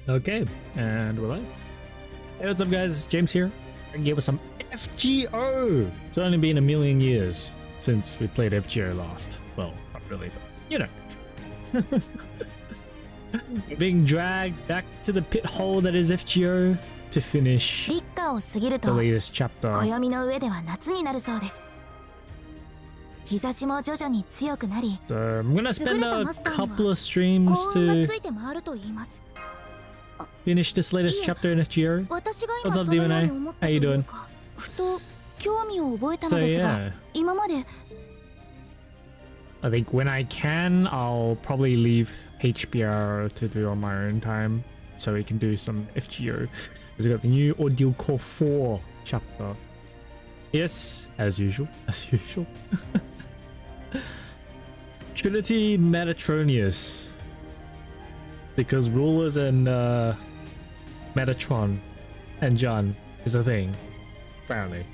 Okay, and we're live. Hey, what's up, guys? James here. I gave us some FGO. It's only been a million years since we played FGO last. Well, not really, but you know. We're being dragged back to the pit hole that is FGO to finish the latest chapter. So I'm gonna spend a couple of streams to finish this latest chapter in FGO. What's up, Demon Eye? How you doing? So yeah, I think when I can, I'll probably leave HBR to do on my own time, so we can do some FGO. Because we got the new Audio Core 4 chapter. Yes, as usual, as usual. Trinity Metatronius. Because rulers and Metatron and John is a thing, apparently.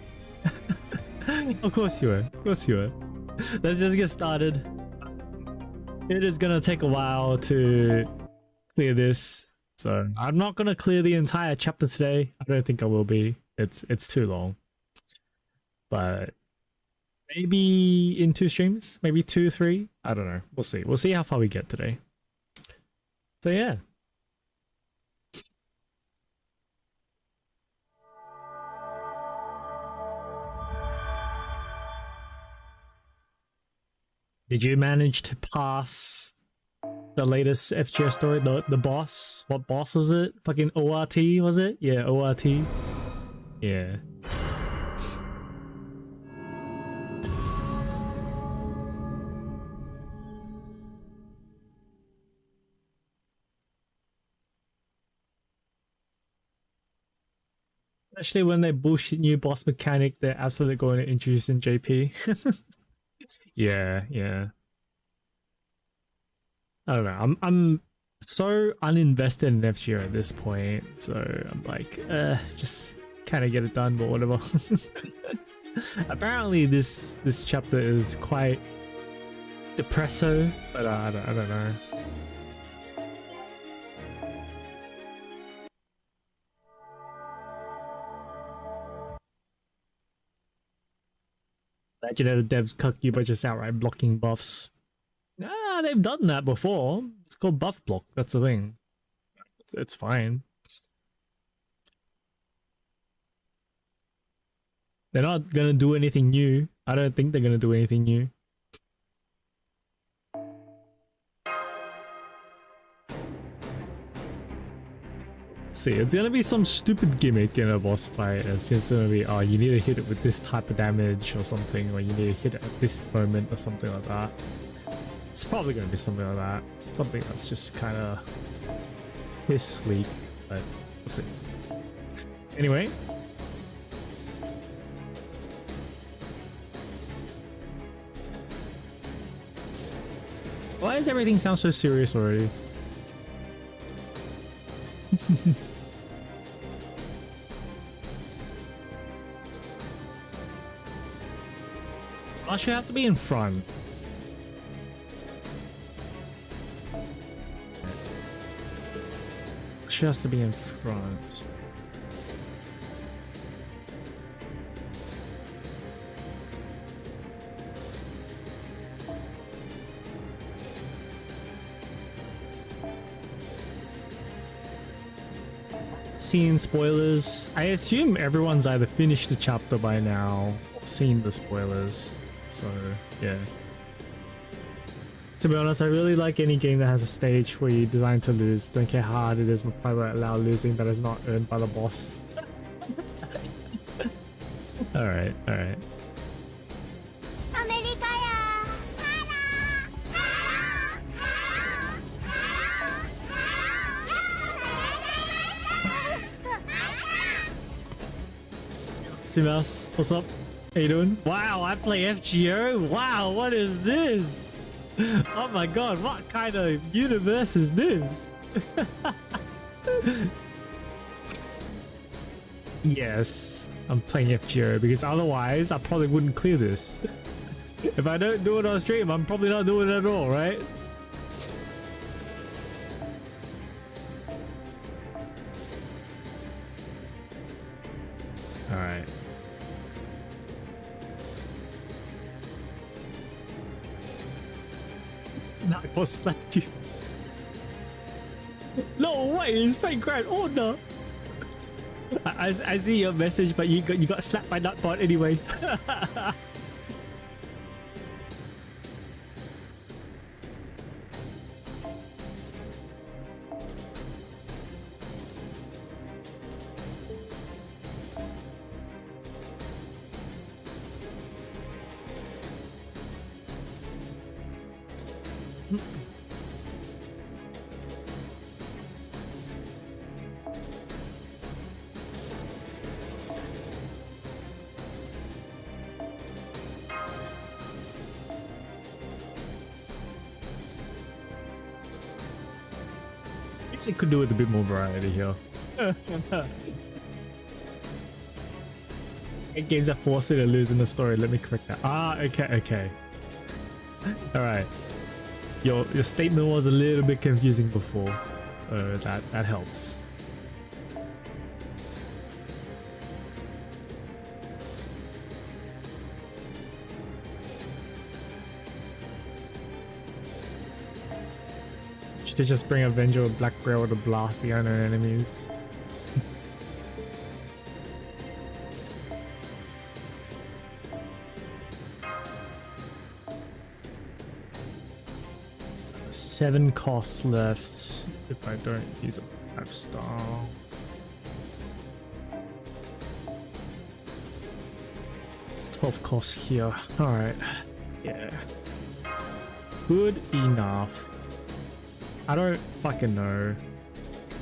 Of course you are. Of course you are. Let's just get started. It is gonna take a while to clear this, so I'm not gonna clear the entire chapter today. I don't think I will be. It's too long. But maybe in 2 streams, maybe 2, 3. I don't know. We'll see. We'll see how far we get today. So yeah. Did you manage to pass the latest FGO story? The boss? What boss was it? Fucking ORT, was it? Yeah, ORT. Yeah. Especially when they bullshit new boss mechanic, they're absolutely going to introduce in JP. Yeah, yeah. I don't know. I'm so uninvested in FGO at this point, so I'm like, just kind of get it done, but whatever. Apparently, this chapter is quite depresso, but I don't know. Imagine the devs cuck you by just outright blocking buffs. Ah, they've done that before. It's called buff block. That's the thing. It's fine. They're not gonna do anything new. I don't think they're gonna do anything new. See, it's gonna be some stupid gimmick in a boss fight. It's just gonna be, oh, you need to hit it with this type of damage or something, or you need to hit it at this moment or something like that. It's probably gonna be something like that. Something that's just kind of piss weak, but we'll see. Anyway. Why does everything sound so serious already? I should have to be in front. She has to be in front. Seen spoilers. I assume everyone's either finished the chapter by now or seen the spoilers. So yeah. To be honest, I really like any game that has a stage where you're designed to lose. Don't care how hard it is, but probably allow losing that is not earned by the boss. Alright, alright. Mouse, what's up? How you doing? Wow, I play FGO? Wow, what is this? Oh my god, what kind of universe is this? Yes, I'm playing FGO because otherwise I probably wouldn't clear this. If I don't do it on stream, I'm probably not doing it at all, right? All right. That boss slapped you. No way, it's fake Grand Order. I see your message, but you got slapped by that bot anyway. It could do with a bit more variety here. Games that force you to lose in the story. Let me correct that. Ah, okay. All right. Your statement was a little bit confusing before. That helps. Should just bring Avenger or Black Rail to blast the unknown enemies. Seven costs left if I don't use a 5-star. It's 12 costs here. Alright. Yeah. Good enough. I don't fucking know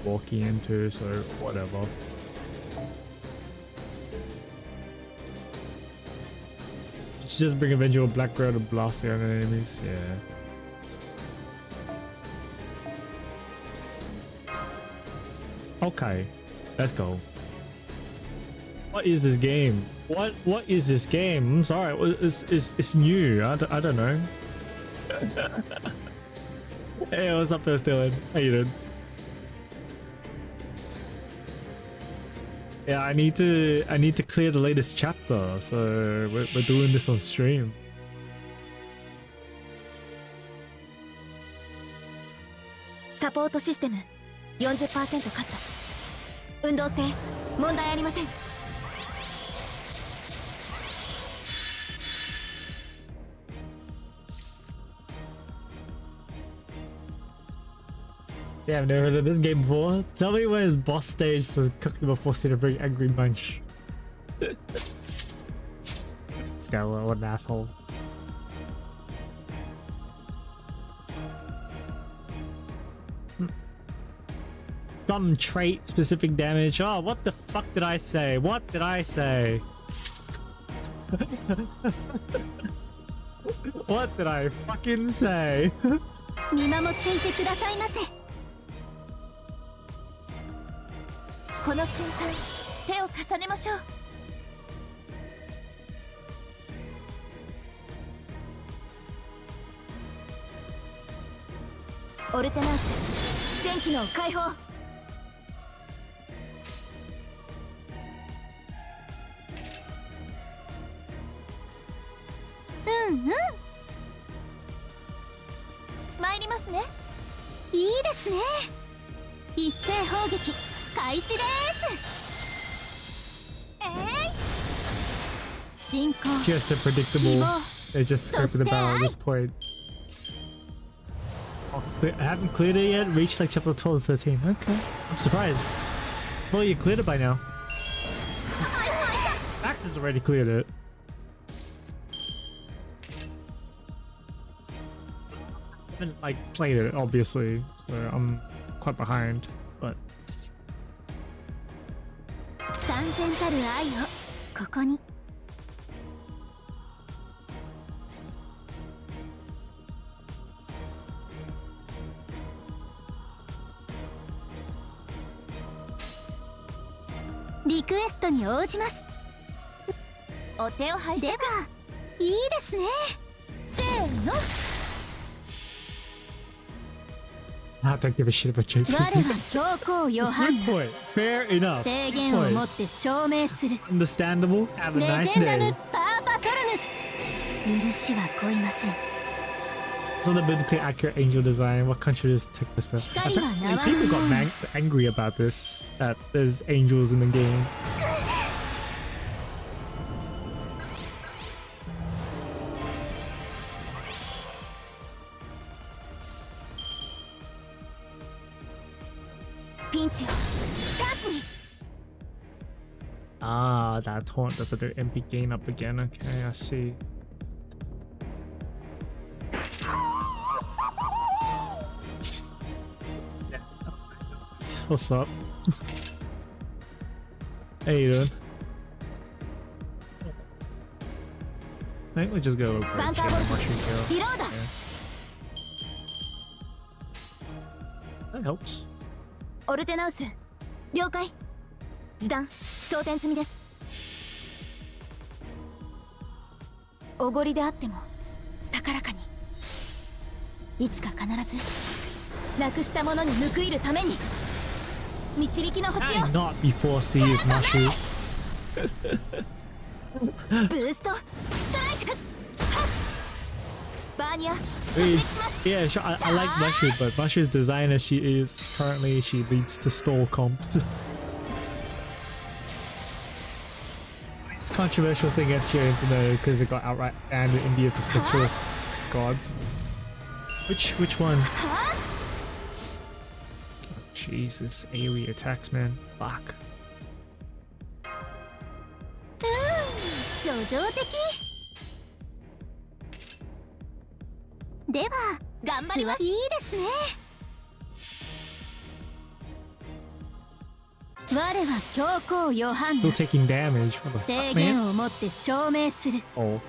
walking into, so whatever. Just bring Avenger or Black Rail to blast the other enemies. Yeah. Okay, let's go. What is this game? What is this game? I'm sorry, it's new. I don't know. Hey, what's up there, Dylan? How you doing? Yeah, I need to clear the latest chapter, so we're doing this on stream. Support system 40% カット。運動性問題ありません。Yeah, I've never heard of this game before. Tell me when it's boss stage so Cookie will force you to bring Angry Munch. This guy, what an asshole. Some trait specific damage. Oh, what the fuck did I say? What did I say? What did I fucking say? 見守っていてくださいませ。この瞬間、手を重ねましょう。オルテナンス、全機能解放。参りますね。いいですね。一斉砲撃開始です。進行。Just a predictable. They just scraping the barrel at this point. I haven't cleared it yet. Reached like chapter 12 to 13. Okay, I'm surprised. I thought you cleared it by now. Max has already cleared it. I haven't like played it obviously, so I'm quite behind. But 3000たる愛をここに。リクエストに応じます。お手を拝借。いいですね。せーの。I don't give a shit about JP. 我は強行ヨハ Good ン point. Fair enough. 制限を持って証明する Understandable. Have a レ nice ジェンダム day. パーパトルヌス許しは恋ません It's not a biblically accurate angel design. What country does take this from? I think people got angry about this. That there's angels in the game. ピンチをチャンスに Ah, that taunt does do MP gain up again. Okay, I see. What's up? How you doing? I think we just go over and check the mushroom kill. リロード That helps. オルテナウス了解示弾装填済みですおごりであっても高らかにいつか必ずなくしたものに報いるために導きの星を I not be forced to use mushroom. ブーストストライクバーニア突 Hey, 撃します yeah, sure, I like Mushroom, but Mushroom's design as she is currently, she leads to stall comps. It's a controversial thing FGO implemented because it got outright banned in India for sexual gods. Which one? は Jesus, AoE attacks, man. Fuck. 叙情的では頑張りますいいですね我は強行ヨハン Still ナ taking damage. What the 制 fuck, 限 man? を持って証明する Oh.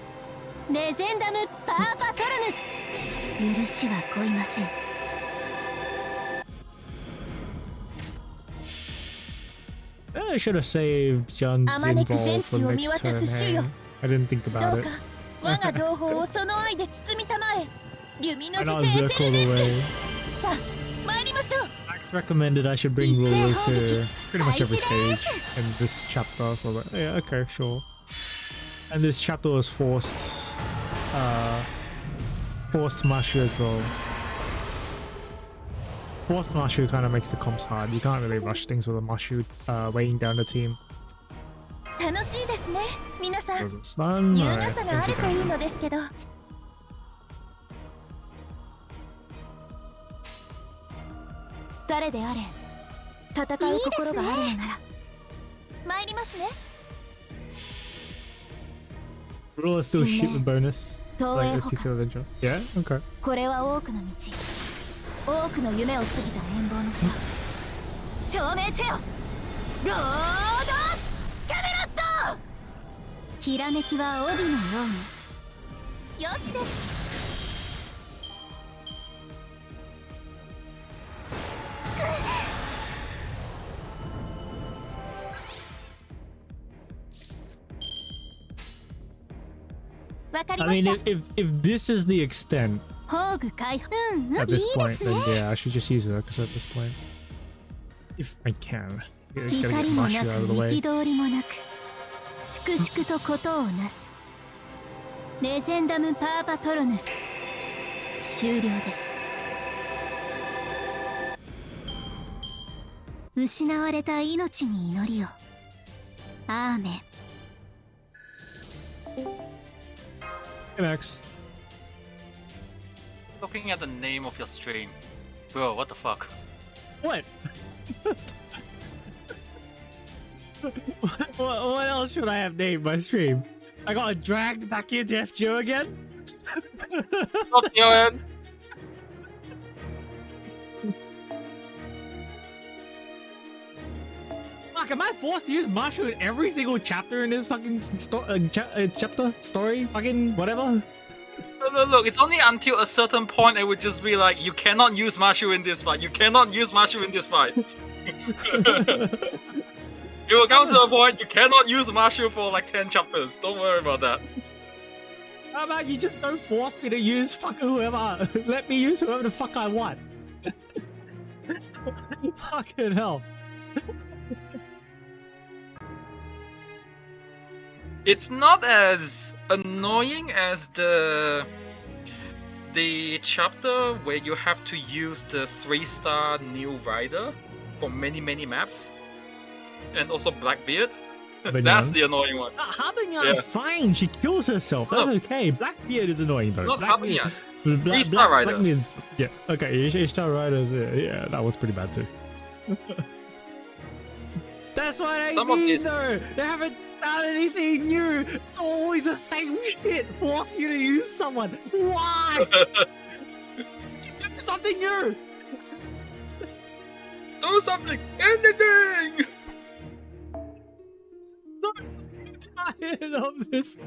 レジェンダムパーパトルヌス許しは恋ません I should have saved John's あまねく involved 全 for 地を next 見渡す turn. 主よ I didn't think ど about う it. か我が同胞をその愛で包みたまえ弓の I 地 not で Zircled away. さあ参りましょう Max recommended I should bring rulers to pretty much every stage in this chapter, so like, yeah, okay, sure. And this chapter was forced Mashu as well. Forced Mashu kind of makes the comps hard. You can't really rush things with a Mashu weighing down the team. 楽しいですね皆さん Was it stun? 優 Alright, 雅さがあ thank る you, といい Dan. のですけど誰であれ戦う心があるのなら参りますね Rulers still shoot with bonus. 東 Like 映 a 他 City Avenger. Yeah, okay. これは多くの道多くの夢を過ぎた遠謀の城証明せよロードキャメロットきらめきは帯のようによしです わかり I まし mean, た if this is the extent 宝具解放 at いい this で point, す then ね yeah, I should just use Urkus at this point. If I can. Gotta get 怒りもな Mashu く out of the way. 憤りもなく粛々とことをなすレジェンダムパーパトロヌス終了です失われた命に祈りをアーメン Hey, Max. Looking at the name of your stream. Bro, what the fuck? What? what else should I have named my stream? I got dragged back into FGO again? Stop yelling! Fuck, am I forced to use Mashu in every single chapter in this fucking chapter? Story? Fucking whatever? Look, it's only until a certain point it would just be like, you cannot use Mashu in this fight. You cannot use Mashu in this fight. It will come to a point you cannot use Mashu for like 10 chapters. Don't worry about that. How about you just don't force me to use fucking whoever? Let me use whoever the fuck I want. Fucking hell. It's not as annoying as the chapter where you have to use the 3-star new rider for many maps, and also Blackbeard. That's the annoying one. Habinyan's fine. She kills herself. That's okay. Blackbeard is annoying though. Not Blackbeard. Habinyan. 3-star rider. Blackbeard's, yeah. Okay. 3-star riders. Yeah, that was pretty bad too. That's what I mean, though. They haven't done anything new. It's always the same shit. Force you to use someone. Why? Do something new. Do something. Anything. I'm tired of this.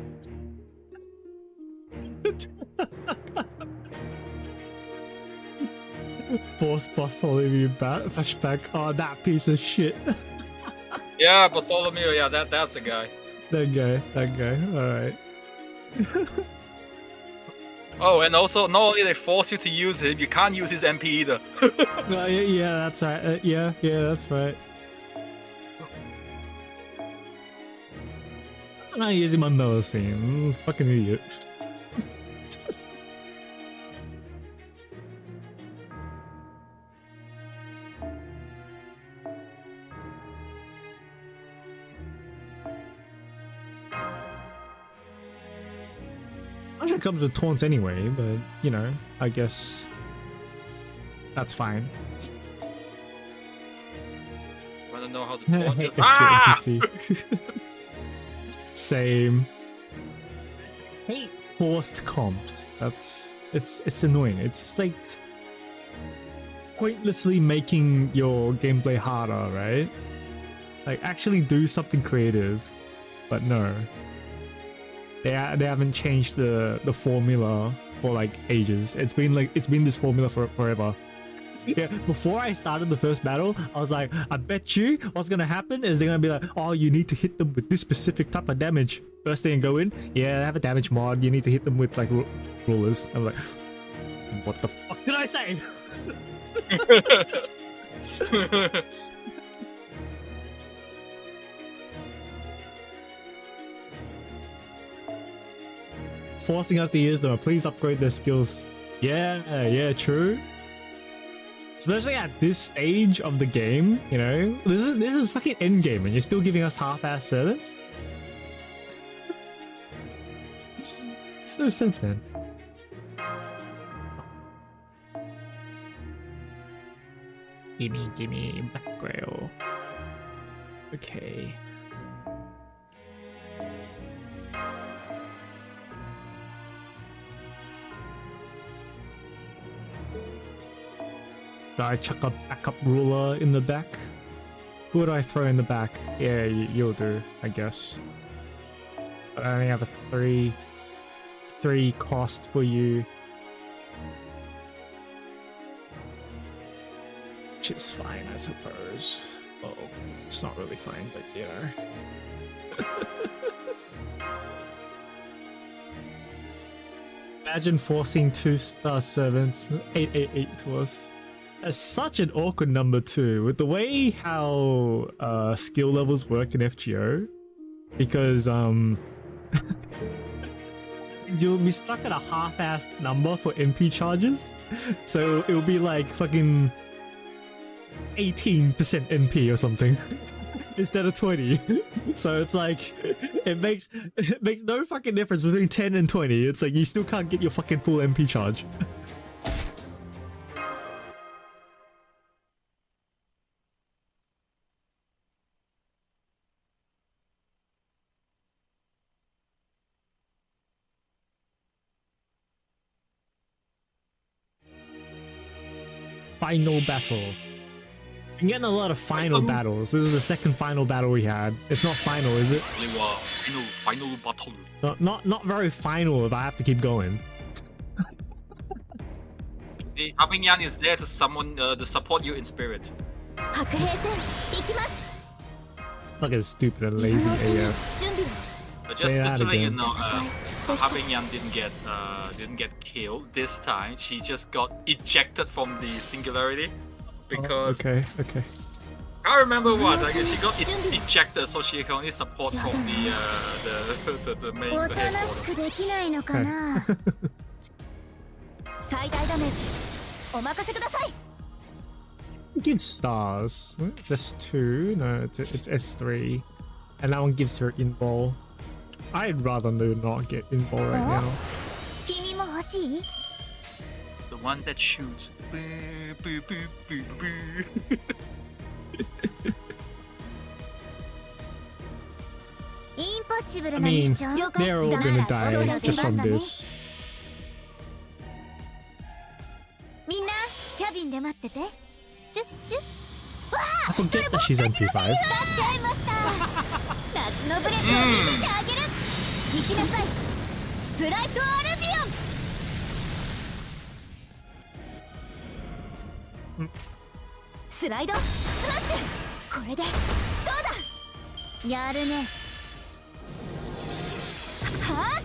Force Bartholomew flashback. Oh, that piece of shit. Yeah, Bartholomew. Yeah, that's the guy. That guy. Alright. Oh, and also, not only they force you to use him, you can't use his MP either. Yeah, that's right. Yeah, that's right. I'm not using my Melusine. Fucking idiot. Actually comes with taunts anyway, but you know, I guess that's fine. Wanna know how to I taunt hate it? FGO NPC. Same. Hate forced comps. It's annoying. It's just like pointlessly making your gameplay harder, right? Like actually do something creative, but no. They haven't changed the formula for like ages. It's been this formula for forever. Yeah, before I started the first battle, I was like, I bet you what's gonna happen is they're gonna be like, oh, you need to hit them with this specific type of damage. First thing go in, yeah, they have a damage mod. You need to hit them with like rulers. I'm like, what the fuck did I say? Forcing us to use them. Please upgrade their skills. Yeah, true. Especially at this stage of the game, you know, this is fucking end game, and you're still giving us half-ass servants. Makes no sense, man. Gimme, Black Grail. Okay. Do I chuck a backup ruler in the back? Who do I throw in the back? Yeah, you'll do, I guess. But I only have a three cost for you. Which is fine, I suppose. Well, it's not really fine, but you know. Imagine forcing 2-star servants 888 to us. That's such an awkward number too, with the way how skill levels work in FGO, because you'll be stuck at a half-assed number for MP charges, so it'll be like fucking 18% MP or something instead of 20. So it's like it makes no fucking difference between 10 and 20. It's like you still can't get your fucking full MP charge. Final battle. Been getting a lot of final battles. This is the second final battle we had. It's not final, is it? Final battle. Not very final if I have to keep going. See, Habinyan is there to summon to support you in spirit. Fucking stupid and lazy AF. Just to let you know, Habinyan didn't get killed this time. She just got ejected from the singularity because okay. I remember what. I guess she got ejected, so she can only support from the main おとなし headquarters. くできないのかな最大ダメージお任せください Give stars. It's S2. No, it's S3. And that one gives her invul. I'd rather not get invul right now. 君も欲しい The one that shoots. Boo, boo, boo, boo, boo. インポッシブル I なミッ mean, ション they're all gonna die just from this. みんなキャビンで待っててチュッチュッ I forget that she's MP5. 待ってちゃいました夏のブレスを見せてあげる行きなさいスプライトアルビオンスライドスマッシュこれでどうだやるねはっ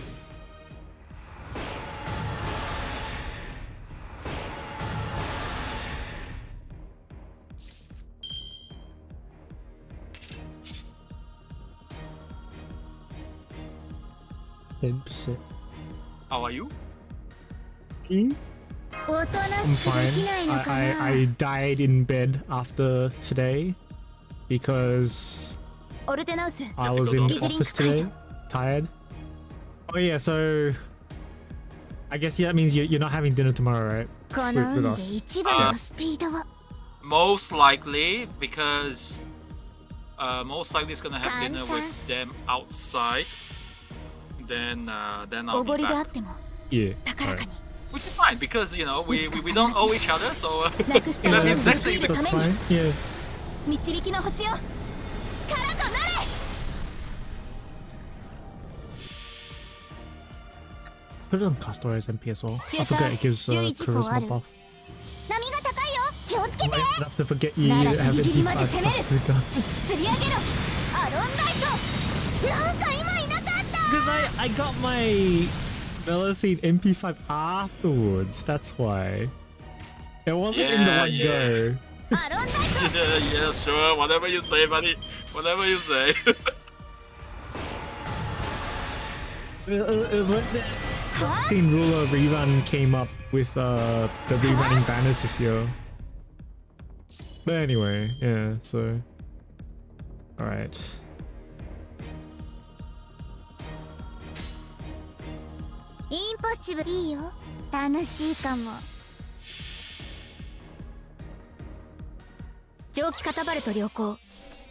10%. How are you? Me? おとな I'm しくでき fine. ないのかな I died in bed after today because オルテナウス I was in the Gizzling office today, tired. Oh yeah, so I guess that means you're not having dinner tomorrow, right? この with 海で us. 一番のスピードを Most likely because most likely it's gonna have dinner with them outside. Then I'll おご be りであ back. っても Yeah. 高らか Right. に Which is fine because you know we don't owe each other, so なくした that もの means を next 救 thing う is た That's めに fine. Yeah. 導きの星よ力となれ Put it on Castor's MP as well. I Shooter, forget it gives 11 charisma buff. 波が高いよ気をつけて I have to forget you Nada, have gigi-gigi MP5 まで攻める Sasuga. 釣り上げろアロンライトなんか今いなかった Because I got my Velocine MP5 afterwards. That's why. It wasn't in the Yeah, one yeah. go. アロンライト yeah, sure, whatever you say, buddy. Whatever you say. So it was when the Velocine Ruler rerun came up with the rerunning banners this year. But anyway, yeah, so alright. インポッシブルいいよ楽しいかも蒸気カタバルト良好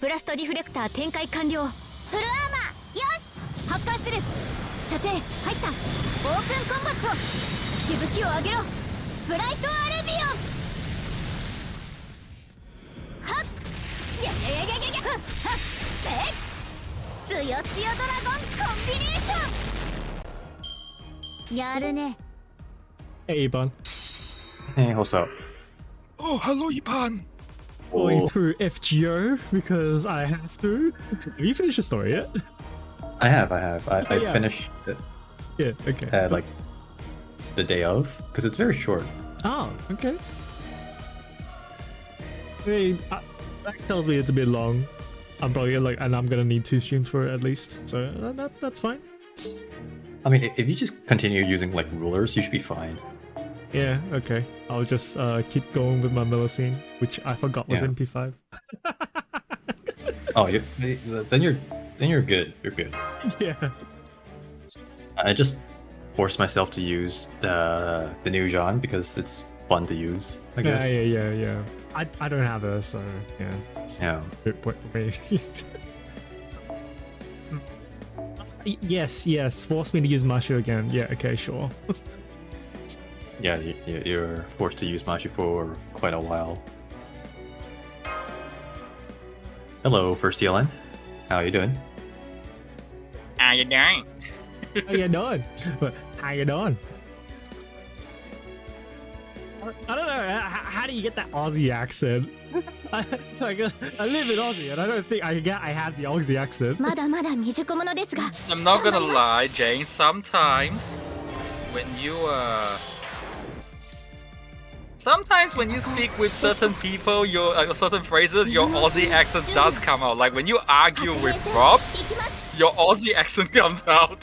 ブラストリフレクター展開完了フルアーマーよし発艦する射程入ったオープンコンバットしぶきを上げろスプライトアルビオンはっややややややはっせいつよつよドラゴンコンビネーションやるね Hey, Iban. Hey, what's up? Oh, hello, Ipan. Going Oh, through FGO because I have to. Have you finished the story yet? I have. I yeah. finished it Yeah, okay. like the day of because it's very short. Oh, okay. I mean, Max tells me it's a bit long. I'm probably and I'm gonna need 2 streams for it at least. So that's fine. I mean, if you just continue using like rulers, you should be fine. Yeah, okay. I'll just keep going with my Melusine, which I forgot was Yeah. MP5. Oh, then you're good. You're good. Yeah. I just forced myself to use the new Jean because it's fun to use. I guess. Yeah. I don't have her, so yeah. It's Yeah. a good point for me. Yes. Force me to use Mashu again. Yeah, okay, sure. Yeah, you're forced to use Mashi for quite a while. Hello, First DLN. How you doing? How you doing? How you doing? How you doing? I don't know. How do you get that Aussie accent? I live in Aussie, and I don't think I have the Aussie accent. まだまだ未熟者ですが I'm not gonna lie, Jane. Sometimes when you Sometimes when you speak with certain people, your certain phrases, your Aussie accent does come out. Like when you argue with Rob, your Aussie accent comes out.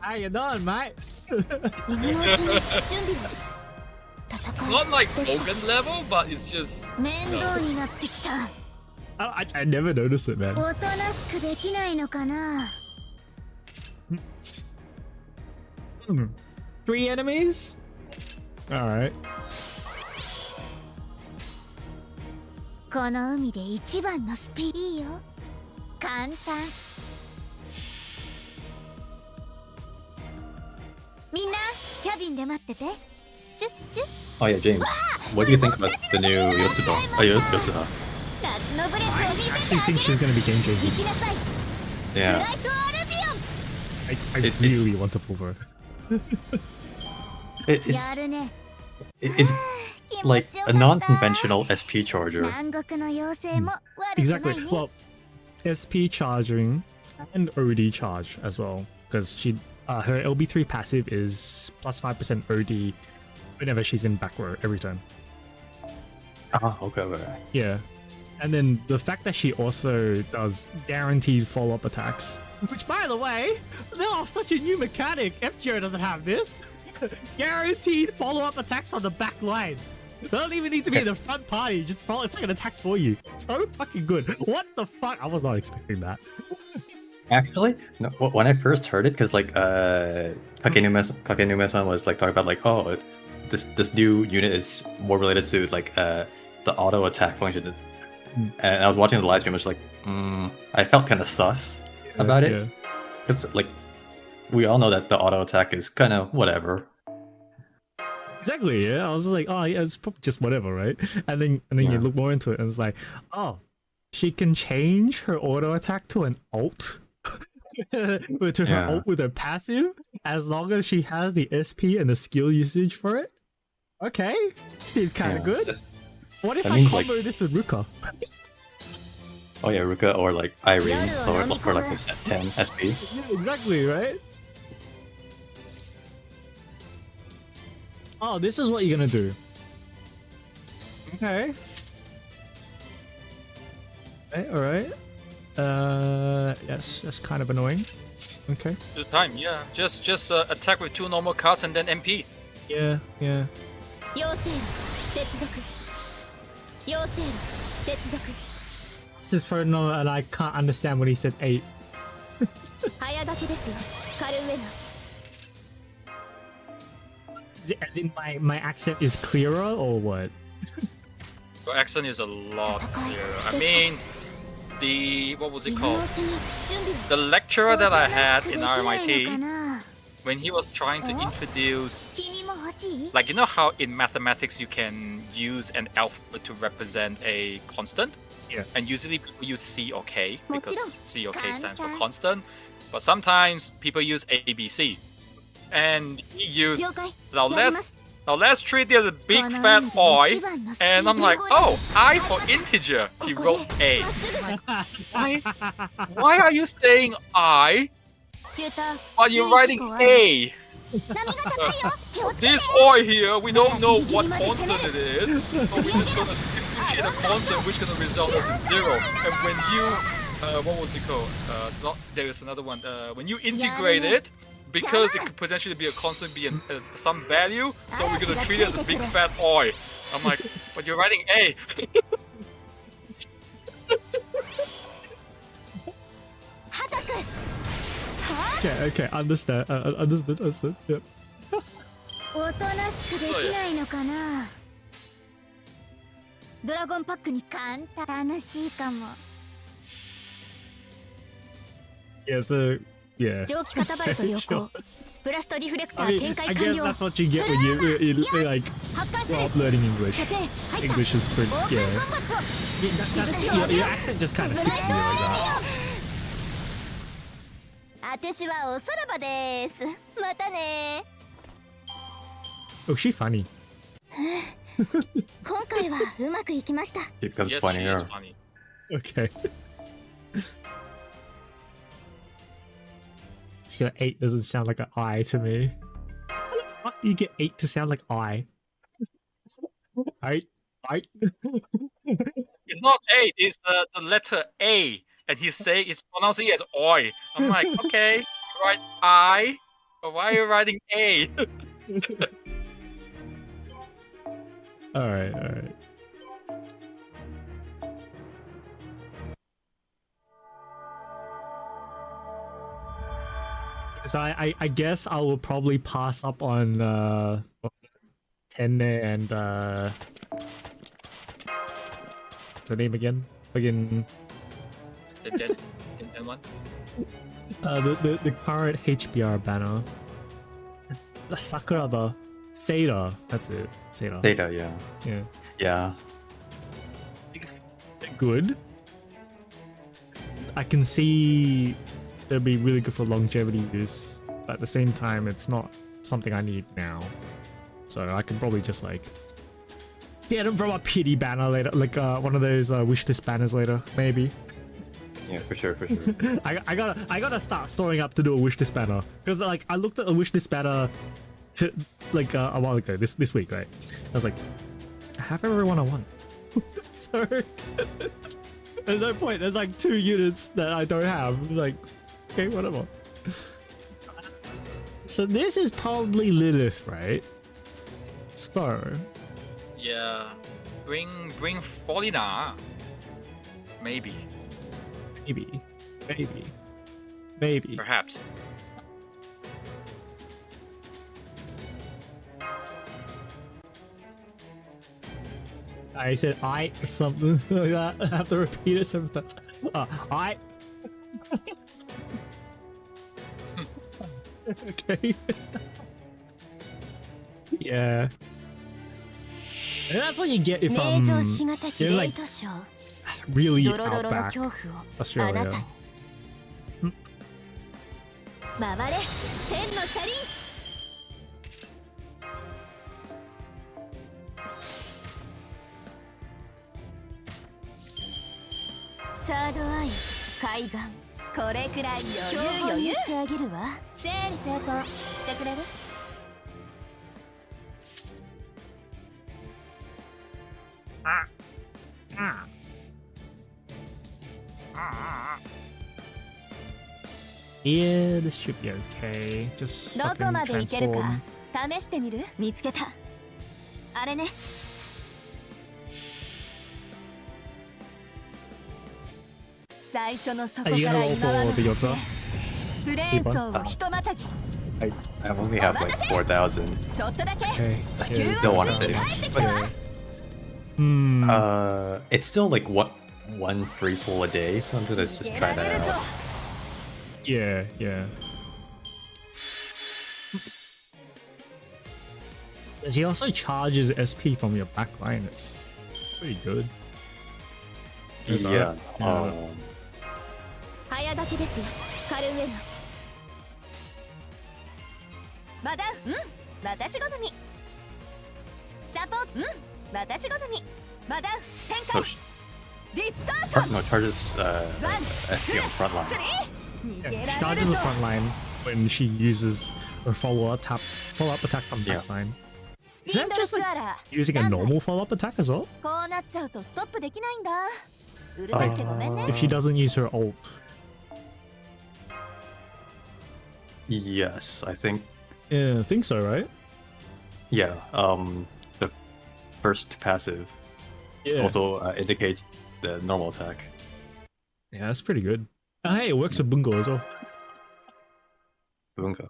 How you doing, mate? Not like Hogan level, but it's just. 面倒になってきた。 I never noticed it, man. おとなしくできないのかな。3 enemies? Alright. この海で一番のスピードいいよ。簡単。みんな、キャビンで待ってて。チュッチュッ。 Oh yeah, James. What do you think about the new Yotsuba? Yotsuha. 夏のブレスを見せ I actually think she's gonna be game changing. 行きなさい。 Yeah. ブライトアルビ I really want to pull her. It's やるね。 it's like a non-conventional SP charger. 南国の妖精も悪く Exactly. ないね。 Well, SP charging and OD charge as well, because her LB3 passive is plus 5% OD whenever she's in back row every turn. Ah, okay. Yeah. And then the fact that she also does guaranteed follow-up attacks. Which, by the way, they're such a new mechanic. FGO doesn't have this. Guaranteed follow-up attacks from the back line. They don't even need to be in the front party. Just follow fucking attacks for you. So fucking good. What the fuck? I was not expecting that. Actually, no, when I first heard it, because like Kakenume-san was like talking about like, oh, this new unit is more related to like the auto attack function. And I was watching the live stream, I was like, I felt kind of sus about it. Because like we all know that the auto attack is kind of whatever. Exactly, yeah. I was just like, oh yeah, it's probably just whatever, right? And then you look more into it and it's like, oh, she can change her auto attack to an ult. To her ult with her passive, as long as she has the SP and the skill usage for it. Okay, seems kind of good. What if I combo this with Ruka? Oh yeah, Ruka or like Irene or like a set 10 SP. Yeah, exactly, right? Oh, this is what you're gonna do. Okay. Okay, alright. Yes, that's kind of annoying. Okay. Good time, yeah. Just attack with 2 normal cards and then MP. Yeah, yeah. 妖精接続。妖精接続。 This is for no, and I can't understand when he said 8. 早掛けですよ。カルメナ。 As in my accent is clearer or what? Your accent is a lot clearer. I mean, what was it called? The lecturer that I had in RMIT, when he was trying to introduce, like, you know how in mathematics you can use an alphabet to represent a constant? Yeah. And usually people use C or K because C or K stands for constant. But sometimes people use A, B, C. And he used, now let's treat it as a big fat I. And I'm like, oh, I for integer. He wrote A. Why are you saying I while you're writing A? This I here, we don't know what constant it is. So we're just gonna differentiate a constant which gonna result us in 0. And when you, what was it called? There is another one. When you integrate it, because it could potentially be a constant, be some value, so we're gonna treat it as a big fat I. I'm like, but you're writing A. Okay, understand. Understood. Yep. おとなしくできないのかな。ドラゴンパックに簡単楽しいかも。 Yeah, so yeah. 蒸気型バイト良好。ブラストリフレクタ I ー展 mean, 開 I 完 guess 了。 that's what you get when you like 発艦 grow せ up learning English. 射程入った English is pretty, オープン yeah. コンバット Your accent just kind of sticks to me like that. あてしはおさらばです。またね。 Oh, she funny. 今回はうまくいきました。 It becomes Yes, she funnier. is funny. Okay. So 8 doesn't sound like an I to me. What the fuck? do you get 8 to sound like I? I. It's not A, it's the letter A. And he's saying it's pronouncing it as oi. I'm like, okay, you write I, but why are you writing A? Alright. So I guess I will probably pass up on Tenne and what's the name again? Again, the one. the current HBR banner. Sakura the Seda. That's it. Seda. Data, yeah. Yeah. Yeah. They're good. I can see they'll be really good for longevity use, but at the same time, it's not something I need now. So I can probably just like get them from a pity banner later, like one of those wishlist banners later, maybe. Yeah, for sure. I gotta start storing up to do a wishlist banner because like I looked at a wishlist banner to like a while ago this week, right? I was like, I have everyone I want. So there's no point. There's like 2 units that I don't have. Like, okay, whatever. So this is probably Lilith, right? So Yeah. Bring Folina. Maybe. Perhaps. I said something like that. I have to repeat it several times. I. Okay. Yeah. And that's what you get if you're like really outback Australia. 回れ天の車輪サードアイ海岸これくらい余裕してあげるわ整理整頓してくれるYeah, this should be okay. Just どこまでいける transform. か試してみる見つけたあれね最初の底か Are you ら gonna roll 今は for the Yotza? ブレーン層をひとまたぎ I only have like 4,000. ちょっとだけ Okay. 地球 Don't は wanna すでに say. 帰ってきたわ It's still like one free pull a day, so I'm gonna just try that out. Yeah. He also charges SP from your backline. It's pretty good. Yeah. 早掛けですよカルウェルマダウ私好みサポート私好みマダウ展 Oh, 開ディストーション no, charges SP on front line. Yeah, she charges the front line when she uses her follow-up attack from Yeah. backline. ス Is ピン that ドル just スア like ラー using a normal follow-up attack as well? こうなっちゃうとストップできないんだうるさくてごめんね If she doesn't use her ult. Yes, I think. Yeah, I think so, right? Yeah. The first passive Yeah. also indicates the normal attack. Yeah, that's pretty good. Hey, it works with Bungo as well. Bungo.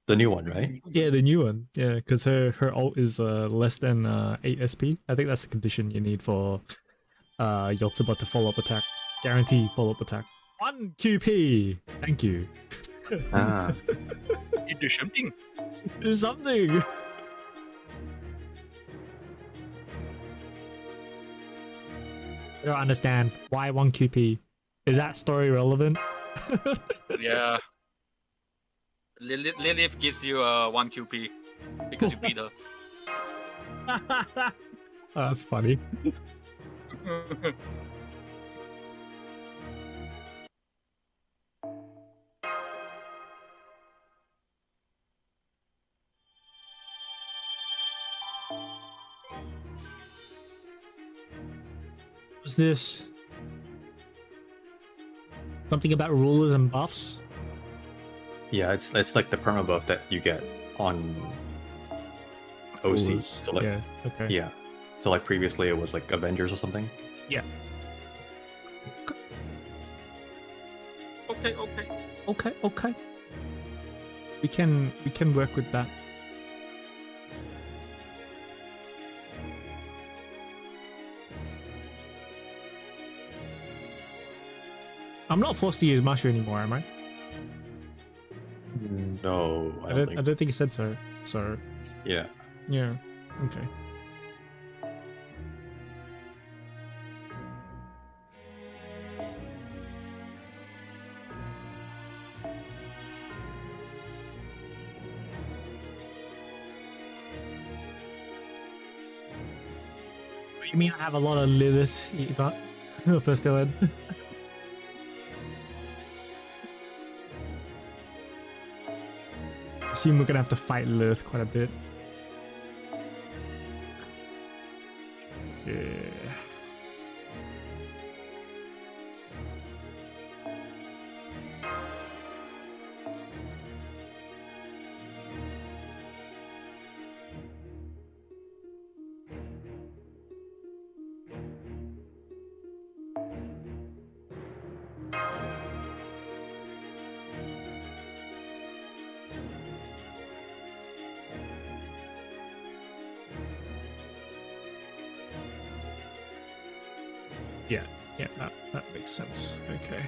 The new one, right? Yeah, the new one. Yeah, because her ult is less than 8 SP. I think that's the condition you need for Yotsuba to follow up attack. Guarantee follow up attack. 1 QP! Thank you. Ah. You do something. Do something! I don't understand. Why 1 QP? Is that story relevant? Yeah. Lilith gives you 1 QP because you beat her. That's funny. What's this? Something about rulers and buffs? Yeah, it's like the perma buff that you get on OC. Rulers. So like, Yeah, okay. yeah. So like previously it was like Avengers or something. Yeah. Okay. We can work with that. I'm not forced to use Mushu anymore, am I? No, I don't think it said so. So Yeah. yeah. Okay. You mean I have a lot of Lilith Eva first villain? Assume we're gonna have to fight Lilith quite a bit. Yeah. Yeah, that makes sense. Okay.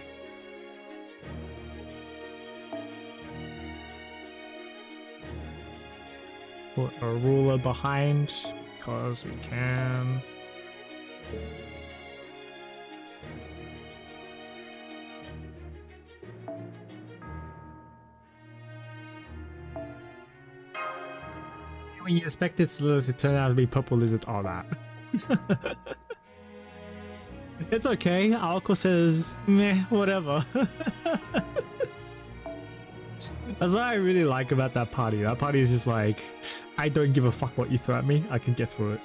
Put a ruler behind because we can. When you expect it to turn out to be purple lizard, all that. It's okay. Alco says, meh, whatever. That's what I really like about that party. That party is just like, I don't give a fuck what you throw at me. I can get through it.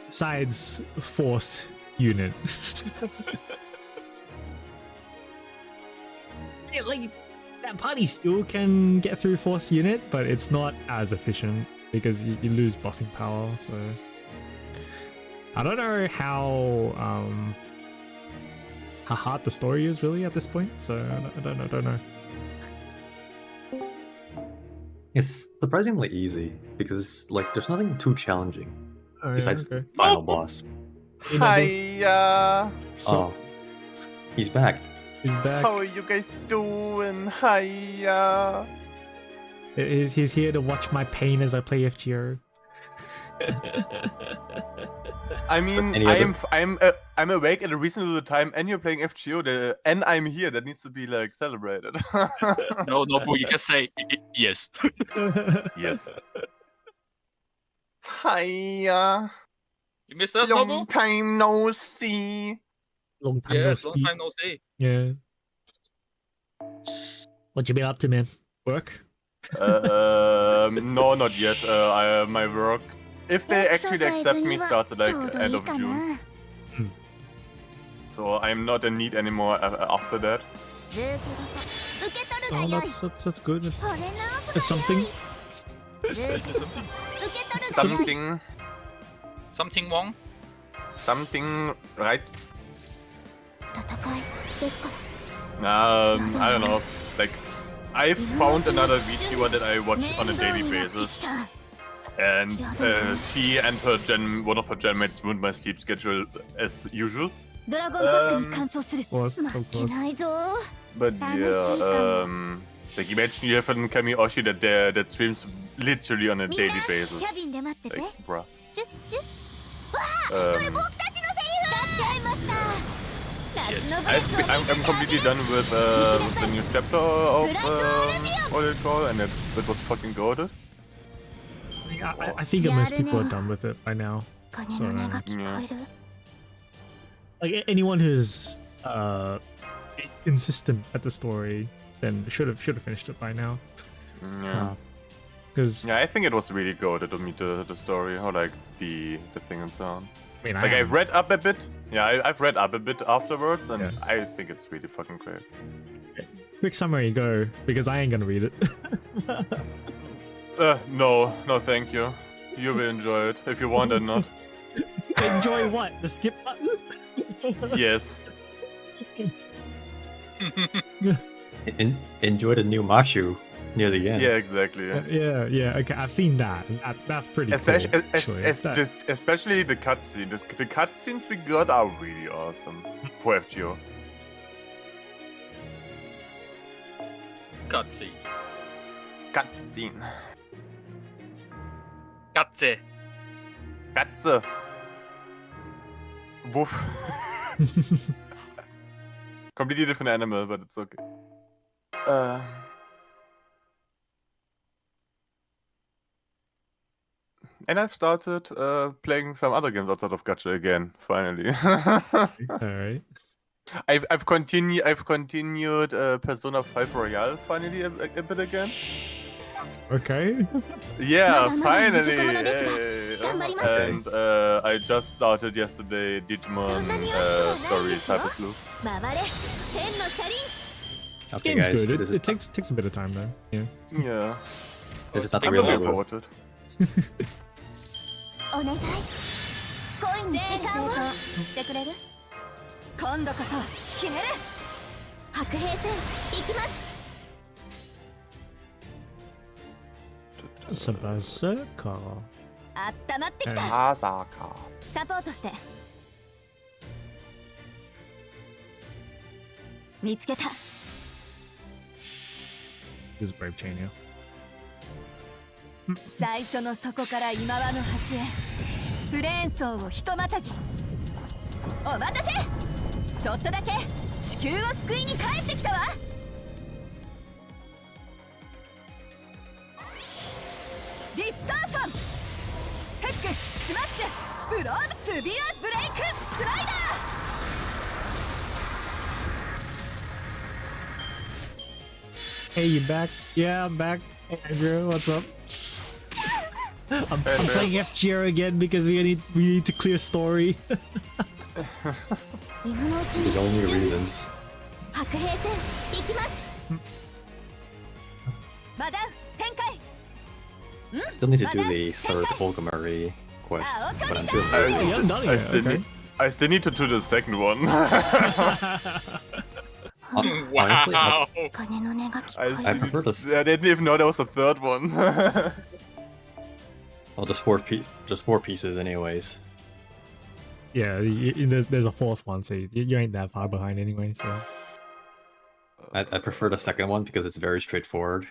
Besides, forced unit. Yeah, like, that party still can get through forced unit, but it's not as efficient because you lose buffing power, so... I don't know how hard the story is really at this point, so I don't know. It's surprisingly easy because like there's nothing too challenging besides okay. the final boss. Hiya! So, Oh, he's back. he's back. How are you guys doing? Hiya! He's here to watch my pain as I play FGO. I mean, Any other- I'm awake at a reasonable time, and you're playing FGO, and I'm here. That needs to be like celebrated. No, bro, you just say yes. Yes. Hiya! You miss us, Nobu? Long time no see. Long time no Yes, long speak. time no see. Yeah. What you been up to, man? Work? No, not yet. My work, if they actually accept me, started like end of June. So I'm not in need anymore after that. Oh, that's good. It's something. Something Wong? Something right? I don't know. Like, I found another VTuber that I watch on a daily basis, and she and one of her genmates ruined my sleep schedule as usual. Of course. But yeah, like imagine you have a Kamiyoshi that streams literally on a daily basis. Like, bruh. Yes. I'm completely done with the new chapter of what it's called, and it was fucking goated. I think most people are done with it by now. So, Yeah. like anyone who's consistent at the story, then should have finished it by now. Yeah. Because Yeah, I think it was really goated to meet the story, or like the thing and so on. I mean, Like, I've read up a bit. Yeah, I've read up a bit afterwards, and Yeah. I think it's really fucking great. Quick summary, go, because I ain't gonna read it. No, thank you. You will enjoy it if you want or not. Enjoy what? The skip button? Yes. Enjoy the new Mashu near the end. Yeah, exactly. Yeah. Okay, I've seen that. That's pretty Especially, cool. Actually. especially the cutscene. The cutscenes we got are really awesome for FGO. Cutscene. Cutscene. Katze. Katze. Woof. Completely different animal, but it's okay. And I've started playing some other games outside of Gacha again. Finally. Alright. I've continued Persona 5 Royale finally a bit again. Okay. Yeah, finally. Yay. And I just started yesterday Digimon Stories Hyper Sleuth. Okay, Game's guys, good. this It takes a bit of time though. Yeah. Yeah. is not the I'm real looking logo. forward to it. お願いコイン時間をしてくれる今度こそ決める白兵戦行きますサバサカあったまってきたまさか。サポートして見つけた This is Brave Chain, yeah. 最初の底から今和の端へフレーン層をひとまたぎお待たせちょっとだけ地球を救いに帰ってきたわディストーションフックスマッシュブロードスビアブレイクスライダー Hey, you back? Yeah, I'm back. Hey, Andrew, what's up? I'm playing FGO again because we need to clear story. There's only reasons. 白兵戦行きますマダウ展開 Still need to do the third Olgamari quest, but I'm doing Oh, you haven't done it yet, okay. I still need to do the second one. Honestly, Wow. 鐘の音が聞こ I え I る prefer this. I didn't even know there was a third one. Well, just four pieces, anyways. Yeah, there's a fourth one, so you ain't that far behind anyway. So I prefer the second one because it's very straightforward.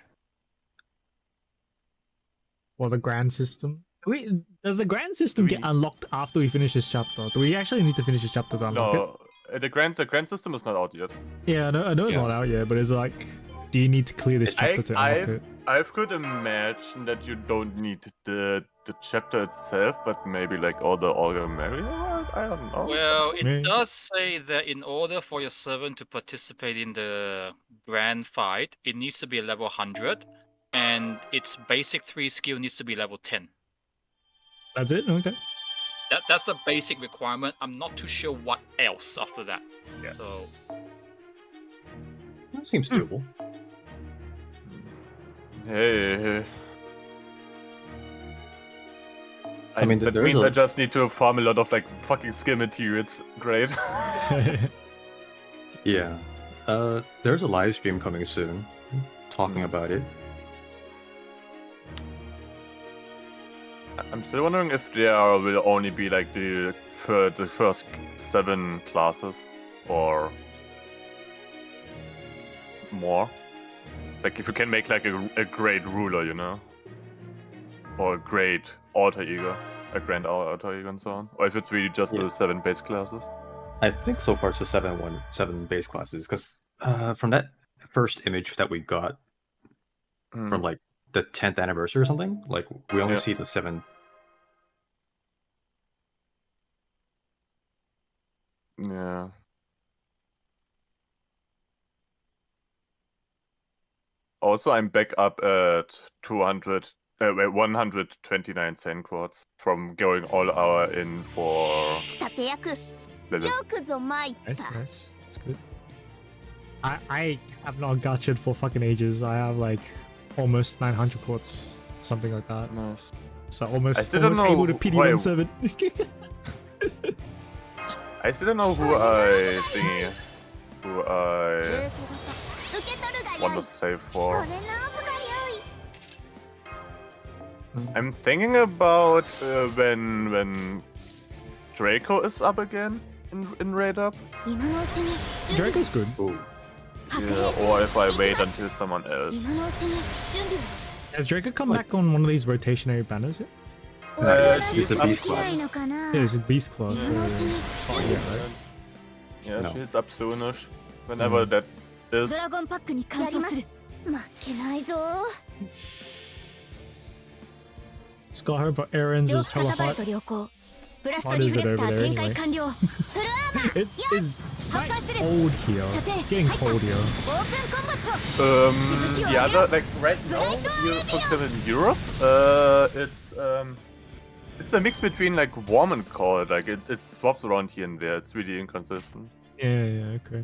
well, the grand system. Does the grand system get unlocked after we finish this chapter? Do we actually need to finish this chapter to unlock it? No, the grand system is not out yet. Yeah, I know it's Yeah. not out yet, but it's like, do you need to clear this chapter to unlock it? I could imagine that you don't need the chapter itself, but maybe like all the Olgamari. I don't know. Well, it Maybe. does say that in order for your servant to participate in the grand fight, it needs to be level 100, and its basic 3 skill needs to be level 10. That's it? Okay. That's the basic requirement. I'm not too sure what else after that. Yeah. So That seems doable. Hey. I mean, that there's means a- I just need to farm a lot of like fucking skill materials. Great. Yeah. There's a live stream coming soon, talking about it. I'm still wondering if there will only be like the first 7 classes or more. Like if you can make like a great ruler, you know, or a great alter ego, a grand alter ego, and so on, or if it's really just the 7 base classes. I think so far it's the 7 base classes, because from that first image that we got from like the 10th anniversary or something, like we only see the 7. Yeah. Also, I'm back up at 200 Wait, 129 10 quarts from going all hour in for. Nice. That's good. I have not gotcha'd for fucking ages. I have like almost 900 quartz, something like that. Nice. So almost don't know able to PD 17. I still don't know who I want to save for. I'm thinking about when Draco is up again in raid up. Draco's good. Ooh. Yeah, or if I wait until someone else. Has Draco come back on one of these rotationary banners yet? It's a beast class. Yeah, it's a beast class. Yeah, No. she's up soonish. Whenever that is. Scott Home for Aaron's is hella hot. What is it over there anyway? It's quite cold here. It's getting cold here. The other, like right now, in Europe, it's a mix between like warm and cold. Like it swaps around here and there. It's really inconsistent. Yeah, okay.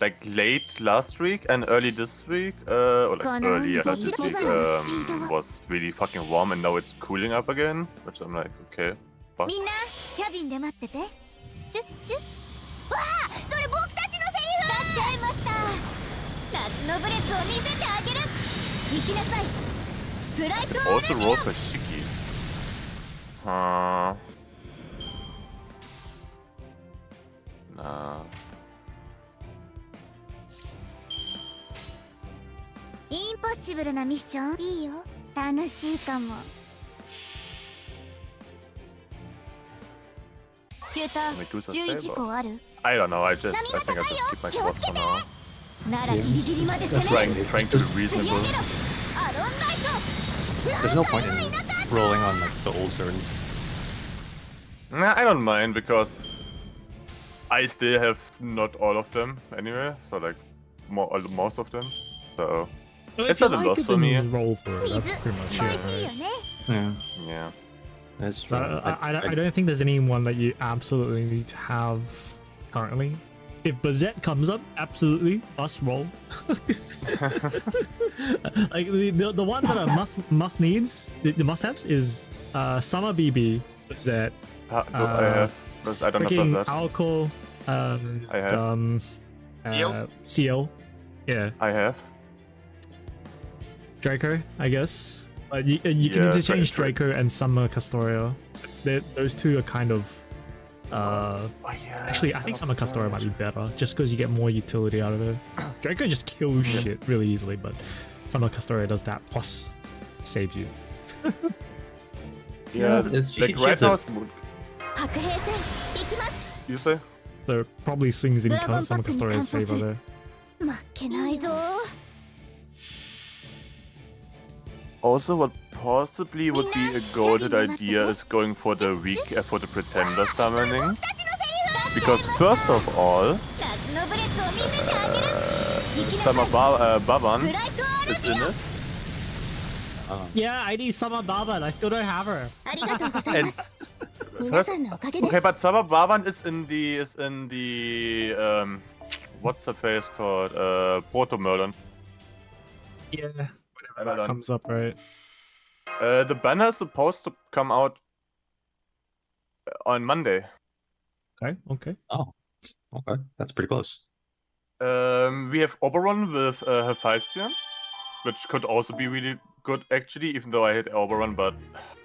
Like late last week and early this week, or like earlier this week, was really fucking warm, and now it's cooling up again. Which I'm like, okay, fuck. みんなキャビンで待っててチュッチュッわあそれ僕たちのセリフ出しちゃいました夏のブレスを見せてあげる行きなさいスプライト Also roll for Shiki. Nah. インポッシブルなミッションいいよ楽しいかもシューター注意事項ある I don't know. I think I just keep my quad for now. ならギリギリまで攻める Trying to be reasonable. アロンライト There's no point in rolling on like the old zones. Nah, I don't mind because I still have not all of them anyway. So like most of them. So it's not a loss for me. Roll for it. That's pretty much 美 it. 味しいよ Right? ね Yeah, Yeah. that's So true. I don't think there's anyone that you absolutely need to have currently. If Bazette comes up, absolutely must roll. Like the ones that are must needs, the must haves is Summer BB, Bazette. I have. I don't Freaking have that. alcohol. I have. Seal. Yeah. I have. Draco, I guess. You can Yeah, interchange Draco. Draco and Summer Castoria. Those two are kind of. Oh, yeah, Actually, I think Summer Castoria might be better, just because you get more utility out of it. Draco just kills shit really easily, but Summer Castoria does that plus saves you. Yeah, it's- like she right has now a- it's mood. 白兵戦行きます You say? So probably swings in Dragon Summer Packに Castoria's 観察 favor there. 負けないぞ Also, what possibly would be a golden idea is going for the week for the pretender summoning. Because first of all, 夏のブレスを見せてあげる行きなさい Summer Baban スプライトアル is ビ in オ it. Yeah, I need Summer Baba, I still don't have her. ありがとうございま And す皆さんのおかげです okay, but Summer Baban is in the what's the face called? Proto Merlin. Yeah, whatever that Merlin. comes up, right? The banner is supposed to come out on Monday. Okay. Oh, okay, that's pretty close. We have Oberon with Hephaestion, which could also be really good actually, even though I hate Oberon, but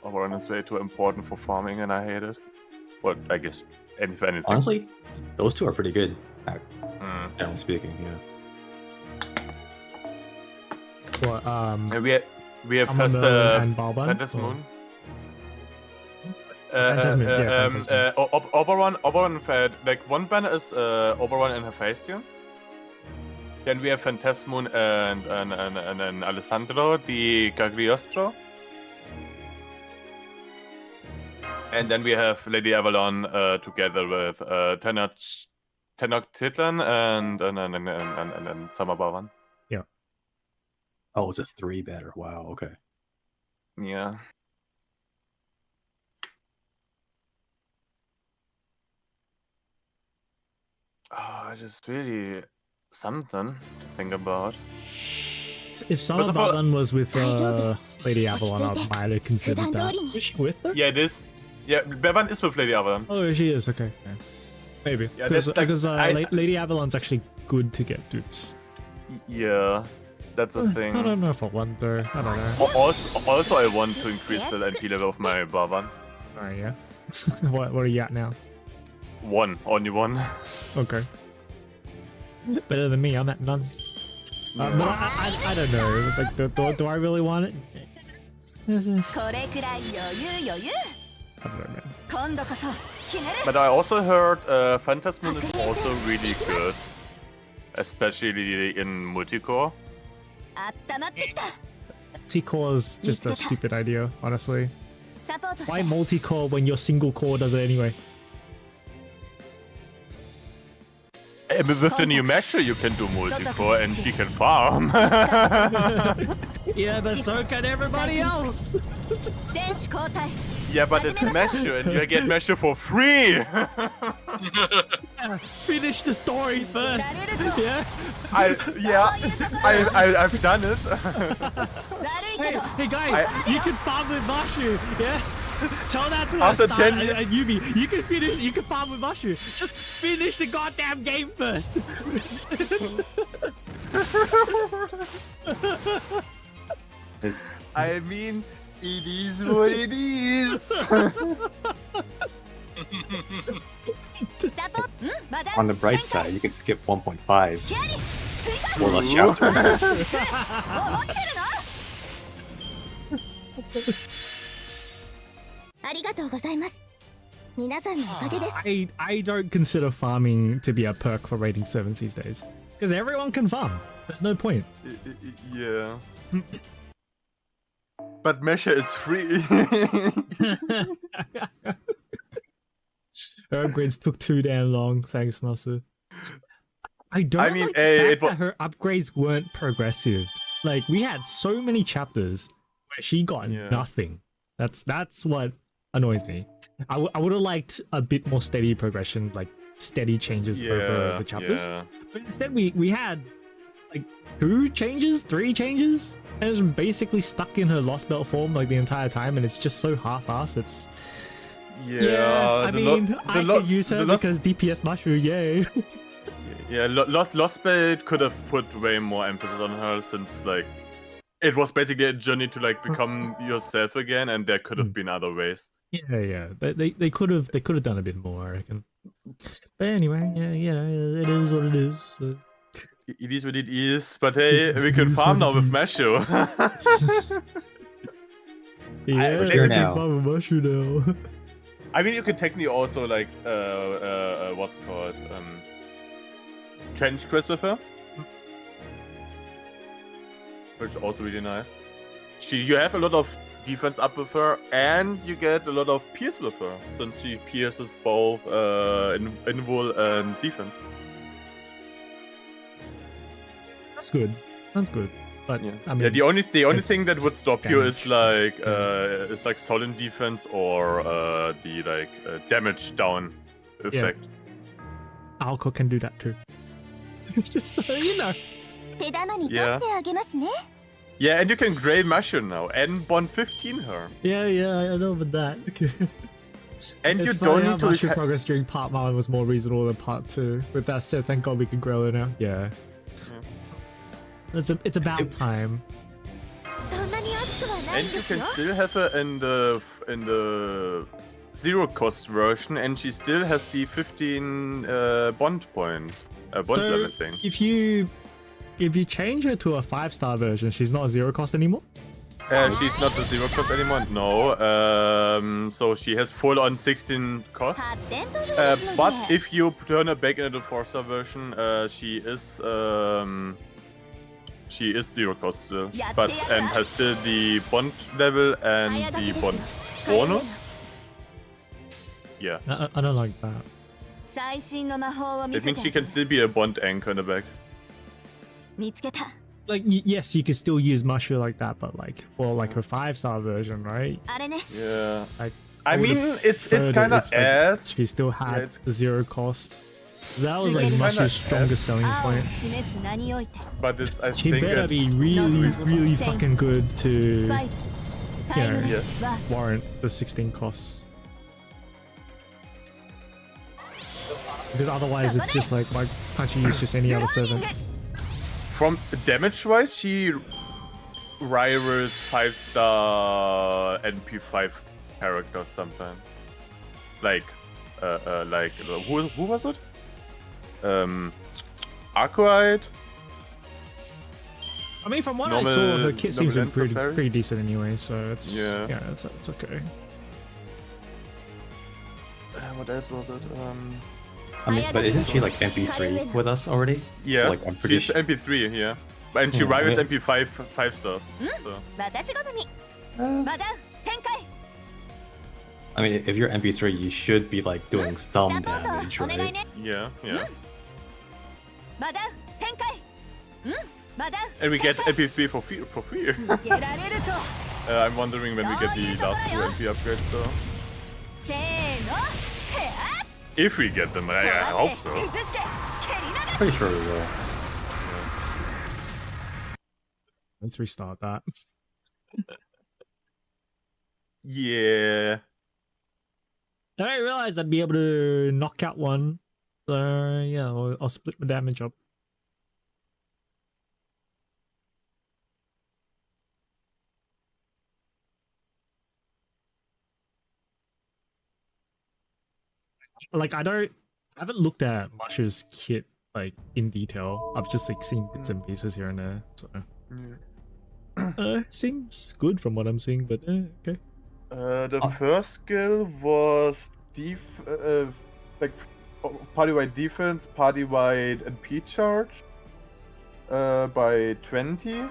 Oberon is way too important for farming and I hate it. But I guess anything. Honestly, those two are pretty good, Mm. generally speaking. Yeah. What, And we have Summer first Merlin and Balban? Phantasm Or- Moon. Phantasm, yeah, Phantasm. Oberon fed like one banner is Oberon and Hephaestion. Then we have Phantasmoon and then Alessandro di Cagliostro. And then we have Lady Avalon together with Tenochtitlan and Summer Bavan. Oh, it's a 3 better. Wow. Okay. Yeah. Oh, just really something to think about. If Summer First of all- Balan was with Lady Avalon, I might have considered that. Is she with her? Yeah, it is. Yeah, Bevan is with Lady Avalon. Oh, she is. Okay. Yeah. Maybe. Yeah, that's like- Because Lady Avalon's actually good to get dudes. Yeah, that's a thing. I don't know if I want though. I don't know. Also, I want to increase the MP level of my Bavan. Oh yeah. What are you at now? Only one. Okay. Better than me. I'm at none. But I don't know. It's like, do I really want it? This is... I don't know, man. But I also heard Phantasmoon is also really good, especially in multicore. Multi-core is just a stupid idea, honestly. Why multi-core when your single core does it anyway? With the new measure, you can do multicore and she can farm. Yeah, but so can everybody else. Yeah, but it's measure and you get measure for free. Finish the story first. Yeah. I've done it. Hey guys, you can farm with Mashu. Yeah. Tell that to After us, 10 years. and Yubi. You can finish. You can farm with Mashu. Just finish the goddamn game first. I mean, it is what it is. On the bright side, you can skip 1.5. Or less chapter. I don't consider farming to be a perk for rating 7s these days. Because everyone can farm. There's no point. Yeah. But measure is free. Her upgrades took too damn long. Thanks, Nasu. I don't mean, like the fact that her upgrades weren't progressive. Like, we had so many chapters where she got nothing. That's what annoys me. I would have liked a bit more steady progression, like steady changes over the chapters. Yeah. But instead we had like 2 changes, 3 changes, and it was basically stuck in her Lost Belt form like the entire time, and it's just so half-assed. It's I mean, I could use her because DPS Mushroom, yay. Yeah, Lost Belt could have put way more emphasis on her since like it was basically a journey to like become yourself again, and there could have been other ways. Yeah. They could have done a bit more, I reckon. But anyway, yeah, it is what it is. So. It is what it is. But hey, we can farm now with Mashu. Yeah, we can farm with Mashu now. I mean, you could technically also like what's it called Trench Quest with her, which is also really nice. You have a lot of defense up with her, and you get a lot of pierce with her, since she pierces both invul and defense. That's good. That's good. But yeah, I mean, the only thing that would stop you is like solid defense or the like damage down effect. Alco can do that too. Just so you know. Yeah, and you can Grey Mushroom now and Bond 15 her. Yeah, I know about that. Okay. And it's you funny don't need how to progress during part 1 was more reasonable than part 2. With that said, thank God we can grow it now. Yeah. It's about time. And you can still have her in the zero cost version, and she still has the 15 bond level thing. If you change her to a 5-star version, she's not a zero cost anymore? She's not the zero cost anymore, no. So she has full on 16 cost. But if you turn her back into the 4-star version, she is zero cost still, and has still the bond level and the bond bonus. Yeah. I don't like that. It means she can still be a bond anchor in the back. like yes, you could still use Mushu like that, but like for like her 5-star version, right? Yeah. Like I would've mean, it's preferred kind it of if, like, ass. she still had it's- 0 cost. That was like It's kinda Mushu's strongest selling point. But I She think better it's be really, really fucking good to, you know, Yeah. warrant the 16 costs. Because otherwise it's just like, why can't you use just any other servant? From damage-wise, she rivals 5-star NP5 characters sometimes. Like who was it? Arcuite. I mean, from what I Normal- saw, the kit seems normal Lancer Fairy? pretty decent anyway, so it's Yeah. it's okay. What else was it? I mean, but isn't she like MP3 with us already? Yes, So, like, I'm pretty she's MP3, yeah. And she Yeah, rivals okay. MP5 5-stars. So. I mean, if you're MP3, you should be like doing some damage, right? Yeah. And we get MP3 for free. I'm wondering when we get the last 2 MP upgrades though. If we get them, I hope so. Pretty sure we will. Let's restart that. Yeah. I didn't realize I'd be able to knock out one. So yeah, I'll split my damage up. Like I haven't looked at Mushu's kit like in detail. I've just like seen bits and pieces here and there. So seems good from what I'm seeing, but okay. The first skill was like party-wide defense, party-wide NP charge by 20,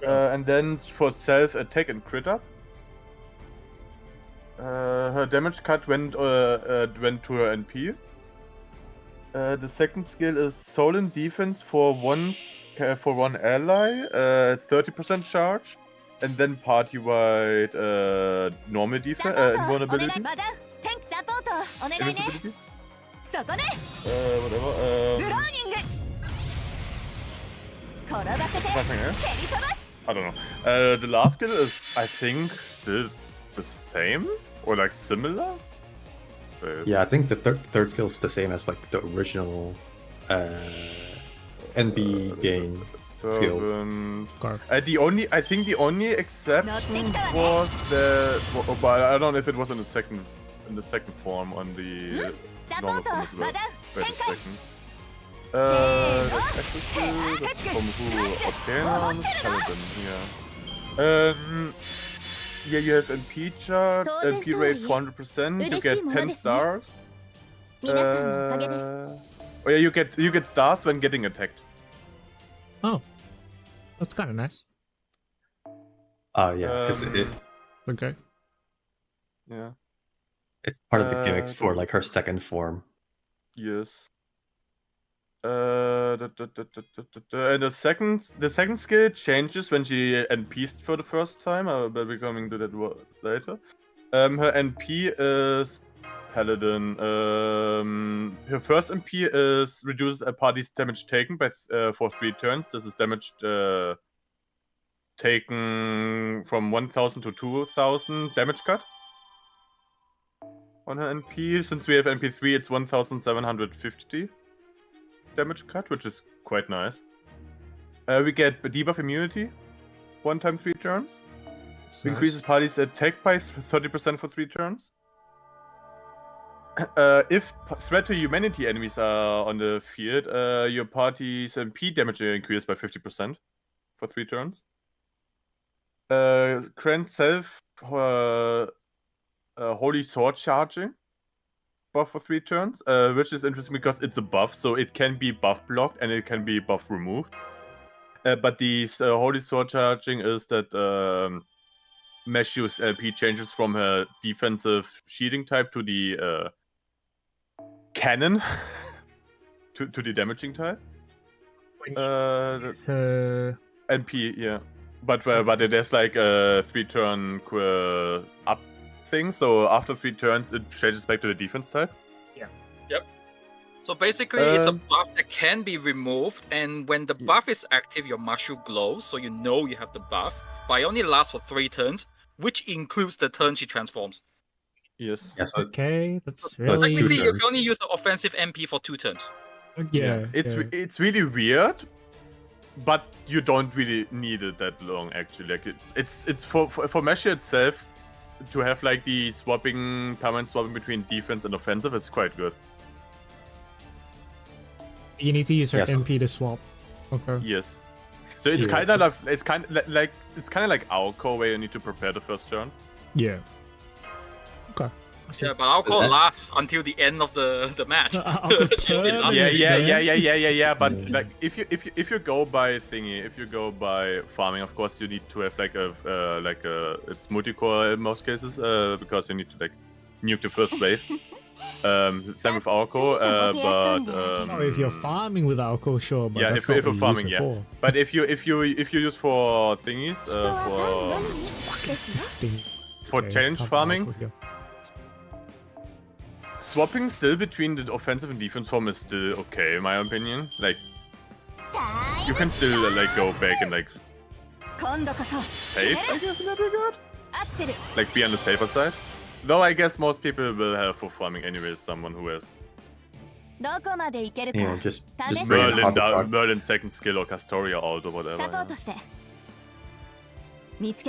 and then for self-attack and crit up. Her damage cut went to her NP. The second skill is Solemn Defense for one ally, 30% charge, and then party-wide normal defense, invulnerability. Invincibility. Whatever. Nothing else? I don't know. The last skill is, I think, still the same or like similar. Yeah, I think the third skill is the same as like the original NB game skill. I think the only exception was but I don't know if it was in the second form on the normal form as well. Wait a second. That's from who? Obtainers? Paladin, yeah. Yeah, you have NP chart, NP rate 400%, you get 10 stars. Oh yeah, you get stars when getting attacked. Oh, that's kind of nice. Oh yeah, because Okay. Yeah. it's part of the gimmick for like her second form. Yes. And the second skill changes when she NP'd for the first time. I'll be coming to that later. Her NP is Paladin. Her first NP is reduces a party's damage taken by for 3 turns. This is damage taken from 1000 to 2000 damage cut on her NP. Since we have NP3, it's 1750 damage cut, which is quite nice. We get debuff immunity 1 time 3 turns. Increases party's attack by 30% for 3 turns. If threat to humanity enemies are on the field, your party's MP damage increases by 50% for 3 turns. Grants self Holy Sword charging buff for 3 turns, which is interesting because it's a buff, so it can be buff blocked and it can be buff removed. But the Holy Sword charging is that Meshu's LP changes from her defensive shielding type to the cannon to the damaging type. So NP, yeah. But there's like a 3-turn up thing, so after 3 turns it changes back to the defense type. So basically, it's a buff that can be removed, and when the buff is active, your Mushu glows, so you know you have the buff. But it only lasts for 3 turns, which includes the turn she transforms. Yes. Yeah, so okay, that's that's really Technically, you turns. can only use the offensive MP for 2 turns. It's really weird, but you don't really need it that long actually. Like it's for Meshi itself to have like the permanent swapping between defense and offensive is quite good. You need to use her Yeah, so- MP to swap. Okay. Yes. So it's Yeah, kind of like Aoko where you need to prepare the first turn. Yeah. Okay. Yeah, but I'll call lasts until the end of the match. She only lasts- Yeah. But Yeah. like if you go by thingy, if you go by farming, of course you need to have like a it's multi-core in most cases because you need to like nuke the first wave. Same with Aoko, but if you're farming with alcohol, sure. But yeah, that's if not you're what you farming, use it yeah. for. But if you use for thingies, for Okay, challenge it's tough farming, alcohol here. swapping still between the offensive and defense form is still okay in my opinion. Like you can still like go back and like save, I guess, in that regard. Like be on the safer side. Though I guess most people will have for farming anyways someone who has Yeah, just bring in Merlin second skill or Castoria out or whatever. Yeah.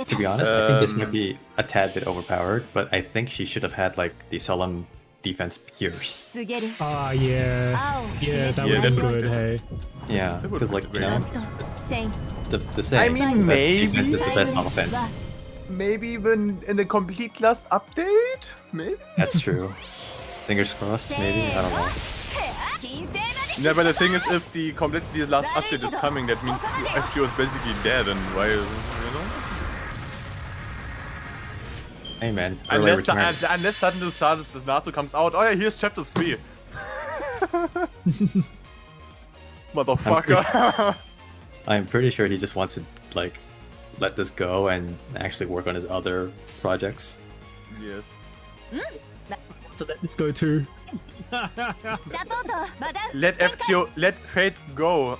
To be honest, I think this might be a tad bit overpowered, but I think she should have had like the solemn defense pierce. Ah, yeah. Yeah, that Yeah, would be that would good, be- hey. Yeah, That would because like be you know, Same. the saying. I mean, that maybe- defense is the best on offense. Maybe even in the complete last update? Maybe? That's true. Fingers crossed, maybe. I don't know. Yeah, but the thing is, if the last update is coming, that means the FGO is basically dead, and why, you know? Hey man, early return. Unless suddenly Nasu comes out, oh yeah, here's chapter 3. Motherfucker. I'm pretty sure he just wants to like let this go and actually work on his other projects. Yes. So let this go too. Let FGO, let fate go.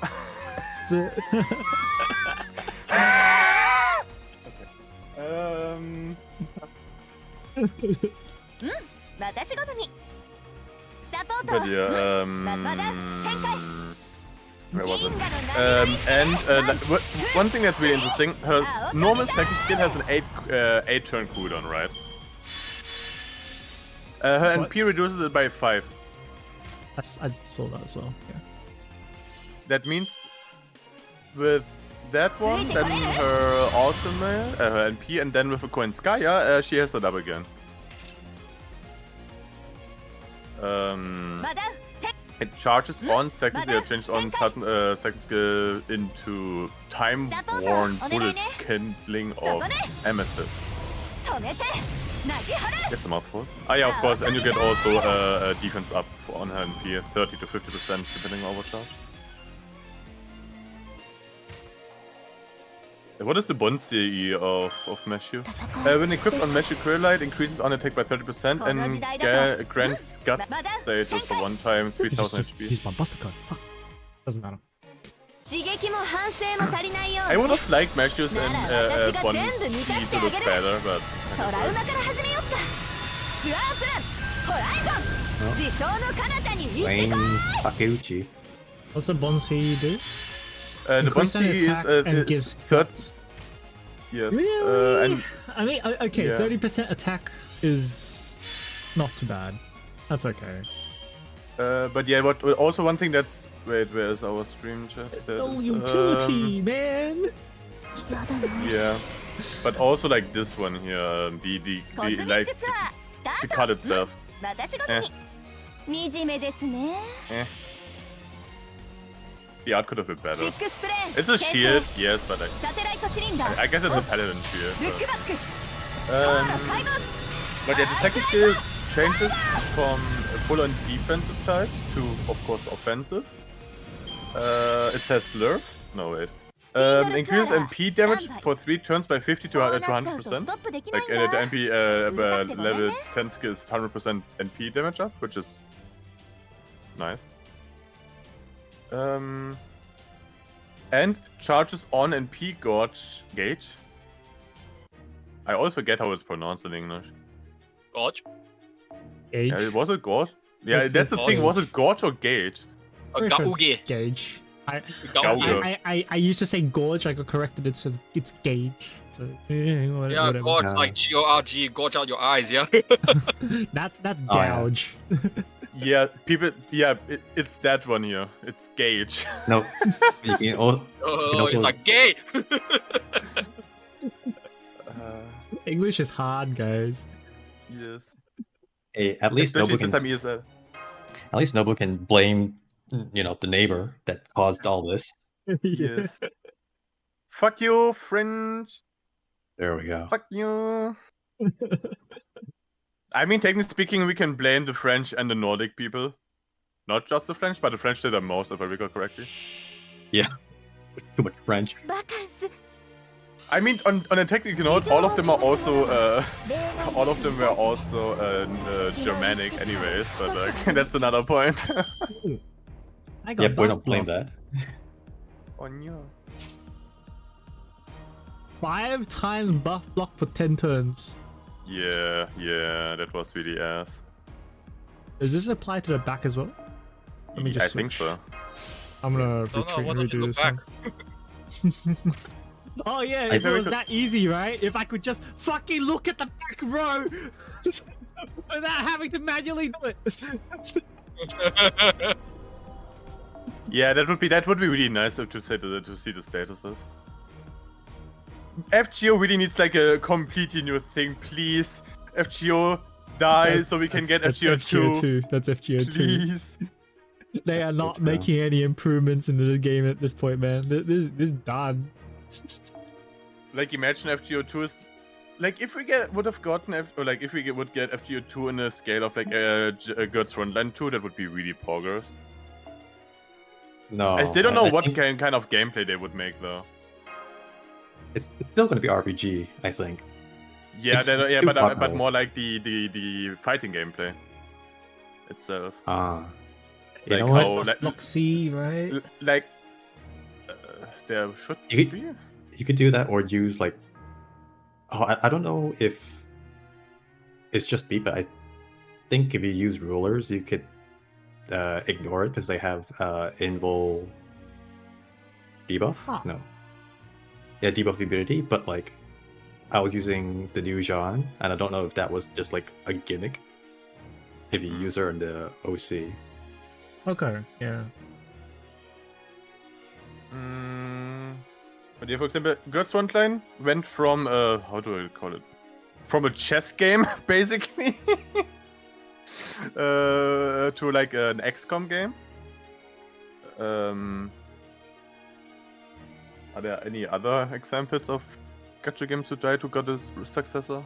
But yeah, where was it? One thing that's really interesting, her normal second skill has an 8 turn cooldown, right? Her What? NP reduces it by 5. I saw that as well. Yeah. That means with that one, then her ultimate, her NP, and then with a Koenskaya, she has it up again. It charges on second skill, changed on second skill into time-worn bullet kindling of amethyst. That's a mouthful. Ah yeah, of course, and you get also a defense up on her NP, 30 to 50% depending on overcharge. What is the bond CE of Meshu? When equipped on Meshu Quirlight, increases on attack by 30% and grants guts status for one time, 3000 HP. He's my buster card. Fuck. Doesn't matter. I would have liked Meshu's and bond CE to look better, but... Wayne Takeuchi. What's the Bonsai do? The bond Increase CE an is attack and gives third. guts. Yes. Really? And I mean, okay, Yeah. 30% attack is not too bad. That's okay. but yeah, but also one thing that's... Wait, where's our stream chat? There's There no is, utility, man. Yeah, but also like this one here, the cut itself. The art could have been better. It's a shield, yes, but I guess it's a paladin shield. But yeah, the second skill changes from full-on defensive type to, of course, offensive. It says slurp? No, wait. Increases MP damage for 3 turns by 50 to 100%. Like the MP level 10 skill is 100% NP damage up, which is nice. And charges on NP gauge. I always forget how it's pronounced in English. Gauge? Gauge. Yeah, was it gauge? Yeah, that's the thing. Was it gauge or gauge? Gauge. Gauge. Gauge. I used to say gorge. I got corrected. It says it's gauge. So Yeah, gauge like G-O-R-G. Gauge out your eyes. Yeah. That's gouge. Yeah, people. Yeah, it's that one here. It's gauge. No, you can also, it's like gay. English is hard, guys. Yes. hey, at least Especially Nobu since I'm can, ESL. at least Nobu can blame, the neighbor that caused all this. Yes. Fuck you, French. There we go. Fuck you. I mean, technically speaking, we can blame the French and the Nordic people. Not just the French, but the French did the most, if I recall correctly. Yeah, too much French. I mean, on a technical note, all of them are also, all of them were also Germanic, anyways. But that's another point. I got Yep, we buff don't blame block. that. Oh no. 5 times buff block for 10 turns. Yeah, that was really ass. Does this apply to the back as well? Let me just I think switch. so. I'm gonna No, retreat why and don't you redo go this back? one. Oh yeah, if it very was good. that easy, right? If I could just fucking look at the back row without having to manually do it. Yeah, that would be really nice to see the statuses. FGO really needs like a completely new thing, please. FGO die so we can get FGO 2. That's FGO 2. Please. They are not That's making any improvements into this game at this point, man. This is done. Like imagine FGO 2 is like if we would get FGO 2 in a scale of like Gert's Frontline 2, that would be really poggers. No, I still don't know I what think kind of gameplay they would make though. it's still going to be RPG, I think. Yeah, It's too but popular. more like the fighting gameplay itself. You Like know what? how Block C, right? like there should You be. You could do that or use like, I don't know if it's just me, but I think if you use rulers, you could ignore it because they have invul debuff. Huh. No, yeah, debuff immunity. But like, I was using the new Jean, and I don't know if that was just like a gimmick. If you use her in the OC. Okay, yeah. But yeah, for example, Gert's Frontline went from how do I call it? From a chess game, basically, to like an XCOM game. Are there any other examples of gacha games who died who got a successor?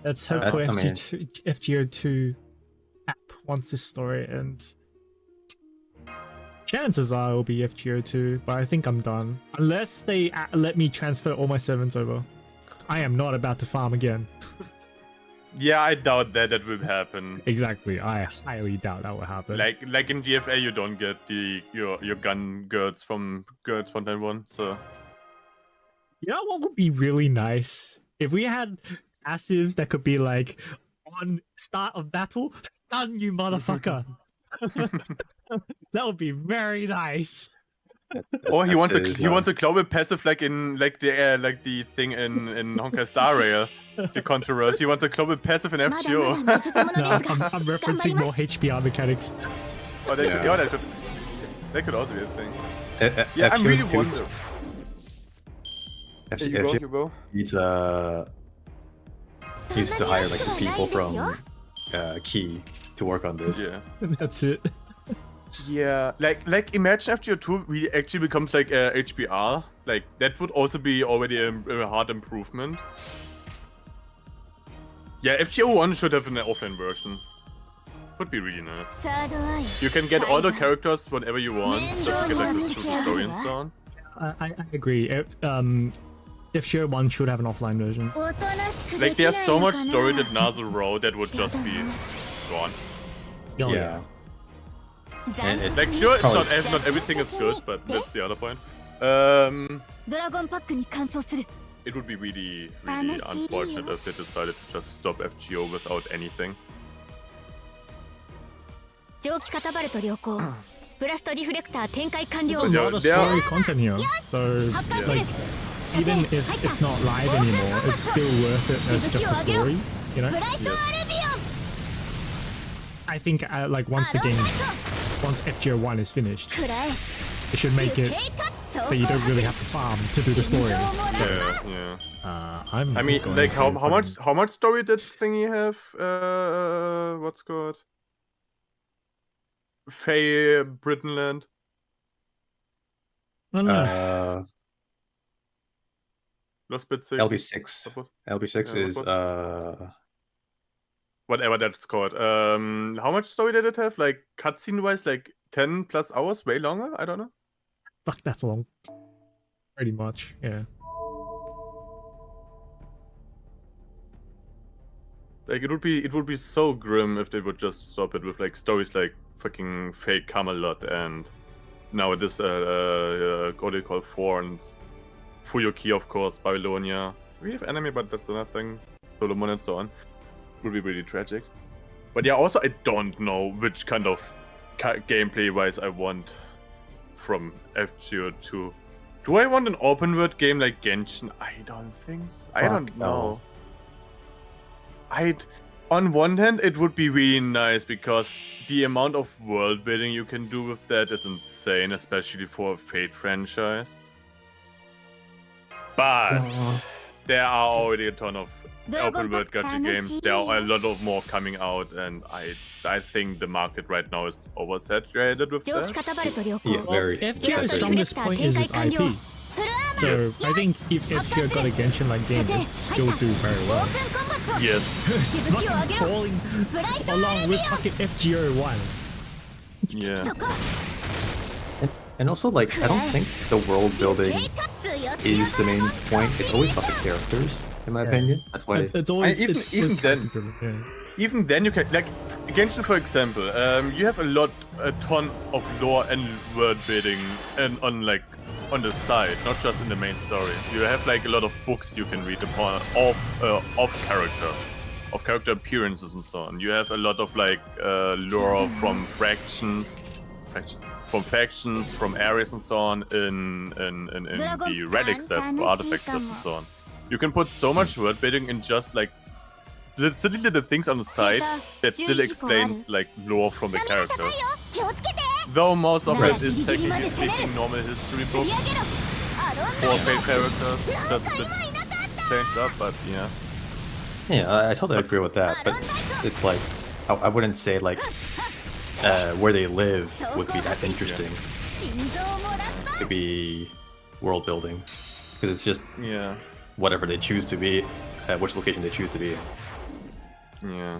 Let's hope for FGO 2 app once this story ends. Chances are it will be FGO 2, but I think I'm done. Unless they let me transfer all my servants over. I am not about to farm again. Yeah, I doubt that will happen. Exactly, I highly doubt that will happen. Like in GFA, you don't get your gun Gertz from Gert's Frontline 1, so... You know what would be really nice? If we had passives that could be like, on start of battle, stun you motherfucker. That would be very nice. Or he wants a global passive like in the thing in Honkai Star Rail, the controllers. He wants a global passive in FGO. No, I'm referencing more HBR mechanics. Oh, that could also be a thing. Yeah, I'm really wondering. You go. Needs to hire like the people from Key to work on this. Yeah. That's it. Yeah, like imagine FGO 2 really actually becomes like HBR. Like that would also be already a hard improvement. Yeah, FGO 1 should have an offline version. Would be really nice. サードアイ You can get all the characters whenever you want. Just get like the story and so on. I agree. FGO 1 should have an offline version. おとなしく Like できない there's の so か much な story that Nazo wrote that would just be gone. Oh, Yeah. yeah. It- Like sure, it's Probably. not everything is good, but that's the other point. ドラゴンパックに換装する It would be really unfortunate if they decided to just stop FGO without anything. 蒸気カタバルト良好ブラストリフレクター展開完了 There's a lot of Yeah. story content here, so like even if it's not live anymore, it's still worth it as just a story, you know. ブライトアレビオン I think like once FGO 1 is finished, くらえ it should make it so you don't really have to farm to do the story. Yeah, yeah. I'm I mean, going like to how much story did thingy have? What's called? Faye Britainland. No, no. Lost Bit 6. LB6. LB6 Yeah, is whatever that's called. How much story did it have? Like cutscene wise, like 10 plus hours, way longer? I don't know. Fuck, that's long. Pretty much, yeah. Like it would be so grim if they would just stop it with like stories like fucking fake Camelot and now it is what they call 4 and Fuyuki, of course, Babylonia. We have anime, but that's another thing. Solomon and so on. It would be really tragic. But yeah, also I don't know which kind of gameplay wise I want from FGO 2. Do I want an open world game like Genshin? I don't think so. I don't know. On one hand, it would be really nice because the amount of world building you can do with that is insane, especially for a Fate franchise. But there are already a ton of open world gacha games. There are a lot of more coming out, and I think the market right now is oversaturated with 蒸気 that. カタバルト良好 yeah, very. FGO's strongest point is its IP. So I think if FGO got a Genshin like game, it'd still do very オー well. プンコンバット Yes. It's fucking falling ブライトア along レビ with オン fucking FGO 1. Yeah. そこ And also, like, I don't think the world building 強強 is the main point. It's always about the characters, in my Yeah. opinion. That's why. It's always even- it's even then- character-driven, yeah. Even then you can like Genshin, for example, you have a ton of lore and world building and on the side, not just in the main story. You have like a lot of books you can read upon of characters, of character appearances and so on. You have a lot of like lore from factions, from areas and so on in the relic sets or artifact sets and so on. You can put so much world building in just like silly little things on the side that still explains like lore from the 波が高 characters. いよ気をつけて Though most of Right. it is technically speaking normal history 釣り books 上げろアロン for ダ fake characters, なん just か a bit 今いなかった changed up, but yeah. Yeah, I totally agree with that. But it's like, I wouldn't say like where they live would be that interesting 心臓もらった to be world building, because it's just Yeah. whatever they choose to be, which location they choose to be. Yeah.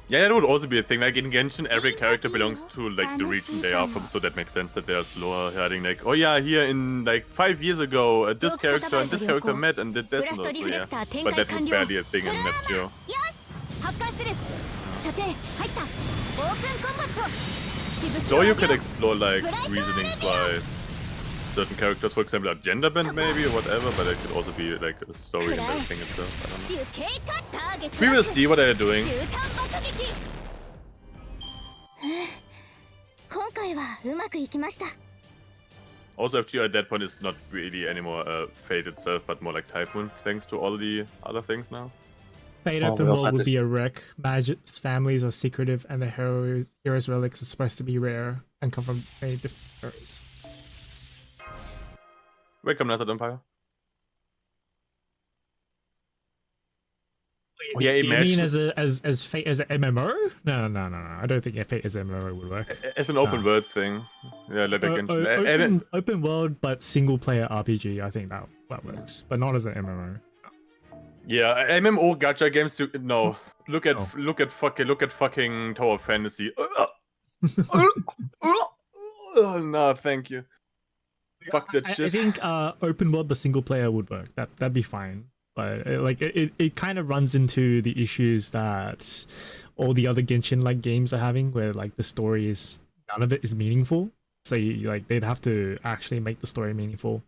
Yeah, that would also be a thing. Like in Genshin, every character belongs to like the region they are from, so that makes sense that there's lore hiding. Like, oh yeah, here in like 5 years ago, this character and this character met and did this and that. So yeah, but that was barely a thing in FGO. よし発艦する射程入ったオープンコンバットしぶき So を you 上げ could ろ explore like reasonings why certain characters, for example, are gender bent maybe or whatever, but it could also be like a story in the thing itself. I don't know. 流経過ターゲット We will see what they're doing. 中間爆撃今回はうまくいきました Also, FGO at that point is not really anymore Fate itself, but more like Type Moon, thanks to all the other things now. Fate Oh, Open we also World had would this- be a wreck. Magic's families are secretive, and the hero's relics are supposed to be rare and come from many different areas. Welcome, Nazad Empire. Wait, Yeah, you mean imagine- as Fate as an MMO? No. I don't think Fate as an MMO would work. As an open Ah. world thing. Yeah, like Genshin. Open world, but single player RPG. I think that works, but not as an MMO. Yeah, MMO gacha games. No, Look at fucking Tower of Fantasy. No, thank you. Fuck that shit. I think open world, the single player would work. That'd be fine. But it kind of runs into the issues that all the other Genshin like games are having, where like the story is none of it is meaningful. So they'd have to actually make the story meaningful.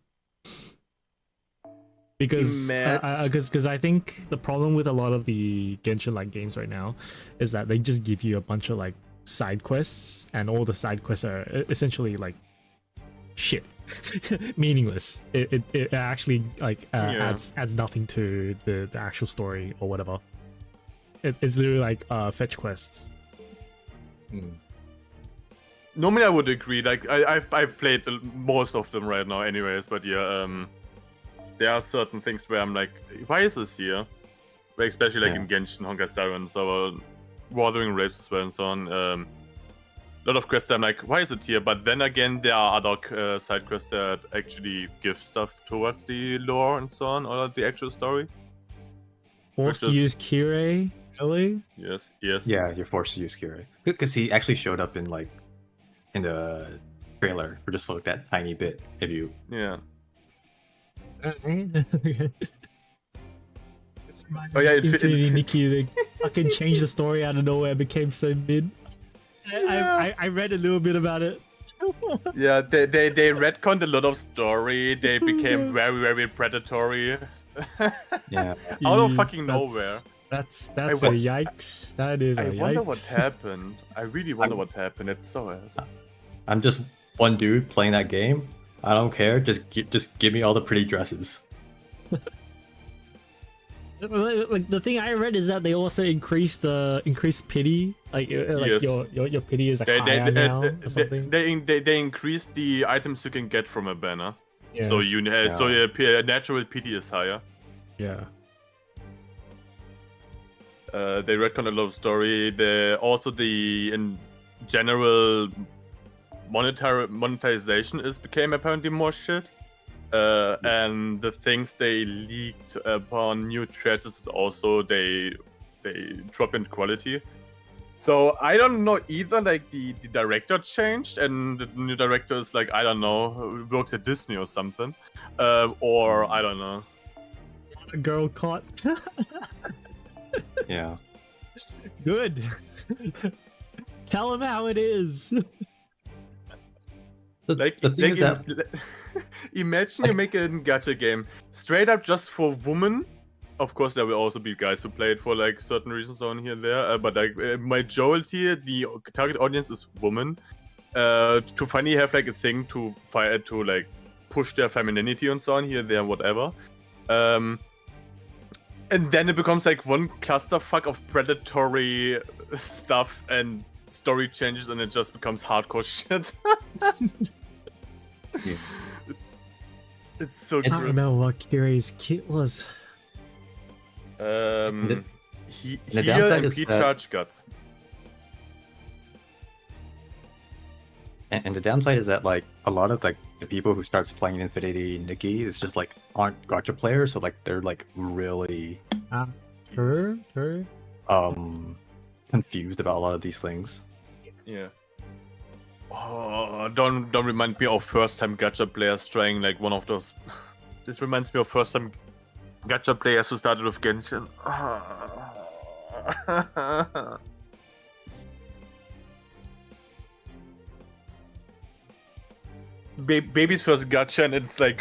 Because I think the problem with a lot of the Genshin like games right now is that they just give you a bunch of like side quests, and all the side quests are essentially like shit. Meaningless. It actually like adds nothing to the actual story or whatever. It's literally like fetch quests. Normally I would agree. Like I've played most of them right now, anyways. But yeah, there are certain things where I'm like, why is this here? Especially like in Genshin, Honkai Star and so Wuthering Waves as well and so on. A lot of quests I'm like, why is it here? But then again, there are other side quests that actually give stuff towards the lore and so on, or the actual story. Forced to use Kirei? Really? Yes. Yeah, you're forced to use Kirei. Because he actually showed up in like in the trailer for just like that tiny bit. If you Oh yeah, Infinity Nikki, they fucking changed the story out of nowhere, became so mid. I read a little bit about it. Yeah, they retconned a lot of story. They became very, very predatory. Yeah. Out of fucking nowhere. That's a yikes. That is a yikes. I wonder what happened. I really wonder what happened. It's so ass. I'm just one dude playing that game. I don't care. Just give me all the pretty dresses. Like the thing I read is that they also increased pity. Like Yes. your pity is like higher now or something. They increased the items you can get from a banner. Yeah. So your natural pity is higher. Yeah. They retconned a lot of story. In general monetization became apparently more shit. And the things they leaked upon new traces also they drop in quality. So I don't know either. Like the director changed, and the new director is like, I don't know, works at Disney or something, or I don't know. A girl caught. Yeah. Good. Tell him how it is. Imagine you make a gacha game straight up just for women. Of course, there will also be guys who play it for like certain reasons on here and there. But like majority, the target audience is women. To finally have like a thing to like push their femininity and so on here, there, whatever. And then it becomes like one clusterfuck of predatory stuff and story changes, and it just becomes hardcore shit. Yeah. It's so I don't remember what Kirei's kit was. The Heal downside and is P-charge guts. And the downside is that like a lot of like the people who starts playing Infinity Nikki is just like aren't gacha players, so like they're like really confused about a lot of these things. Yeah. Oh, don't remind me of first-time gacha players trying like one of those. This reminds me of first-time gacha players who started with Genshin. Baby's first gacha, and it's like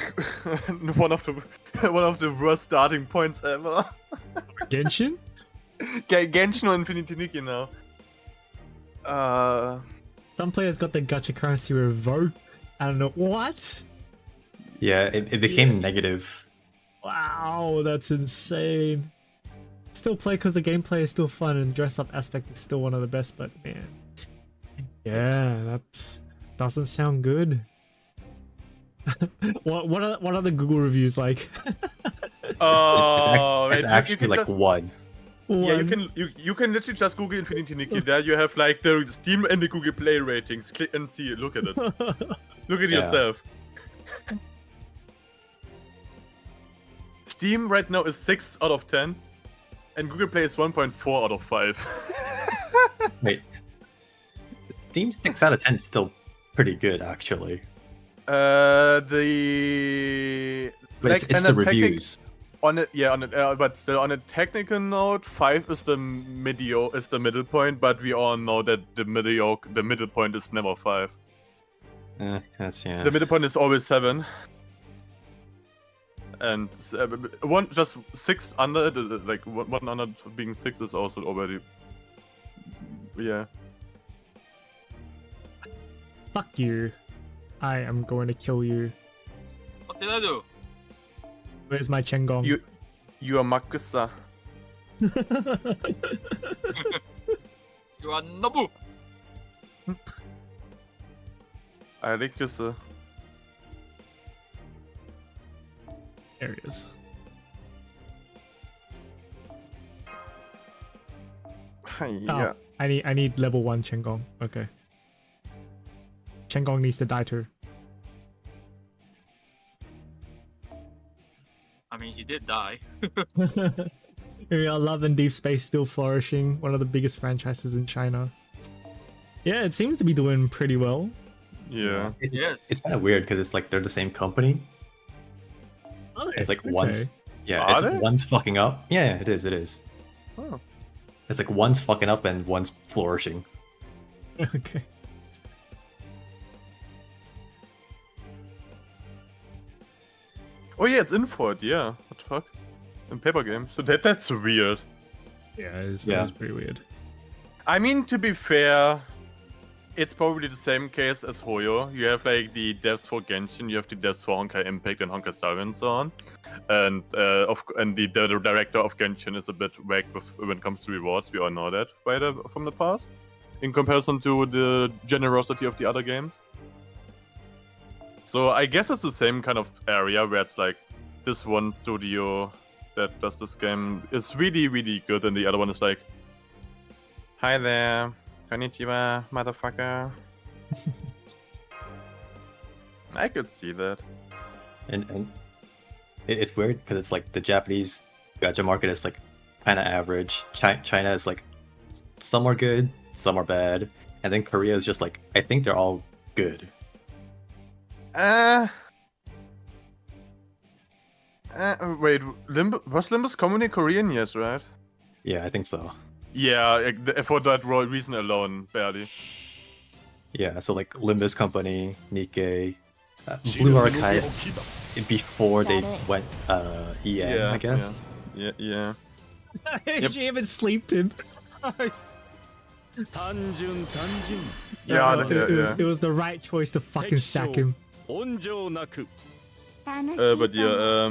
one of the worst starting points ever. Genshin? Genshin or Infinity Nikki now. Some players got their gacha currency revoked. I don't know what. Yeah, it became negative. Wow, that's insane. Still play because the gameplay is still fun and dress up aspect is still one of the best, but man, yeah, that doesn't sound good. what are the Google reviews like? Oh, it's actually like one. Yeah, you can literally just Google Infinity Nikki. There you have like the Steam and the Google Play ratings. Click and see it. Look at it. Look at yourself. Steam right now is 6 out of 10. And Google Play is 1.4 out of 5. Wait. Steam 6 out of 10 is still pretty good, actually. The But it's the reviews. But still on a technical note, 5 is the middle point, but we all know that the middle point is never 5. Yeah. The middle point is always 7. And just 6 under it, like 1 under being 6 is also already, yeah. Fuck you. I am going to kill you. What did I do? Where's my Chengong? You are Makusa. You are Nobu. I like you, sir. There he is. Yeah. Oh, I need level 1 Chengong. Okay. Chengong needs to die too. I mean, he did die. Maybe our Love and Deep Space still flourishing. One of the biggest franchises in China. Yeah, it seems to be doing pretty well. Yeah. It's kind of weird because it's like they're the same company. It's like one's one's fucking up. Yeah, it is. Oh. It's like one's fucking up and one's flourishing. Okay. Oh yeah, it's Infort, yeah. What the fuck? In paper games. So that's weird. Yeah, it's pretty weird. I mean, to be fair, it's probably the same case as Hoyo. You have like the devs for Genshin, you have the devs for Honkai Impact and Honkai Star and so on. And the director of Genshin is a bit whack when it comes to rewards. We all know that from the past. In comparison to the generosity of the other games. So I guess it's the same kind of area where it's like this one studio that does this game is really, really good, and the other one is like, hi there, konnichiwa, motherfucker. I could see that. And it's weird because it's like the Japanese gacha market is like kind of average. China is like some are good, some are bad, and then Korea is just like I think they're all good. Wait, was Limbus Comedy Korean? Yes, right? Yeah, I think so. Yeah, for that reason alone, barely. Yeah, so like Limbus Company, Nikkei, Blue Archive, before they went EM, I guess. Yeah. She even sleeped him. It was the right choice to fucking sack him. But yeah,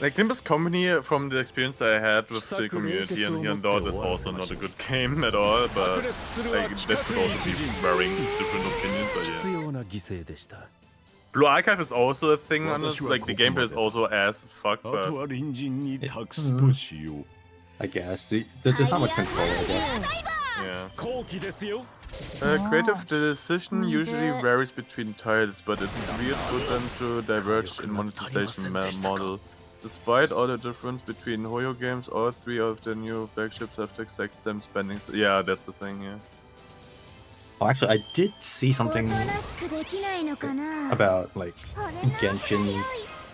like Limbus Company, from the experience I had with the community and here and there, is also not a good game at all, but like, that could also be varying different opinions, but yeah. Blue Archive is also a thing on this, like the gameplay is also ass as fuck, but... I guess. There's not much control, I guess. Yeah. Creative decision usually varies between titles, but it's weird for them to diverge in monetization model. Despite all the difference between Hoyo games, all 3 of the new flagships have the exact same spending. Yeah, that's the thing, yeah. Oh, actually, I did see something about like Genshin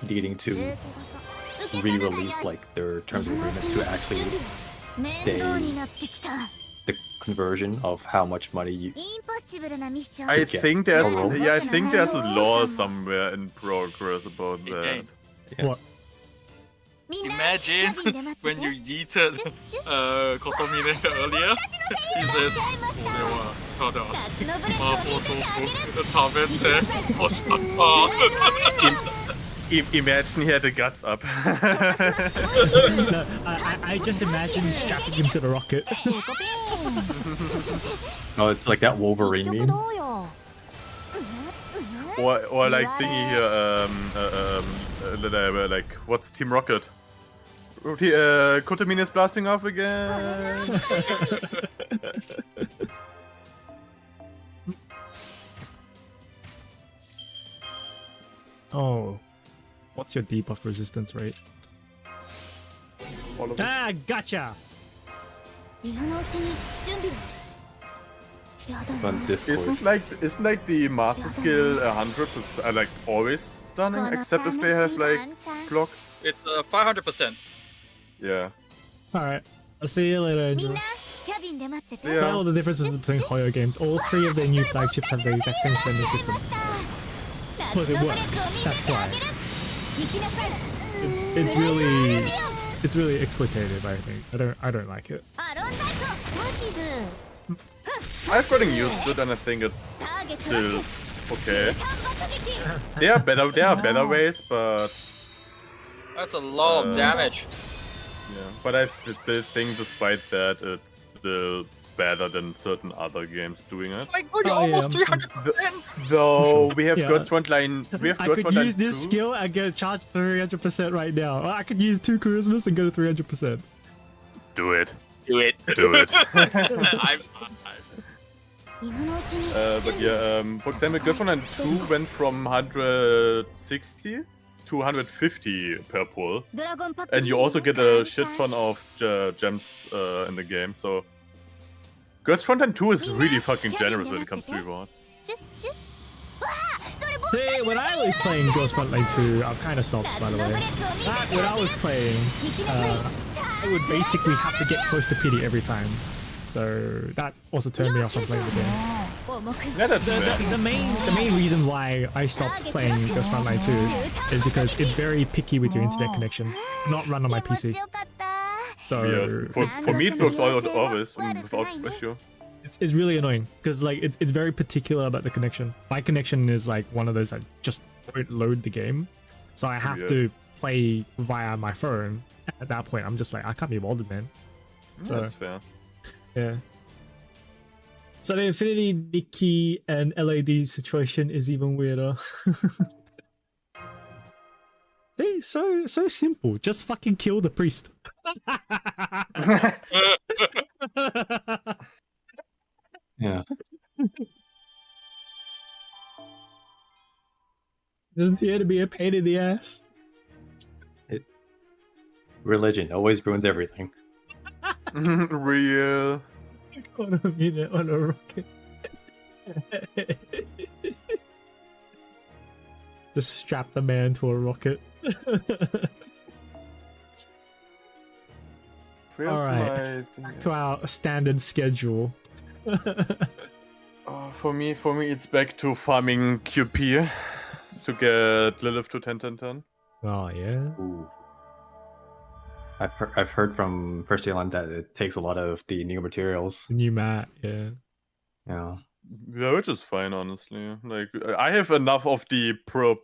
needing to re-release like their terms of agreement to actually stay the conversion of how much money you I think there's a law somewhere in progress about that. Yeah. What? Imagine when you yeeted Kotomine earlier, he says, Imagine he had the guts up. No, I just imagine strapping him to the rocket. Oh, it's like that Wolverine meme. Or like thingy here, like, what's Team Rocket? Kotomine is blasting off again! Oh. What's your debuff resistance rate? all of it. Ah, gotcha. On Discord. Isn't like the master skill 100% like always stunning, except if they have like block? It's 500%. Yeah. Alright, I'll see you later, Angel. See Despite all ya. the differences between Hoyo games, all three of their new flagships have the exact same spending system. But it works, that's why. It's really exploitative, I think. I don't like it. I've gotten used to it and I think it's still okay. There are better ways, but That's a lot of damage. yeah. But I still think despite that it's still better than certain other games doing it. Oh my god, you're almost 300%. Though we have Yeah. God's Frontline, I could use this skill and get charged 300% right now. Or I could use 2 charismas and go to 300%. Do it. Do it. Do it. I'm But yeah, for example, God's Frontline 2 went from 160 to 150 per pull. And you also get a shit ton of gems in the game, so God's Frontline 2 is really fucking generous when it comes to rewards. See, when I was playing Ghost Frontline 2, I've kind of stopped, by the way. Back when I was playing, I would basically have to get close to pity every time. So that also turned me off from playing the game. Yeah, that's fair. The main reason why I stopped playing Ghost Frontline 2 is because it's very picky with your internet connection, not run on my PC. So Yeah, for me it works always without issue. it's really annoying because like it's very particular about the connection. My connection is like one of those that just won't load the game, so I have to play via my phone. At that point, I'm just like I can't be bothered, man. So That's fair. yeah. So the Infinity Nikki and LAD situation is even weirder. See, so simple. Just fucking kill the priest. Yeah. Doesn't appear to be a pain in the ass. Religion always ruins everything. Real. On a minute on a rocket. Just strap the man to a rocket. Where's Alright, my back to our standard schedule. for me, it's back to farming QP to get Lilith to 10-10-10. Oh yeah. Ooh. I've heard from First Island that it takes a lot of the new materials. The new mat, yeah. Yeah. Yeah, which is fine, honestly. Like, I have enough of the pure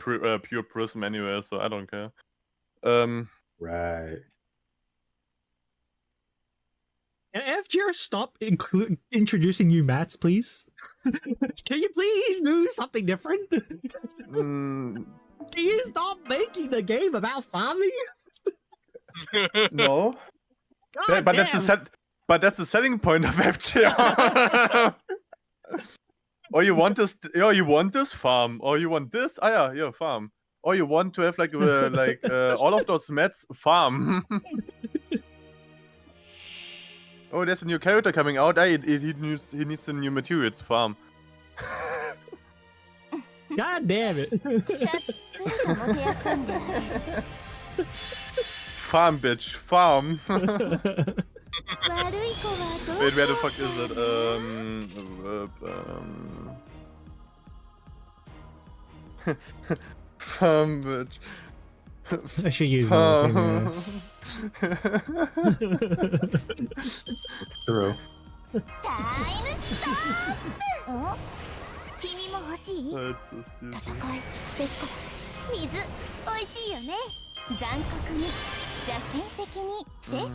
prism anyway, so I don't care. Right. Can FGO stop introducing new mats, please? Can you please do something different? Can you stop making the game about farming? No. God But damn. that's the selling point of FGO. Or you want this? You want this farm? Or you want this? Ah, yeah, farm. Or you want to have like all of those mats farm? Oh, there's a new character coming out. He needs the new materials farm. God damn it. Farm, bitch, farm. Wait, where the fuck is it? Farm, bitch. I should use those anyway. True. That's so stupid.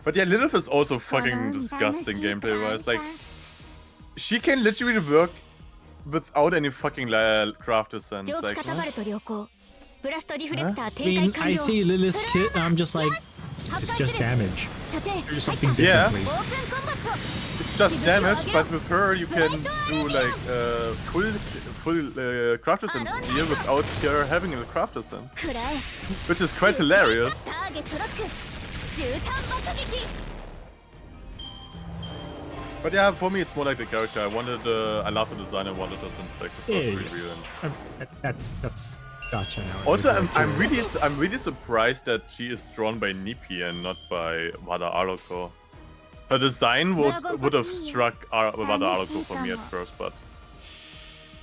But yeah, Lilith is also fucking disgusting gameplay-wise. Like, she can literally work without any fucking craft sense. Like, I mean, I see Lilith's kit and I'm just like, it's just damage. Do something different, Yeah. please. it's it's just damage, but with her you can do like full craft sense here without her having a craft sense, which is quite hilarious. But yeah, for me it's more like the character. I love the design. I wanted the synth back. That's gotcha now. Also, I'm really surprised that she is drawn by Nippy and not by Wada Aroko. Her design would have struck Wada Aroko for me at first, but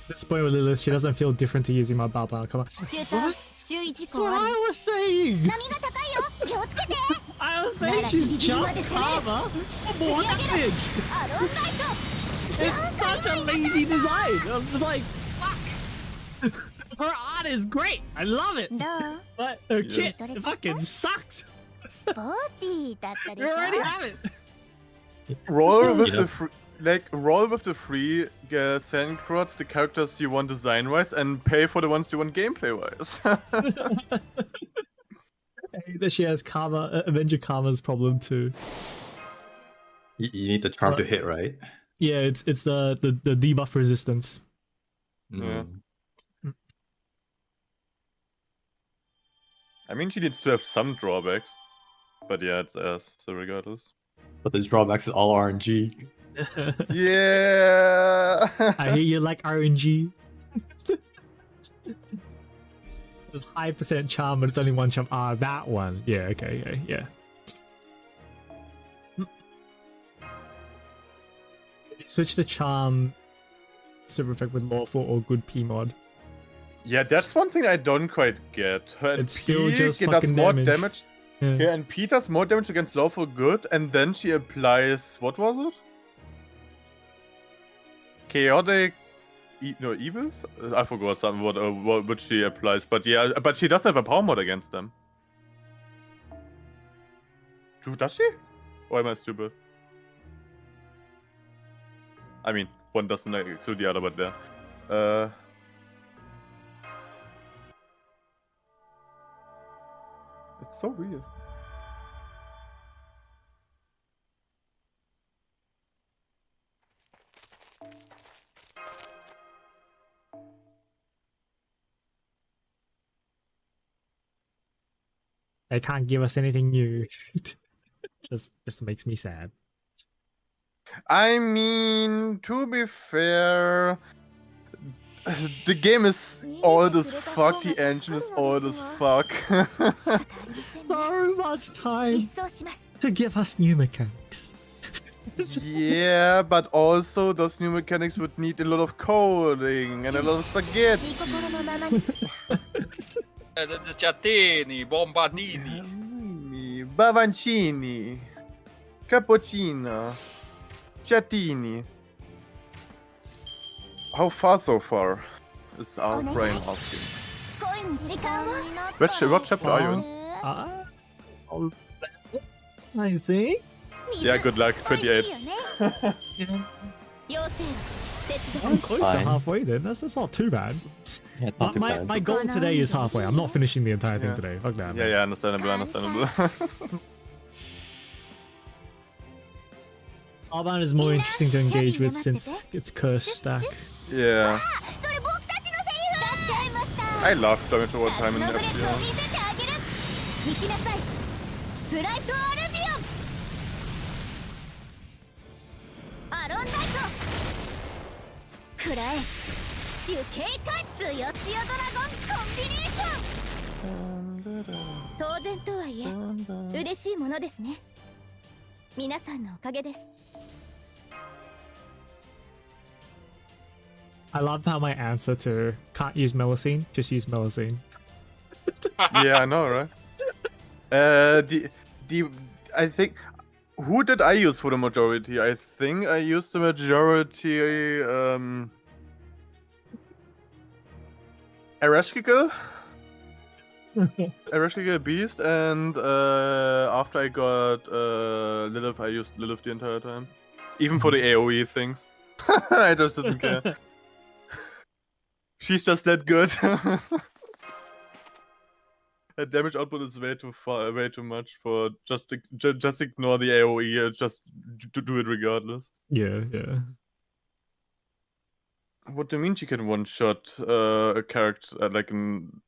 This point with Lilith, she doesn't feel different to using my Baba. Come on. What? That's what I was saying! I was saying she's just Karma for more damage! It's such a lazy design! I'm just like, fuck! Her art is great! I love it! But her kit fucking sucks! You already have it! roll with the free sand crots, the characters you want design-wise, and pay for the ones you want gameplay-wise. That she has Karma, Avenger Karma's problem too. You need the charm to hit, right? Yeah, it's the debuff resistance. Yeah. I mean, she needs to have some drawbacks, but yeah, it's ass, so regardless. But this drawbacks is all RNG. Yeah. I hear you like RNG. There's high percent charm, but it's only one charm. Ah, that one. Yeah, okay, yeah. Switch the charm super effect with lawful or good P mod. Yeah, that's one thing I don't quite get. Her It's still P just does fucking more damage. Yeah, and P does more damage against lawful good, and then she applies, what was it? Chaotic, evils? I forgot which she applies, but yeah, but she doesn't have a power mod against them. Does she? Or am I stupid? I mean, one doesn't exclude the other, but yeah. It's so weird. They can't give us anything new. just makes me sad. I mean, to be fair, the game is old as fuck, the engine is old as fuck. So much time to give us new mechanics. Yeah, but also those new mechanics would need a lot of coding and a lot of spaghetti. Ciattini, bombardini. Bavancini, cappuccino, ciattini. How far so far? Is our brain asking. What chapter are you in? I think. Yeah, good luck. 28. I'm close to Fine. halfway then. That's not too bad. Yeah, it's not too bad. My goal today is halfway. I'm not finishing the entire thing today. Fuck that. Yeah, yeah, understandable. Arband is more interesting to engage with since it's curse stack. Yeah. I love damage over time in FGO. I love how my answer to can't use Melusine, just use Melusine. Yeah, I know, right? I think, who did I use for the majority? I think I used the majority, Ereshkigal? Ereshkigal Beast, and after I got Lilith, I used Lilith the entire time. Even for the AoE things. I just didn't care. She's just that good. damage output is way too much for just ignore the AOE and just do it regardless. Yeah, yeah. What do you mean she can one-shot a character like an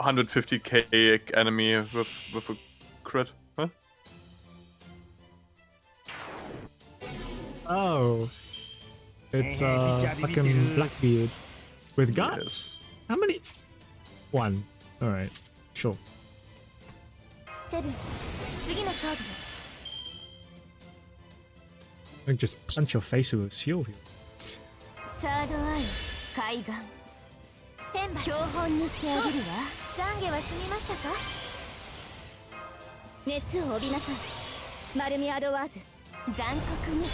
150k enemy with a crit? Huh? Oh, it's fucking Blackbeard with guts. Yes. How many? One. All right, sure. セブン、次のサーブよ。 I just punch your face with a shield here. サードアイ、海岸。天馬標本にしてあげるわ。懺悔は済みましたか？熱を帯びなさい。丸みアドワーズ。残酷に、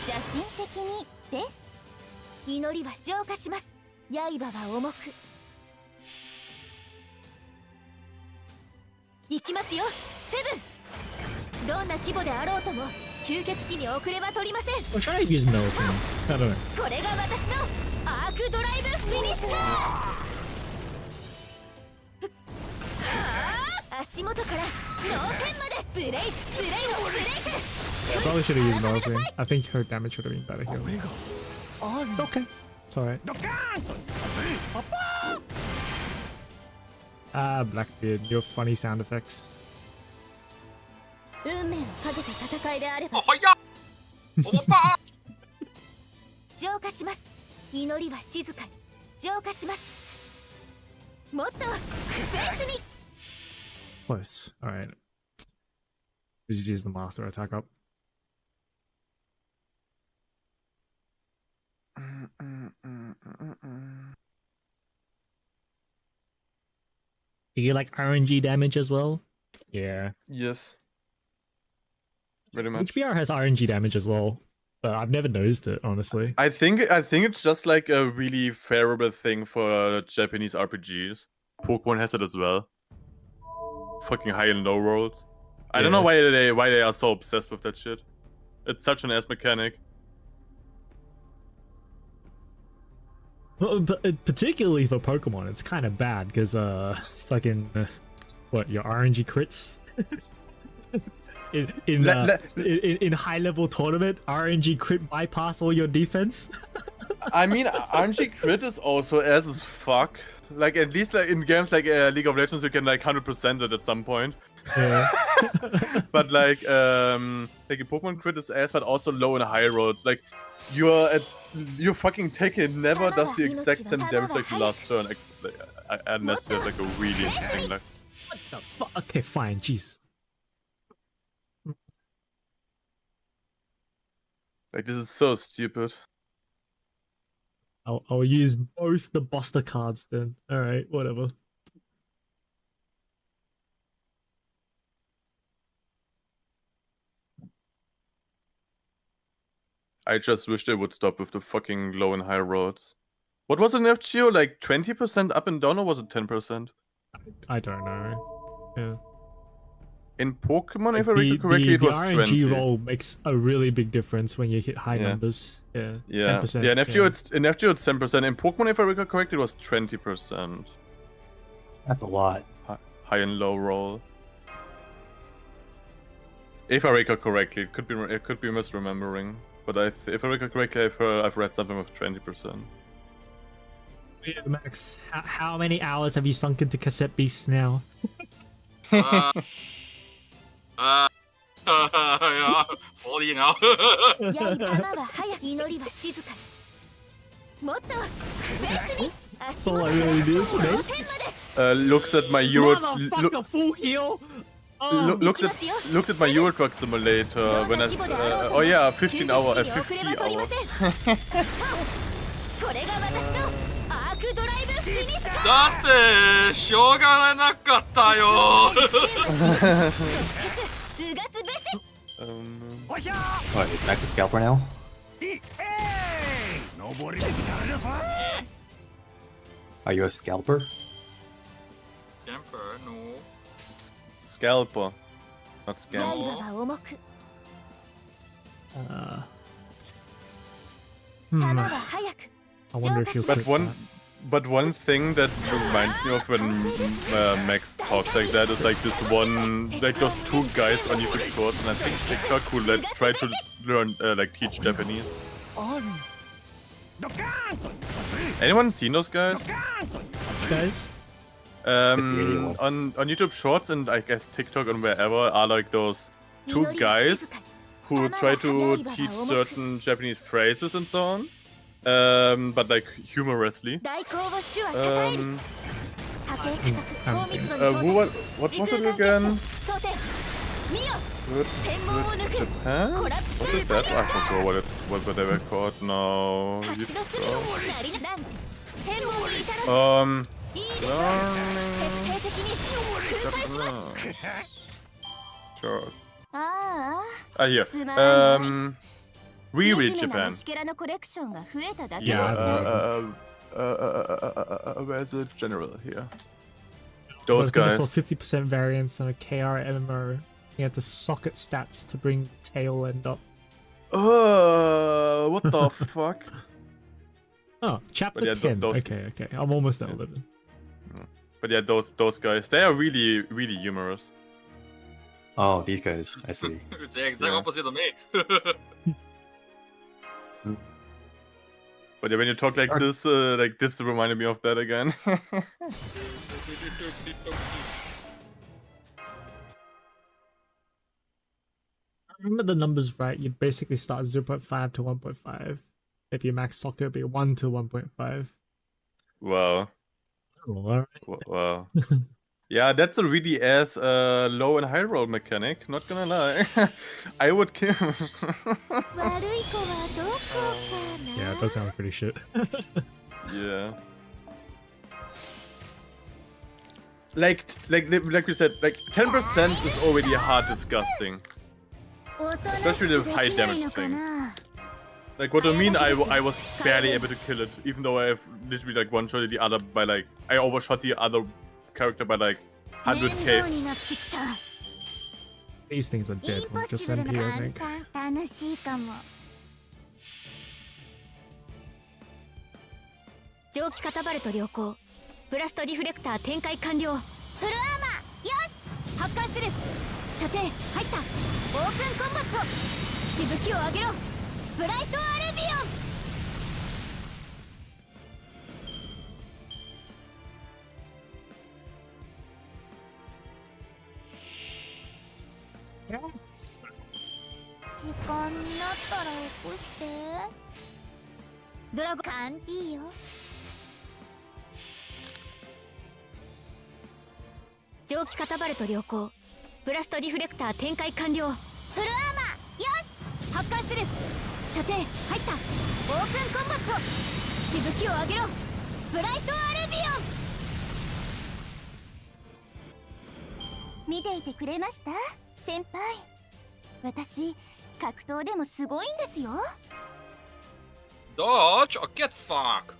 邪神的にです。祈りは浄化します。刃は重く。行きますよ、セブン。どんな規模であろうとも吸血鬼に遅れは取りません。 Or should I use those? I don't know. これが私のアークドライブフィニッシャー。足元から脳天までブレイズ、ブレイド、ブレイズ。 I probably should have used those. I think her damage should have been better here. Okay, it's alright. Ah, Blackbeard, your funny sound effects. 運命をかけた戦いであればおはやおば浄化します。祈りは静かに浄化します。もっとフェイスに。 Close. Alright. Did you use the master attack up? Do you like RNG damage as well? Yeah. Yes. Pretty much. HBR has RNG damage as well, but I've never noticed it, honestly. I think it's just like a really favorable thing for Japanese RPGs. Pokemon has it as well. Fucking high and low rolls. I don't know why they are so obsessed with that shit. It's such an ass mechanic. Well, but particularly for Pokemon, it's kind of bad because what, your RNG crits in high level tournament, RNG crit bypass all your defense. I mean, RNG crit is also ass as fuck. Like at least like in games like League of Legends, you can like 100% it at some point. Yeah. But like a Pokemon crit is ass, but also low and high rolls. Like your fucking Tekken never does the exact same damage like the last turn, unless you have like a really interesting luck. What the fuck? Okay, fine. Jeez. Like this is so stupid. I'll use both the Buster cards then. All right, whatever. I just wish they would stop with the fucking low and high rolls. What was it in FGO? Like 20% up and down, or was it 10%? I don't know. Yeah. In Pokemon, if I recall correctly, it was the 20. RNG roll makes a really big difference when you hit high numbers. Yeah. Yeah. 10%. Yeah. In FGO, it's 10%. In Pokemon, if I recall correctly, it was 20%. That's a lot. High and low roll. If I recall correctly, it could be misremembering. But if I recall correctly, I've read something with 20%. Yeah, Max, how many hours have you sunk into cassette beasts now? All you know. That's all I really do, mate. Looks at my Euro. Motherfucker, full heal. Looked at my Euro Truck Simulator when I oh yeah, 15 hours, 50 hours. だってしょうがなかったよ。What, is Max a scalper now? Are you a scalper? Jumper, no. Scalper, not scalper. I wonder if you'll But click But one thing that reminds me of when Max talks like that is like this one, like those two guys on YouTube Shorts, and I think TikTok who try to learn, like teach Japanese. Anyone seen those guys? Guys? On YouTube Shorts and I guess TikTok and wherever are like those two guys who try to teach certain Japanese phrases and so on. But like humorously. What was it again? Japan? Was it that? I forgot what they were called now. Sure. Here. Reread Japan. Yeah. Where's the general here? Those guys. guys. I saw 50% variance on a KR MMO. You had to socket stats to bring tail end up. What the fuck? Oh, chapter 10. Okay. I'm almost at 11. But yeah, those guys, they are really, really humorous. Oh, these guys. I see. It's the exact opposite of me. But yeah, when you talk like this reminded me of that again. I remember the numbers right. You basically start 0.5 to 1.5. If you max soccer, it'd be 1 to 1.5. Wow. Oh, wow. Yeah, that's a really low and high roll mechanic, not gonna lie. I would kill. Yeah, it does sound pretty shit. Yeah. Like we said, like 10% is already hard disgusting. Especially with high damage things. Like what I mean, I was barely able to kill it, even though I've literally like one-shotted the other by like, I overshot the other character by like 100k. These things are dead from just MP, I think. 蒸気カタパルト良好。ブラストディフレクター展開完了。フルアーマー、よし。発艦する。射程入った。オープンコンバット。しぶきを上げろ。ブライトアレビオン。時間になったら起こして。ドラゴンいいよ。蒸気カタパルト良好。ブラストディフレクター展開完了。フルアーマー、よし。発艦する。射程入った。オープンコンバット。しぶきを上げろ。ブライトアレビオン。見ていてくれました先輩。私格闘でもすごいんですよ。Dodge or get fucked.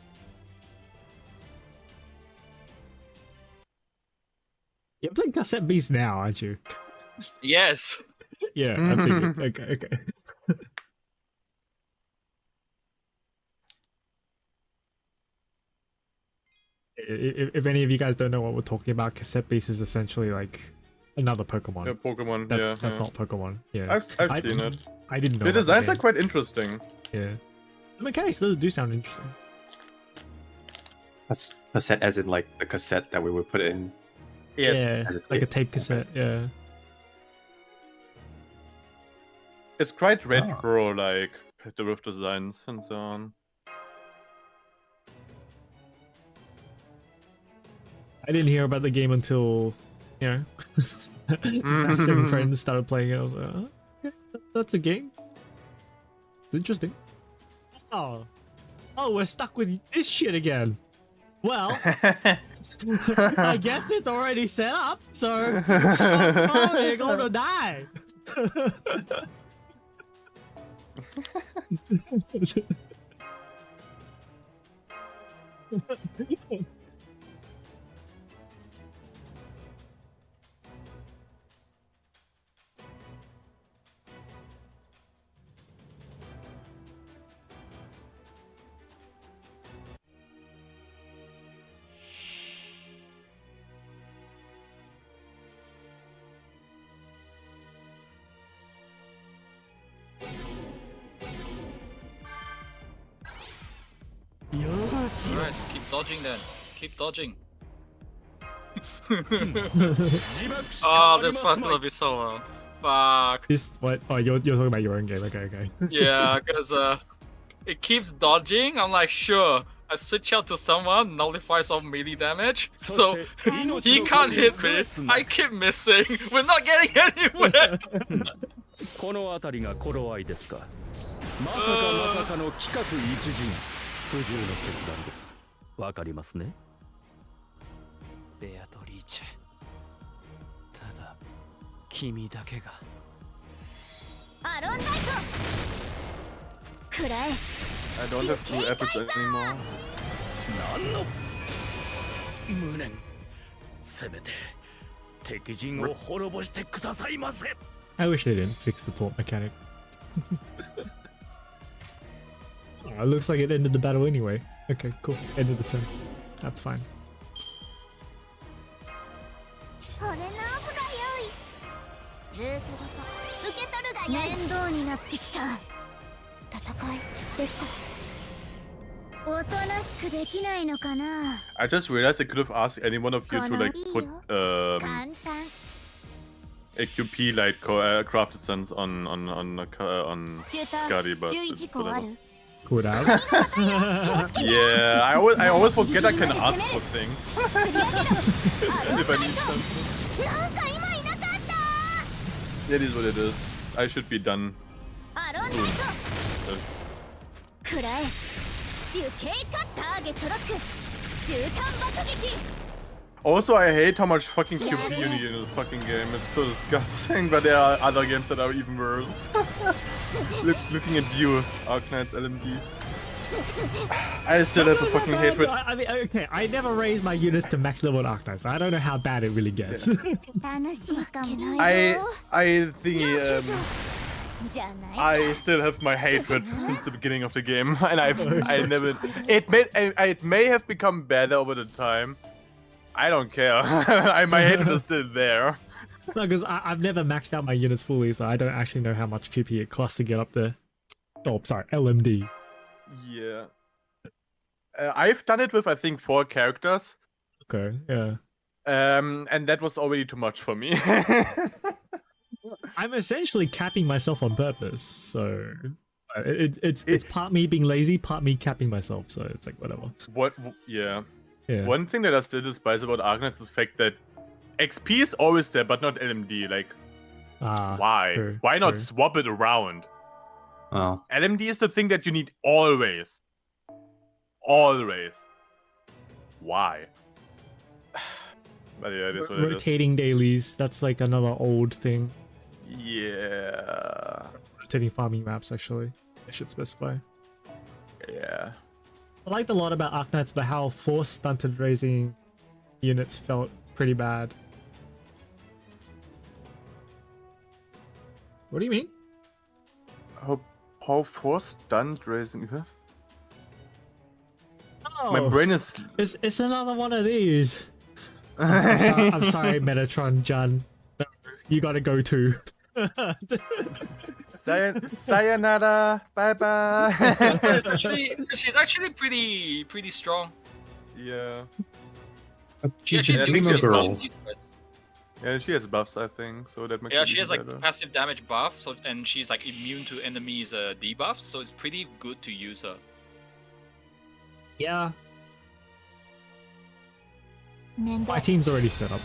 You're playing cassette beast now, aren't you? Yes. Yeah, I figured. Okay. If any of you guys don't know what we're talking about, cassette beast is essentially like another Pokemon. Yeah, Pokemon. That's not Pokemon. Yeah, I've seen it. I didn't know. The designs are quite interesting. Yeah, the mechanics do sound interesting. Cassette, as in like the cassette that we would put in. Yes. Yeah, like a tape cassette. Okay. Yeah. It's quite retro, like the with designs and so on. I didn't hear about the game until, you know, Max and friends started playing it. I was like, oh, okay, that's a game. It's interesting. Oh, we're stuck with this shit again. Well, I guess it's already set up, so somehow they're gonna die. Alright, keep dodging then. Keep dodging. Oh, this part's gonna be so long. Fuck. This what? Oh, you're talking about your own game. Okay. Yeah, because it keeps dodging. I'm like, sure. I switch out to someone, nullifies off melee damage, so he can't hit me. I keep missing. We're not getting anywhere. この辺りが頃合いですか。まさかの企画一陣。不重の決断です。わかりますね。ベアトリーチェ。ただ君だけが。アロンナイト。くらえ。I don't have 2 epics anymore. 何の無念。せめて敵陣を滅ぼしてくださいませ。I wish they didn't fix the taunt mechanic. Oh, it looks like it ended the battle anyway. Okay, cool. Ended the turn. That's fine. これ直すがよい。ループごと受け取るがよい。面倒になってきた。戦いですか。おとなしくできないのかな。I just realized I could have asked any one of you to like put AQP like crafted sense on Skadi, but whatever. Cooldown. Yeah, I always forget I can ask for things if I need something. Yeah, it is what it is. I should be done soon. Also, I hate how much fucking QP you need in this fucking game. It's so disgusting, but there are other games that are even worse. Looking at you, Arknight's LMD. I still have a fucking hatred. I mean, okay, I never raised my units to max level Arknight, so I don't know how bad it really gets. I think I still have my hatred since the beginning of the game, and I never. It may have become better over the time. I don't care. My hatred is still there. No, because I've never maxed out my units fully, so I don't actually know how much QP it costs to get up there. Oh, sorry, LMD. Yeah. I've done it with, I think, 4 characters. Okay, yeah. And that was already too much for me. I'm essentially capping myself on purpose, so it's part me being lazy, part me capping myself, so it's like whatever. Yeah. Yeah. One thing that I still despise about Arknight is the fact that XP is always there, but not LMD. Like, why? True, why not true. swap it around? Oh. LMD is the thing that you need always. Always. Why? But yeah, it is what it is. Rotating dailies, that's like another old thing. Yeah. Rotating farming maps, actually. I should specify. Yeah. I liked a lot about Arknights about how force stunted raising units felt pretty bad. What do you mean? How force stunned raising? Huh? Oh, My brain is. It's another one of these. I'm sorry, Metatron John. You gotta go too. Sayonara. Bye bye. She's actually pretty strong. Yeah. She's Yeah, a she gamer does girl. both. Yeah, she has buffs, I think, so that makes Yeah, it she has like better. passive damage buff, so and she's like immune to enemies' debuffs, so it's pretty good to use her. Yeah. My team's already set up.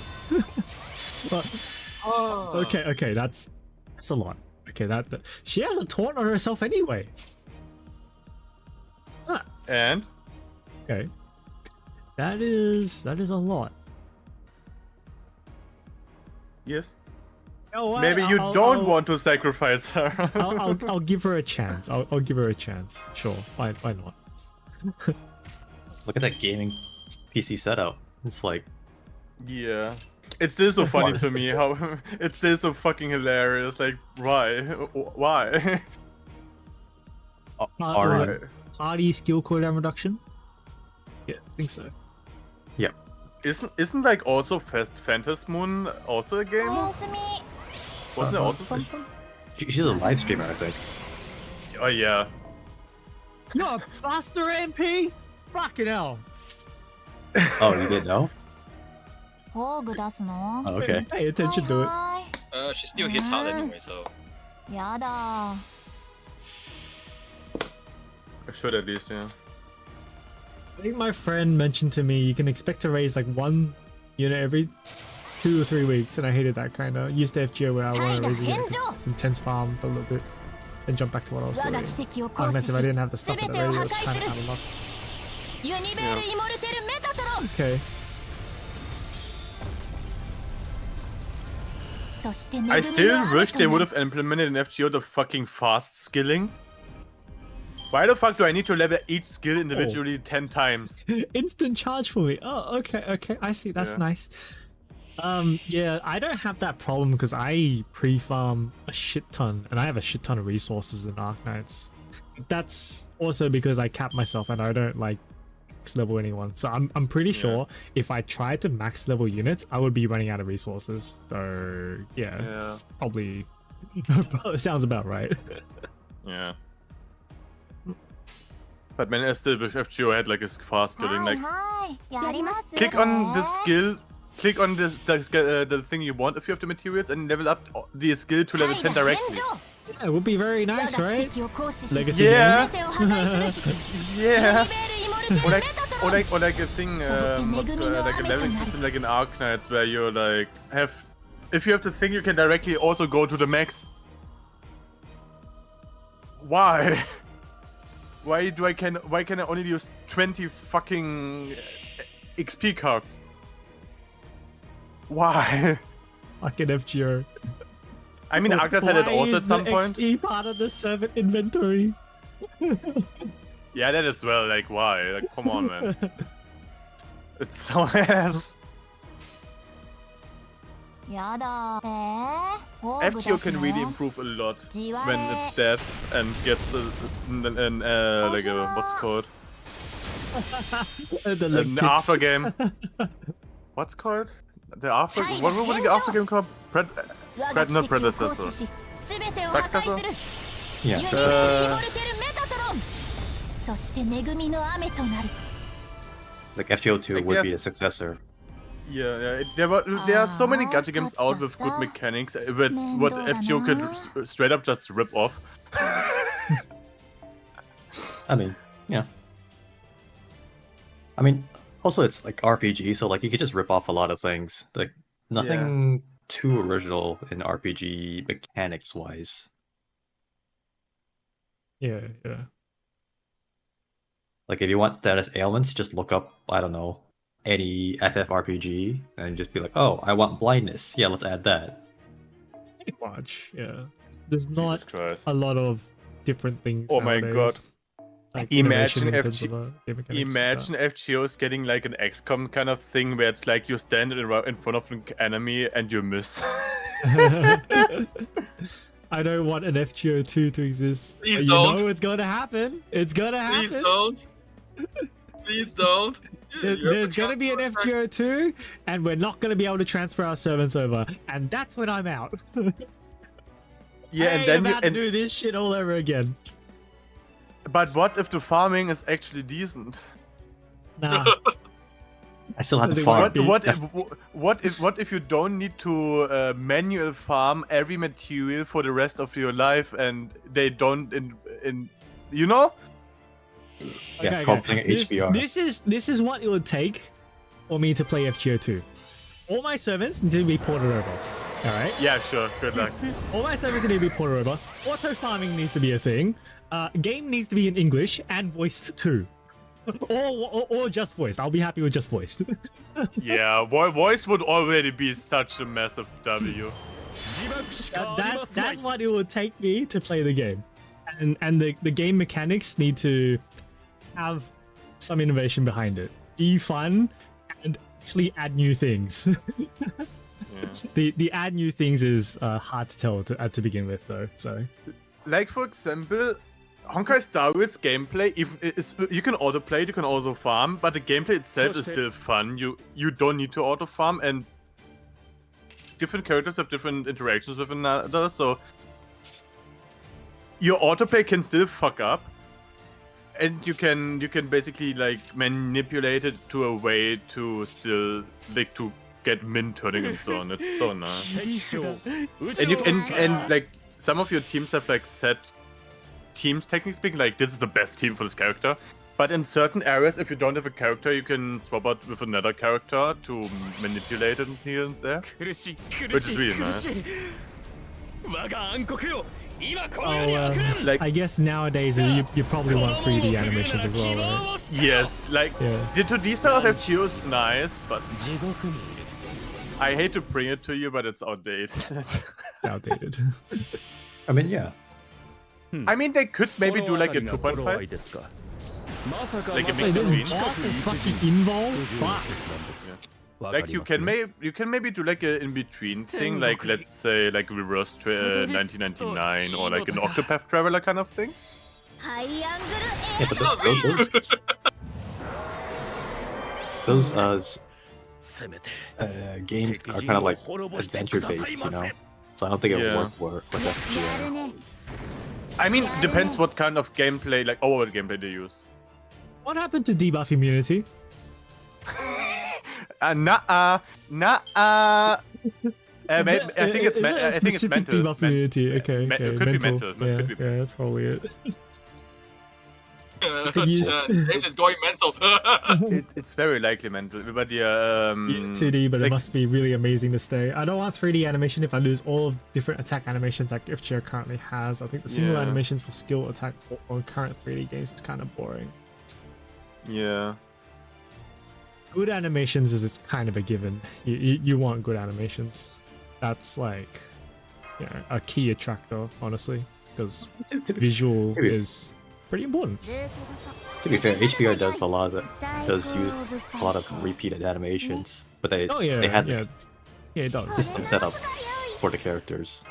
But okay, that's a lot. Okay, that she has a taunt on herself anyway. Ah, And okay, that is a lot. yes, Oh, what? maybe you I'll- don't I'll- want to sacrifice her. I'll give her a chance. I'll give her a chance. Sure, why not? Look at that gaming PC setup. It's like, Yeah. It's still so funny to me how it's still so fucking hilarious. Like, why? Why? already. Party skill cooldown reduction? Yeah, I think so. Yeah. Isn't like also Phantasmoon also a game? Wasn't there also something? She's a live streamer, I think. Oh yeah. You're a Buster MP? Fucking hell. Oh, you didn't know? 宝具出すの Oh, okay. Pay attention to it. はい She still hits hard anyway, so. やだ I should at least, yeah. I think my friend mentioned to me you can expect to raise like one unit every 2 or 3 weeks, and I hated that kind of. Used to FGO where I wanted to raise a unit, it's intense farm for a little bit, and jump back to what I was 我 doing. が奇跡を行 Unless 使 if I し didn't have the stuff at the 全てを radio, 破 it was 壊 kind す of る out of luck. ユニベールイモルテルメタトロン Okay. そして I still wish they would は have implemented in FGO the fucking fast skilling. Why the fuck do I need to level each skill individually 10 times? Instant charge for me. Oh, okay, okay. I see. That's Yeah. nice. Yeah, I don't have that problem because I pre-farm a shit ton, and I have a shit ton of resources in Arknights. That's also because I cap myself and I don't like max level anyone. So I'm pretty sure if I tried to max level units, I would be running out of resources. So yeah. It's probably sounds about right. Yeah. But man, I still wish FGO had like a fast skilling. Like, はいやります click on the skill, click on the thing you want if you have the materials, and level up the skill to level 10 directly. Yeah, it would be very 我が nice, 奇 right? 跡を行使し Legacy Yeah. 全てを破壊する Yeah. ユニベールイモルテル Or メ like, タト or ロン like, or like a thing, like a leveling system like in Arknights where you like have, if you have the thing, you can directly also go to the max. Why? Why can I only use 20 fucking XP cards? Why? Fucking FGO. I mean, Arknights had it Why also is at some the point. XP part of the servant inventory? Yeah, that as well. Like, why? Like, come on, man. It's so ass. やだ宝具出 FGO す can really の improve a lot じわ when it's dead and gets like a what's it called The leg an kicks. after game. What's called the after? What would the after game called? 我が奇 Not 跡を行使 predecessor. し全てを破壊する Yeah. ユニベールイモルテルメタトロンそして恵みの雨となる Like FGO2 Like, would be yes. a successor. Yeah. There are so many gacha games out with good mechanics, but what FGO could straight up just rip off. I mean, yeah. I mean, also it's like RPG, so like you could just rip off a lot of things. Like nothing too original in RPG mechanics wise. Yeah. Like if you want status ailments, just look up, I don't know, any FFRPG and just be like, oh, I want blindness. Yeah, let's add that. Pretty much, yeah. There's not Jesus Christ. a lot of different things. Oh my nowadays. God. Like Imagine innovation in terms FG of, game mechanics, Imagine FGOs getting like an XCOM kind of thing where it's like you stand in front of an enemy and you miss. I don't want an FGO2 to exist. Please but you don't. know it's gonna happen. It's gonna happen. Please don't. Please don't. There's gonna be an FGO2, and we're not gonna be able to transfer our servants over, and that's when I'm out. Yeah, I and ain't then about to do this shit all over again. but what if the farming is actually decent? Nah. I still have to Does it farm. work? What if you don't need to manual farm every material for the rest of your life and they don't you know? Yeah, it's called playing HBR. This is what it would take for me to play FGO2. All my servants need to be ported over. Alright? Yeah, sure. Good luck. All my servants need to be ported over. Auto farming needs to be a thing. Game needs to be in English and voiced too. Or just voiced. I'll be happy with just voiced. Yeah, voice would already be such a massive W. That's what it would take me to play the game. And the game mechanics need to have some innovation behind it. Be fun and actually add new things. The add new things is hard to tell to begin with though. So Like for example, Honkai Star Rail's gameplay, you can auto play, you can also farm, but the gameplay itself is still fun. You don't need to auto farm, and different characters have different interactions with another, so your autoplay can still fuck up, and you can basically like manipulate it to a way to still like to get min turning and so on. It's so nice. And you and like some of your teams have like set teams, technically speaking, like this is the best team for this character. But in certain areas, if you don't have a character, you can swap out with another character to manipulate it here and there, which is really nice. Like, I guess nowadays you probably want 3D animations as well, right? Yes, like the 2D style of FGO is nice, but I hate to bring it to you, but it's outdated. Outdated. I mean, yeah. I mean, they could maybe do like a 2.5. Like a Wait, this between. boss is fucking involved? Fuck. Like you can maybe do like a in between thing, like let's say like reverse 1999 or like an Octopath Traveler kind of thing. Yeah, but those games are kind of like adventure based, you know. So I don't think it would work with FGO. I mean, depends what kind of gameplay, like overall gameplay they use. What happened to debuff immunity? I think it's mental. Debuff immunity. Okay, it could be mental. Yeah, Could be that's probably it. It is going mental. It's very likely mental, but yeah. It's 2D, but it must be really amazing to stay. I don't want 3D animation if I lose all of different attack animations like FGO currently has. I think the single animations for skill attack on current 3D games is kind of boring. Yeah. Good animations is kind of a given. You want good animations. That's like a key attractor, honestly, because visual is pretty important. To be fair, HBR does use a lot of repeated animations, but they had it does. system set up for the characters.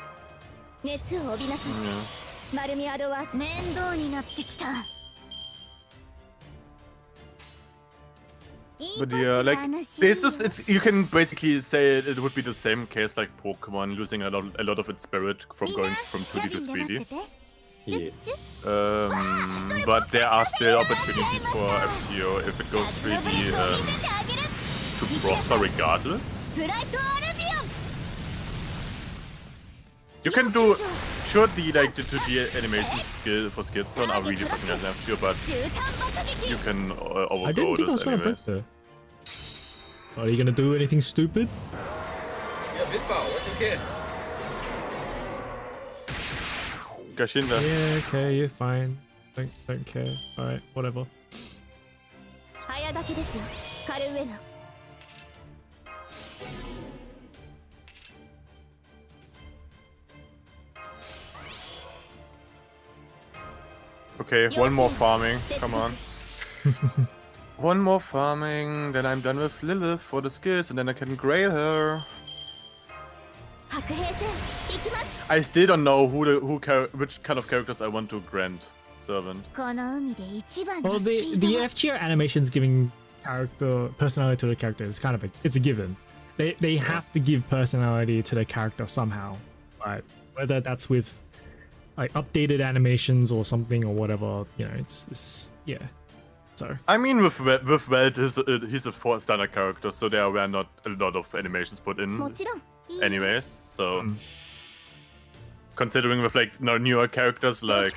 But yeah, like it's you can basically say it would be the same case like Pokemon losing a lot of its spirit from going from 2D to 3D. Yeah. But there are still opportunities for FGO if it goes 3D to prosper regardless. You can do the 2D animation skill for skills are really fucking nice, I'm sure, but you can overgo this anyways. Are you gonna do anything stupid? Gashinda. Yeah, okay, you're fine. Don't care. Alright, whatever. Okay, one more farming. Come on. One more farming, then I'm done with Lilith for the skills, and then I can grail her. I still don't know which kind of characters I want to grant servant. Well, the FGO animations giving personality to the character is kind of it's a given. They have to give personality to the character somehow, right? Whether that's with like updated animations or something or whatever, you know, it's So I mean, with Welt, he's a 4-star character, so there were not a lot of animations put in, anyways. So considering with like newer characters, like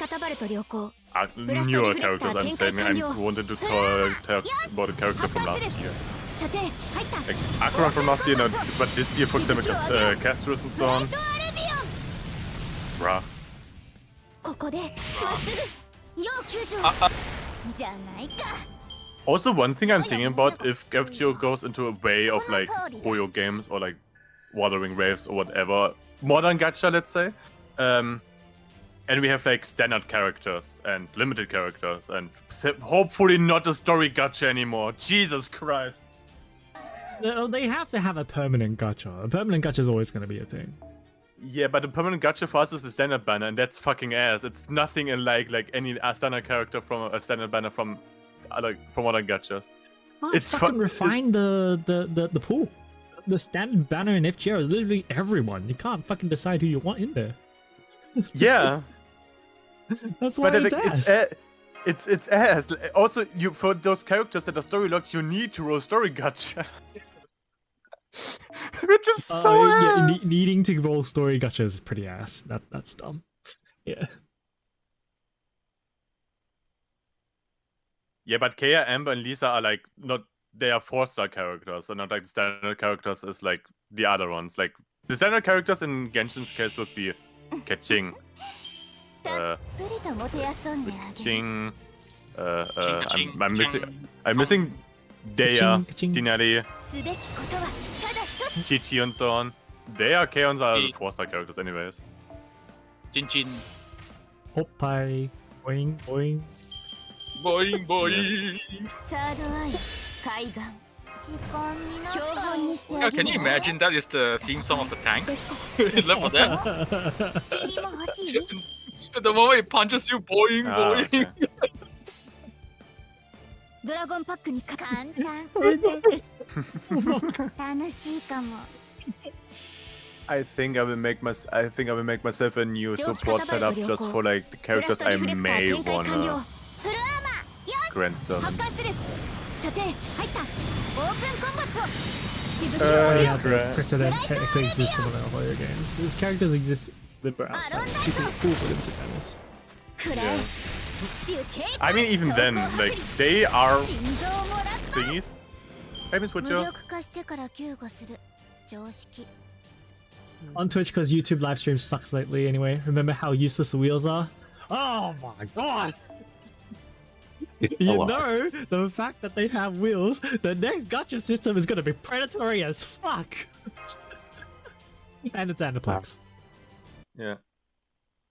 newer characters, I'm saying I wanted to talk about a character from last year. Like Akron from last year, but this year, for example, just Castrus and so on. Bruh. Also, one thing I'm thinking about, if FGO goes into a way of like Hoyo games or like Wuthering Waves or whatever, modern gacha, let's say, and we have like standard characters and limited characters and hopefully not a story gacha anymore. Jesus Christ. They have to have a permanent gacha. A permanent gacha is always going to be a thing. Yeah, but the permanent gacha for us is the standard banner, and that's fucking ass. It's nothing in like any standard character from a standard banner from other gachas. Oh, it's fucking refine the pool. The standard banner in FGO is literally everyone. You can't fucking decide who you want in there. Yeah. That's why it's ass. It's ass. Also, you for those characters that are story locked, you need to roll story gacha. Which is so ass. Needing to roll story gacha is pretty ass. That's dumb. Yeah. Yeah, but Kea, Amber, and Lisa are like not. They are 4-star characters, and not like the standard characters is like the other ones. Like the standard characters in Genshin's case would be Keqing. Keqing. I'm missing Deya, Dinari, Chichi, and so on. Deya, Keons are the 4-star characters, anyways. Jin. Oppai. Boing, boing. Boing, boing. Yeah, can you imagine that is the theme song of the tank? Level that. The moment it punches you, boing, boing. Okay. ドラゴンパックに簡単楽しいかも I think I will make myself a new support setup just for like the characters I may wanna grant summon. Yeah, the precedent technically exists in the Warrior games. These characters exist in the outside. It's super cool for them to be honest. Yeah. I mean, even then, like, they are thingies. Maybe Switcher. On Twitch, because YouTube live stream sucks lately anyway. Remember how useless the wheels are? Oh my god! You know, the fact that they have wheels, the next gacha system is gonna be predatory as fuck! And it's Aniplex. Yeah.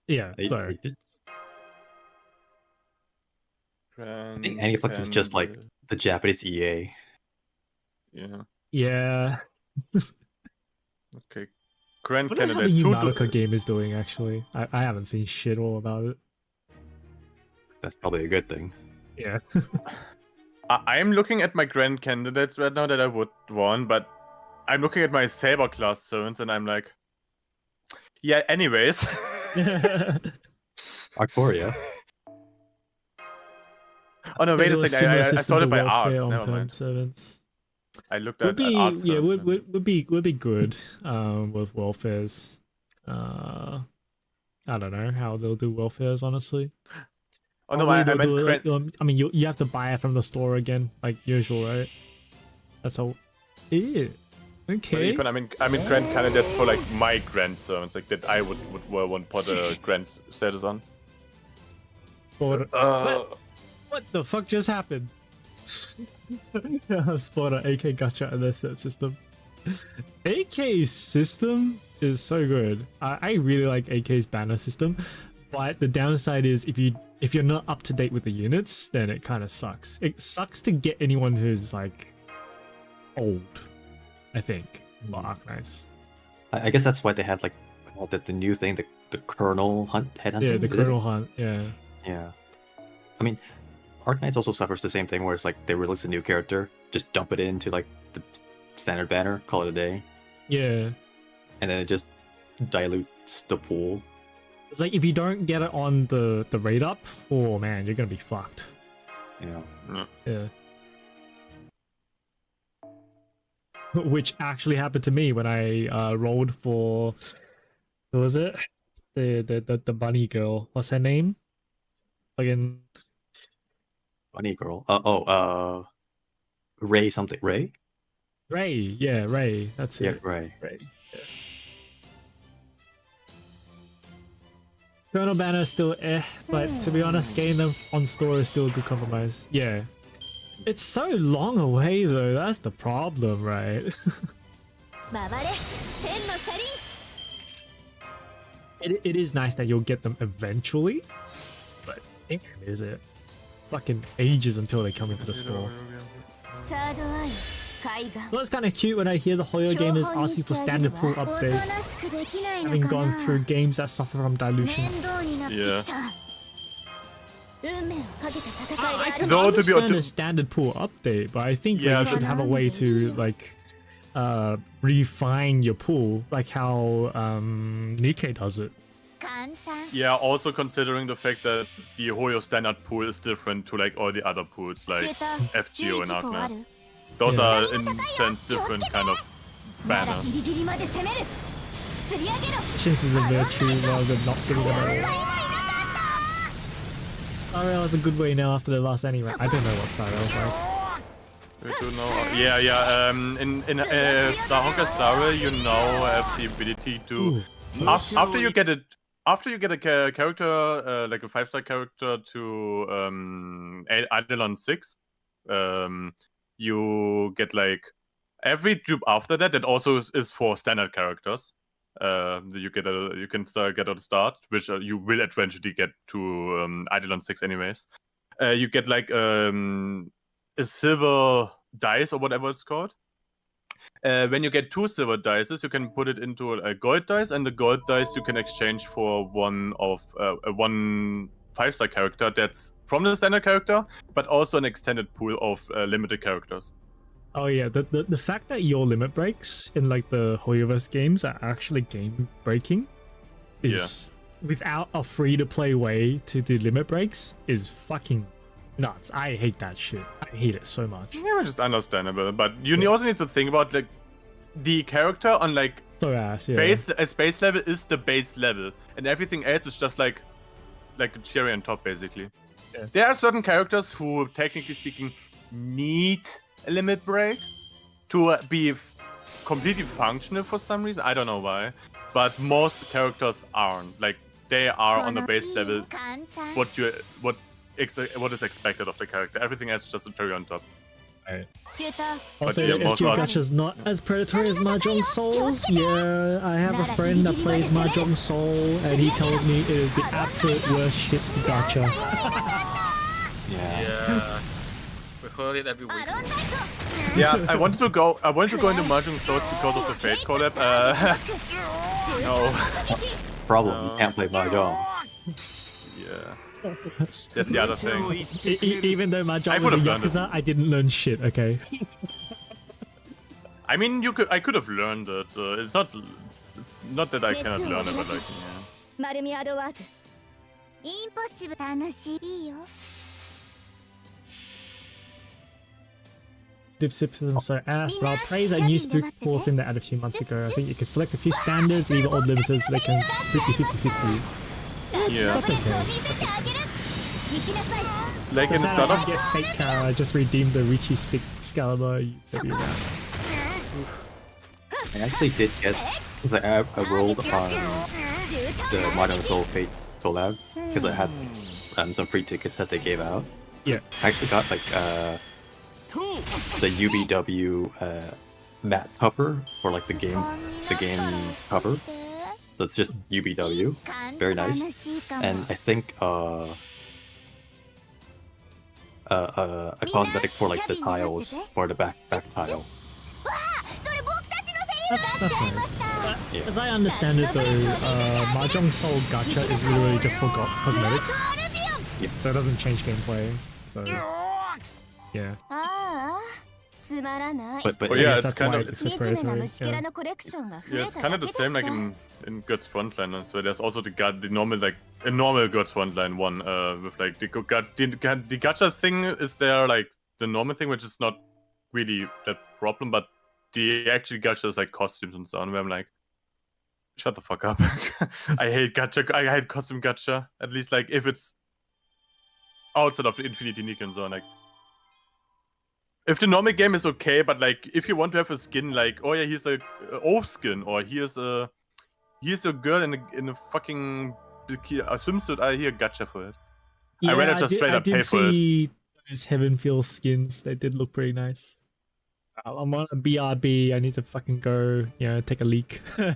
Yeah, sorry. I think Aniplex is just like the Japanese EA. Yeah. Yeah. Okay. Grand I wonder how the new Madoka game is doing, actually. I haven't seen shit all about it. That's probably a good thing. Yeah. I'm looking at my grand candidates right now that I would want, but I'm looking at my Saber class zones and I'm like, yeah, anyways. Arcoria. Oh no, wait a second. I saw it by arts. Never mind. Servants. I looked at arts. Yeah, would be good with welfares. I don't know how they'll do welfares, honestly. Oh no, I meant I mean, you have to buy it from the store again, like usual, right? That's how. Yeah. Okay. Even, I mean, grand candidates for like my grand zones, like that I would want to put a grand status on. What the fuck just happened? I've spawned an AK gacha in their set system. AK's system is so good. I really like AK's banner system, but the downside is if you're not up to date with the units, then it kind of sucks. It sucks to get anyone who's like old, I think, for Arknights. I guess that's why they had like the new thing, the Colonel Hunt headhunting. Yeah, the Colonel Hunt. Yeah. Yeah. I mean, Arknights also suffers the same thing where it's like they release a new character, just dump it into like the standard banner, call it a day. Yeah. And then it just dilutes the pool. It's like if you don't get it on the rate up, oh man, you're gonna be fucked. Yeah. Yeah. Which actually happened to me when I rolled for what was it? The bunny girl. What's her name? Again. Bunny girl. Ray something. Ray? Ray, yeah, Ray. That's it. Yeah, Ray. Ray. Yeah. Colonel Banner is still but to be honest, getting them on store is still a good compromise. Yeah. It's so long away though, that's the problem, right? It is nice that you'll get them eventually, but damn, is it fucking ages until they come into the store. Well, it's kind of cute when I hear the Hoyo gamers asking for standard pool update, having gone through games that suffer from dilution. Yeah. I can understand a standard pool update, but I think you should have a way to like refine your pool, like how Nikkei does it. Yeah, also considering the fact that the Hoyo standard pool is different to like all the other pools, like FGO and Arknet. Those are in sense different kind of banner. Shins is a virtue rather than not giving them all. Star Rail is a good way now after the last anime. I don't know what Star Rail's like. We do know. Yeah. In Star Honka Star Rail, you now have the ability to after you get a character like a 5-star character to Eidolon 6, you get like every dupe after that. That also is for standard characters. You can get at the start, which you will eventually get to Eidolon 6 anyways. You get like a silver dice or whatever it's called. When you get 2 silver dices, you can put it into a gold dice, and the gold dice you can exchange for one 5-star character that's from the standard character, but also an extended pool of limited characters. Oh yeah, the fact that your limit breaks in like the Hoyoverse games are actually game breaking is without a free to play way to do limit breaks is fucking nuts. I hate that shit. I hate it so much. Yeah, it's just understandable, but you also need to think about like the character on like base level is the base level, and everything else is just like a cherry on top basically. Yeah. There are certain characters who, technically speaking, need a limit break to be completely functional for some reason. I don't know why, but most characters aren't. Like they are on the base level. What is expected of the character? Everything else is just a cherry on top. Right. But Also, FGO Gacha is not as predatory as Mahjong Souls. Yeah, I have a friend that plays Mahjong Soul, and he tells me it is the absolute worst shit to gacha. Yeah. We heard it every week. Yeah, I wanted to go into Mahjong Souls because of the Fate collab. No. Problem, you can't play Mahjong. Yeah. That's the other thing. Even though Mahjong was a Yakuza, I didn't learn shit, okay? I mean, I could have learned it. It's not that I cannot learn it, but like, Dipsip so asked, but I'll praise that new spook core thing they added a few months ago. I think you can select a few standards, leave it all limited so they can split you 50-50. Yeah. That's okay. Like in the start of get fake Kara, just redeem the Richie stick Excalibur. I actually did get, because I rolled on the Mahjong Soul Fate collab, because I had some free tickets that they gave out. Yeah. I actually got like the UBW mat cover for like the game cover. That's just UBW. Very nice. And I think a cosmetic for like the tiles, for the back tile. That's nice. As I understand it though, Mahjong Soul Gacha is literally just for cosmetics. Yeah. So it doesn't change gameplay. So yeah. But yeah, it's kind of it's kind of the same like in Guts Frontline, where there's also the normal like a normal Guts Frontline one with like the gacha thing is there, like the normal thing, which is not really that problem, but the actual gacha is like costumes and so on, where I'm like, shut the fuck up. I hate gacha. I hate costume gacha. At least like if it's outside of Infinity Nikon and so on, like. If the normal game is okay, but like if you want to have a skin like, oh yeah, here's a oaf skin, or here's a girl in a fucking swimsuit, I hear gacha for it. Yeah, I rather just straight up pay for it. I did see those Heavenfeel skins. They did look pretty nice. I'm on a BRB. I need to fucking go, take a leak. Do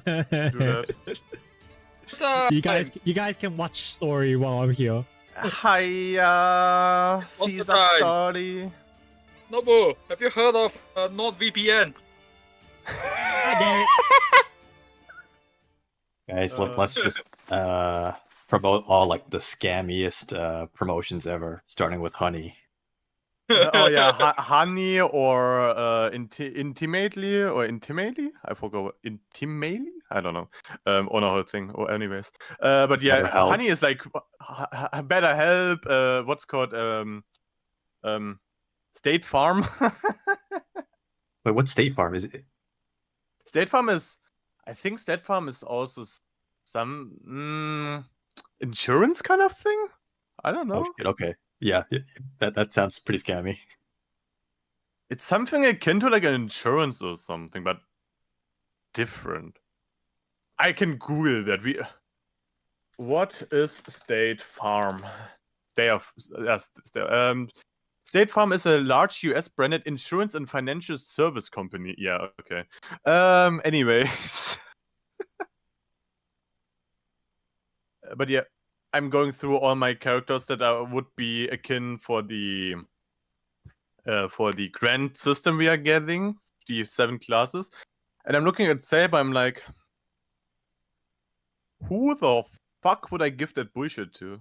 that. You guys can watch story while I'm here. Hiya, Caesar story. Nobu, have you heard of NordVPN? Guys, let's just promote all like the scammiest promotions ever, starting with Honey. Oh yeah, honey or intimately. I forgot intimately. I don't know. On a whole thing. Or anyways. But yeah, Better help. honey is like better help. What's called State Farm. Wait, what State Farm is it? State Farm is, I think State Farm is also some insurance kind of thing. I don't know. Oh shit, okay. Yeah, that sounds pretty scammy. It's something akin to like an insurance or something, but different. I can Google that. What is State Farm? State Farm is a large US branded insurance and financial service company. Yeah, okay. Anyways. But yeah, I'm going through all my characters that would be akin for the grand system we are getting, the 7 classes. And I'm looking at Saber, I'm like, who the fuck would I give that bullshit to?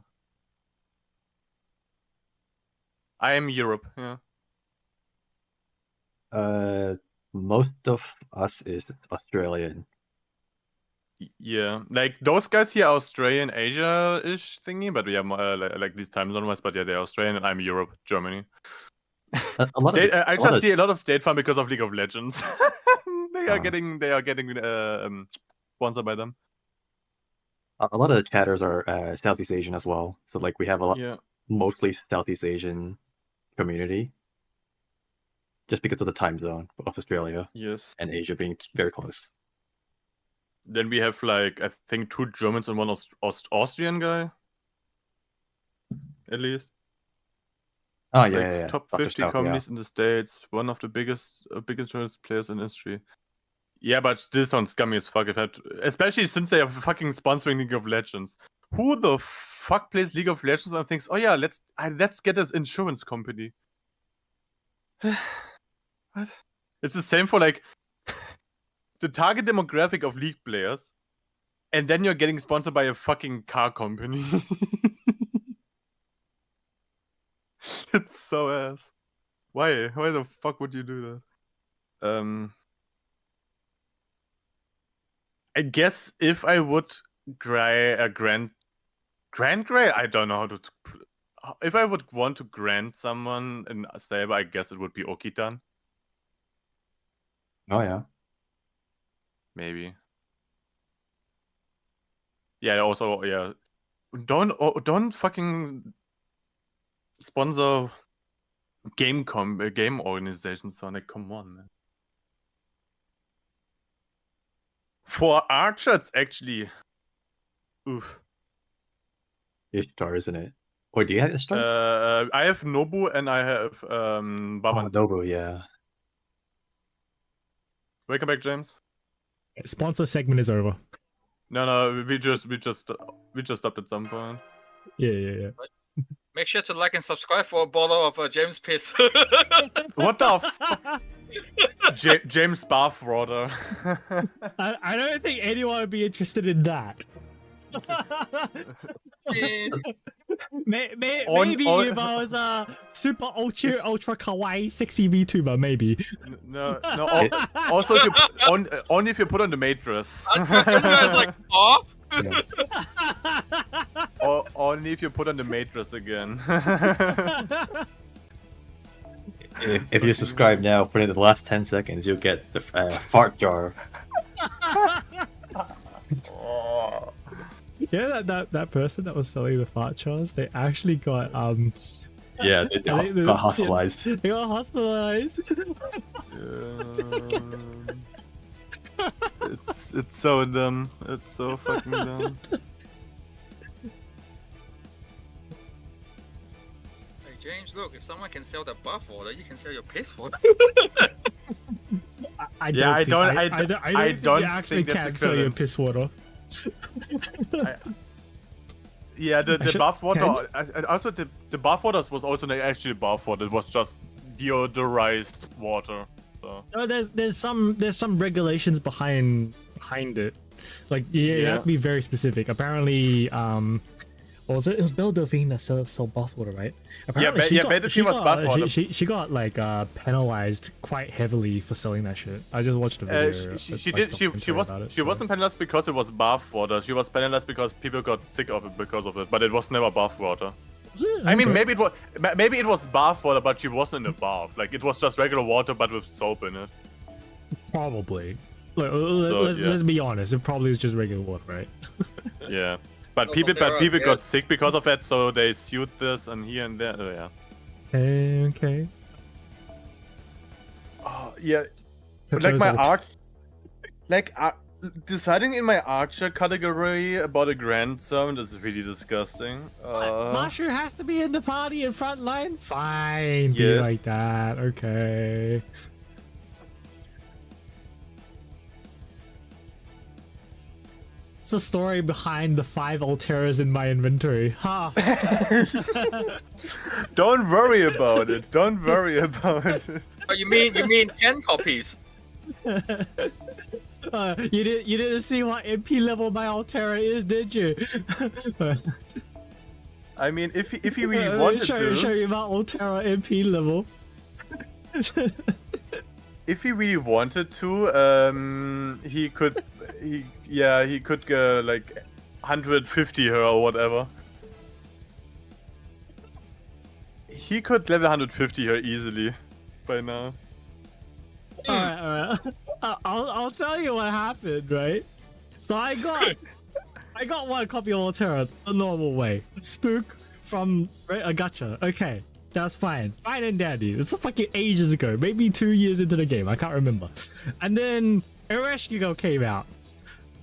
I am Europe, yeah. Most of us is Australian. Yeah, like those guys here are Australian, Asia-ish thingy, but yeah, like these time zone-wise, but yeah, they're Australian and I'm Europe, Germany. I just see a lot of State Farm because of League of Legends. They are getting sponsored by them. A lot of the chatters are Southeast Asian as well. So like we have a lot, mostly Southeast Asian community, just because of the time zone of Australia. Yes. And Asia being very close. Then we have like I think 2 Germans and 1 Austrian guy, at least. Oh like yeah. Top 50 companies in the States, one of the biggest insurance players in history. Yeah, but still sounds scummy as fuck. Especially since they are fucking sponsoring League of Legends. Who the fuck plays League of Legends and thinks, oh yeah, let's get this insurance company? What? It's the same for like the target demographic of League players, and then you're getting sponsored by a fucking car company. It's so ass. Why? Why the fuck would you do that? I guess if I would grant, I don't know how to. If I would want to grant someone in Saber, I guess it would be Okitan. Oh yeah. Maybe. Yeah. Also, yeah. Don't fucking sponsor game organizations, Sonic. Come on, man. For Archer, it's actually oof. Ishtar, isn't it? Or do you have Ishtar? I have Nobu and I have Baban. Oh, Nobu, yeah. Welcome back, James. Sponsor segment is over. No, we just stopped at some point. Yeah. Make sure to like and subscribe for a bottle of James piss. What the James bath water. I don't think anyone would be interested in that. Maybe if I was a super ultra kawaii sexy VTuber, maybe. No. Also, if you only if you put on the mattress. Like, oh. Yeah. Or only if you put on the mattress again. If you subscribe now, put in the last 10 seconds, you'll get the fart jar. Yeah, that person that was selling the fart jars, they actually got yeah, they got hospitalized. They got hospitalized. It's so dumb. It's so fucking dumb. Hey James, look, if someone can sell the buff water, you can sell your piss water. I don't actually think that's can sell your equivalent. piss water. Yeah, the bath water. Also, the bath water was also not actually bath water. It was just deodorized water. So. No, there's some regulations behind it. Like you have to be very specific. Apparently, Or was it? It was Belle Delphine that sold bathwater, right? Yeah, Belle Delphine was bathwater. She got like penalized quite heavily for selling that shit. I just watched the video. She wasn't penalized because it was bathwater. She was penalized because people got sick of it because of it. But it was never bathwater. I mean, maybe it was bathwater, but she wasn't in a bath. Like it was just regular water, but with soap in it. Probably. Look, let's be honest. It probably is just regular water, right? Yeah. But people got sick because of it, so they sued this and here and there. Oh, yeah. Okay. Oh yeah. Like my art, deciding in my archer category about a grand servant is really disgusting. Mashu has to be in the party in front line. Fine. Yes. Be like that. Okay. What's the story behind the 5 Alteras in my inventory? Ha! Don't worry about it. Don't worry about it. Oh, you mean 10 copies? You didn't see what MP level my Altera is, did you? I mean, if he really wanted to show you my Altera MP level. If he really wanted to, he could go like 150 her or whatever. He could level 150 her easily by now. Alright. I'll tell you what happened, right? So I got 1 copy of Altera the normal way. Spook from a gacha. Okay. That's fine. Fine and dandy. It's fucking ages ago. Maybe 2 years into the game. I can't remember. And then Ereshkigal came out.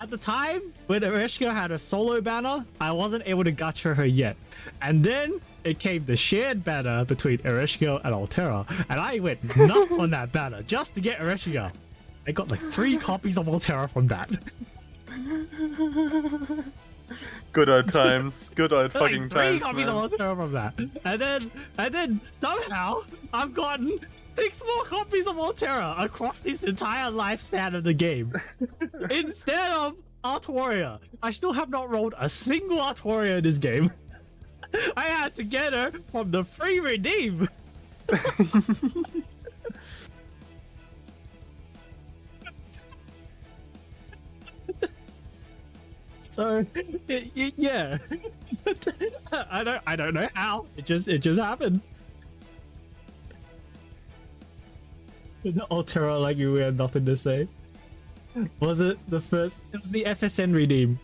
At the time, when Ereshkigal had a solo banner, I wasn't able to gacha her yet. And then it came the shared banner between Ereshkigal and Altera. And I went nuts on that banner just to get Ereshkigal. I got like 3 copies of Altera from that. Good old times. Good old fucking times. 3 copies of Altera from that. And then somehow I've gotten 6 more copies of Altera across this entire lifespan of the game. Instead of Artoria. I still have not rolled a single Artoria in this game. I had to get her from the free redeem. So, yeah. I don't know how. It just happened. Altera, like you had nothing to say. Was it the first? It was the FSN redeem.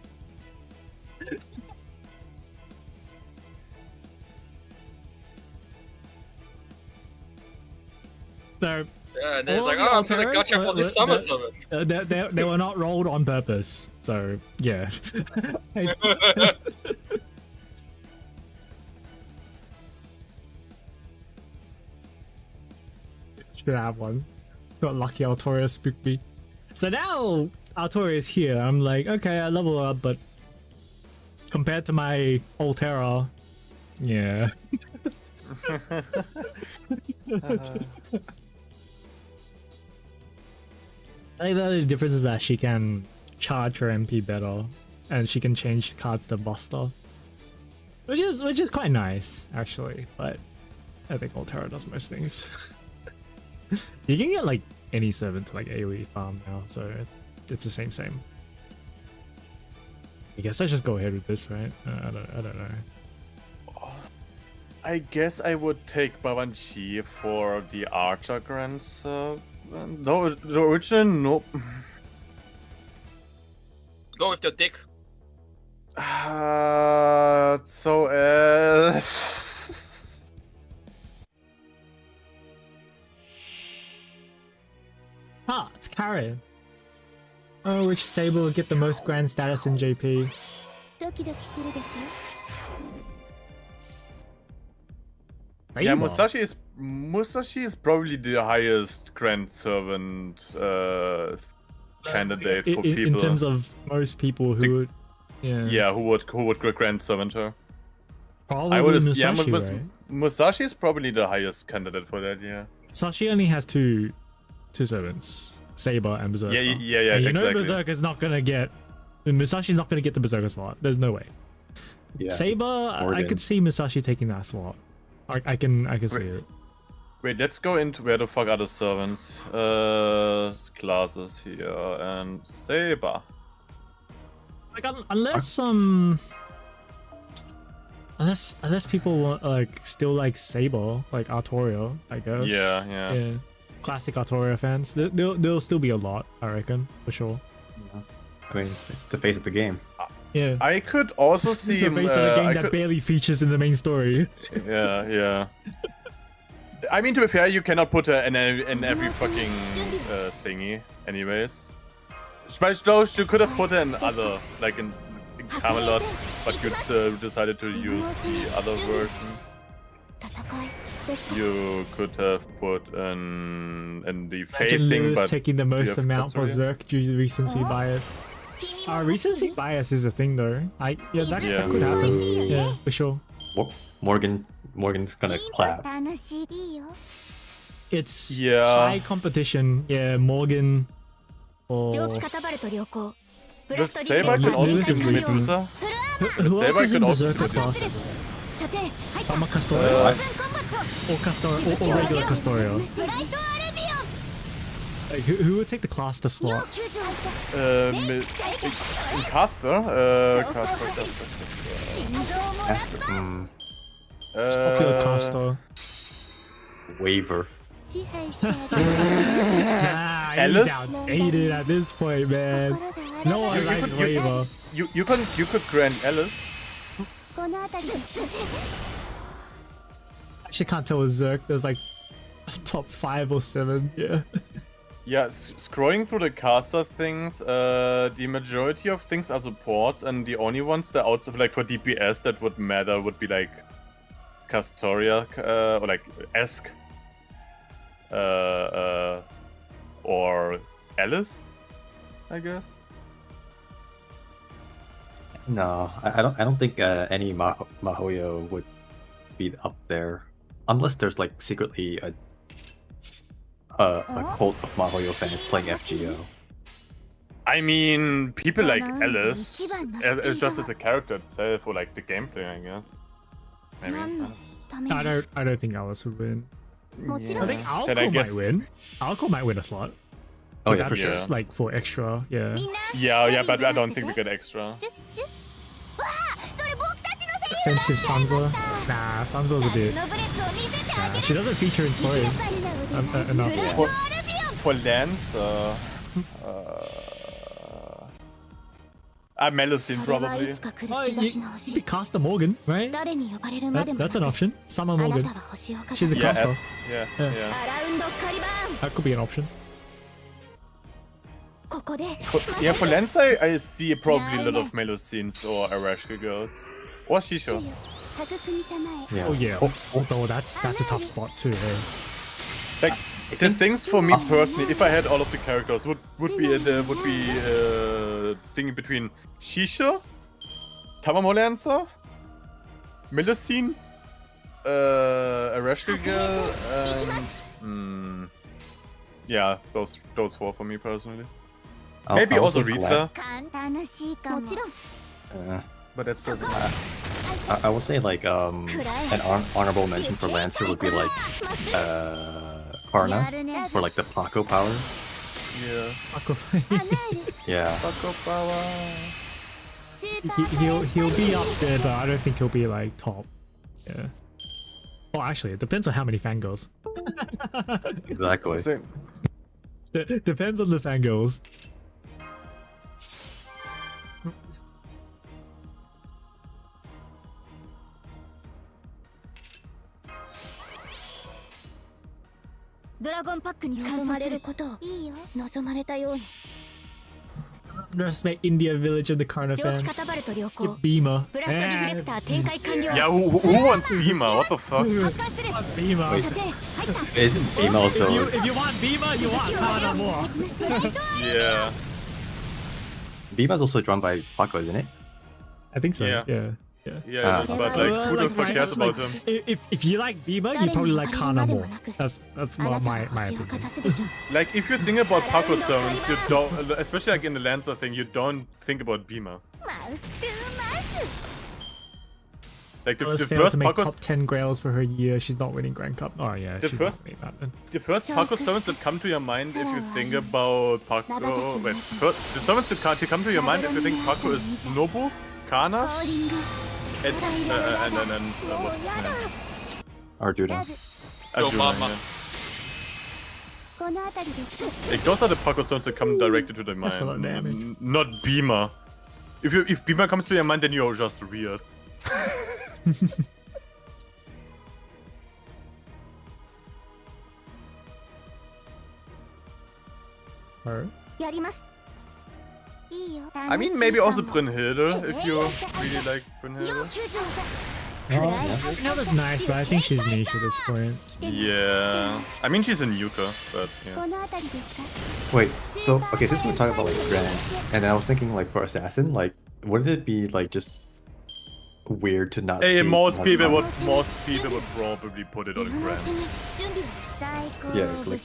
So, yeah, and it's like, oh, I'm gonna gotcha for the summer summon. They were not rolled on purpose. So, yeah. Should have one. Got lucky Altoria spooked me. So now Altoria is here. I'm like, okay, I level up, but compared to my Altera, yeah. I think the only difference is that she can charge her MP better, and she can change cards to Buster, which is quite nice actually. But I think Altera does most things. You can get like any servant to like AoE farm now, so it's the same. I guess I just go ahead with this, right? I don't know. I guess I would take Babanchi for the Archer Grants. No, the original, nope. Go with your dick. It's Karen. Oh, which Saber will get the most grand status in JP? Yeah, Musashi is probably the highest grand servant candidate for people. In terms of most people who would, who would grand servant her. Probably I would Musashi, right? Musashi is probably the highest candidate for that. Yeah. Musashi only has two servants, Saber and Berserker. Yeah. And you know exactly. Berserker's not gonna get. Musashi's not gonna get the Berserker slot. There's no way. Yeah. Saber, I Morgan. could see Musashi taking that slot. I can see it. Wait, let's go into where the fuck are the servants? Classes here and Saber. Like unless people want like still like Saber, like Artoria, I guess. Yeah. Classic Artoria fans. There'll still be a lot, I reckon, for sure. I mean, it's the face of the game. Yeah. I could also see the face of the game that barely features in the main story. Yeah. I mean, to be fair, you cannot put her in every fucking thingy, anyways. Though you could have put her in other, like in Camelot, but you decided to use the other version. You could have put in the Fate thing, but taking the most you have amount for Castoria. Zerk due to recency bias. Recency bias is a thing though. That could happen. Yeah, for sure. Morgan's gonna clap. It's Yeah. high competition. Yeah, Morgan or 蒸気固まると良好 The Saber could also Lewis be is Lewis. Medusa. who else Saber is in could also Berserker be class? 射程入った Sama Castoria or Castoria or regular Castoria. ブライトアレビオン Like, who would take the cluster 要 slot? 救助 In Caster? Caster. 心臓もらった Popular caster. Waiver. 支配してあげる Nah, he's Alice? outdated at this point, man. No one likes Waiver. You could grant Alice. この辺りです Actually, can't tell with Zerk. There's like a top 5 or 7. Yeah. Yeah, scrolling through the caster things, the majority of things are supports, and the only ones that outside, like for DPS that would matter would be like Castoria, or like Esk, or Alice, I guess. No, I don't think any Mahoyo would be up there, unless there's like secretly a cult of Mahoyo fans playing FGO. I mean, people like Alice, just as a character itself, or like the gameplay, I guess. Maybe. ために I don't think Alice would win. もちろ I ん think Alco Then I might guess- win. Alco might win a slot. Oh But yeah, for that's sure. sure. like for extra. Yeah. みんな Yeah, but I don't think we get extra. チュッチュッわあそれ僕たちのセリフ Offensive Sansa. Nah, Sansa's a bit. のブレスを見せてあ Nah, げる she doesn't feature in story. Enough. ブライトアレビオン For Lance, Melusine それはい probably. つか来る Oh, 兆 you, しの you 星 could cast the Morgan, right? 誰に呼ばれるまでもな That's く an option. Summer あな Morgan. たは星を飾 She's a る Yeah, caster. yeah. アラウンドカリバーン That could be an option. ここで Yeah, for Lance, I see probably a lot of Melusines or Arashka girls. Or 主 Shisho. よ高くにたまえ Yeah. Oh yeah. Although that's a tough spot too. Hey? Like, the things for me personally, if I had all of the characters, would be thinking between Shisho, Tamamo Lancer, Melusine, Arashka girl, and yeah, those four for me personally. Maybe I also think Rita, 楽しいかももちろん but that's doesn't I will say like an honorable mention for Lancer would be like や Karna るね for like the Paco power. yeah. 離れる Yeah. Paco power. スーパー He'll be up there, but I don't think he'll be like top. Yeah. Well, actually, it depends on how many fangirls. Exactly. So, Depends on the fangirls.「ドラゴンパックに望まれることをいいよ望まれたように Underestimate India Village and the Karna 蒸気 fans. 固まると良 Skip 好 Beamer. ブラストリフレクター展開完了 yeah, who wants Beamer? What the fuck? 発艦する Beamer. 射程入った Isn't Beam also? If you want Beamer, you want Karna more. Yeah. Beamer's also drawn by Paco, isn't it? I think so. Yeah. Yeah. Yeah, but like, who the fuck cares about him? If you like Beamer, you probably like Karna more. That's あ my なたは my 星を opinion. かざすでしょ Like, if you think about Paco zones, you don't, especially like in the Lancer thing, you don't think about Beamer. マウストゥーマウス Like the Alice failed first to make Paco, top 10 grails for her year. She's not winning Grand Cup. Oh yeah, The she's first- not winning that then. the first Paco summons that come to your mind if you think about Paco. Wait, first, the summons that come to your mind if you think Paco is Nobu, Kana, and what's his name? Arjuna. Arjuna, Mama. yeah. Like, those are the Paco summons that come directly to the mind. That's a lot of damage. Not Beamer. If Beamer comes to your mind, then you're just weird. Her? I mean, maybe also Brynhilde, if you really like Brynhilde. Oh, yeah. No, that's nice, but I think she's niche at this point. Yeah. I mean, she's a nuker, but yeah. Wait, so okay, since we're talking about like Grand, and I was thinking like for Assassin, like wouldn't it be like just weird to not Hey, see most people Hassan? would probably put it on Grand. Yeah, like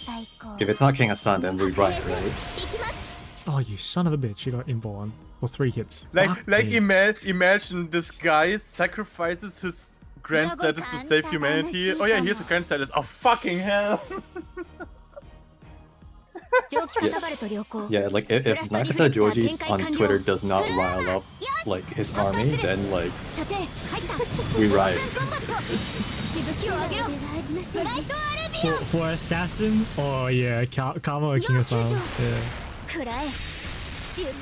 if it's not King Hassan, then we right, right? Oh, you son of a bitch! You got inborn for 3 hits. Like Fuck me. imagine this guy sacrifices his Grand status to save humanity. Oh yeah, here's a Grand status. Oh fucking hell! Yeah, like if Nakata Joji on Twitter does not rile up like his army, then like we riot. For Assassin? Oh yeah, Kama or King Hassan. Yeah.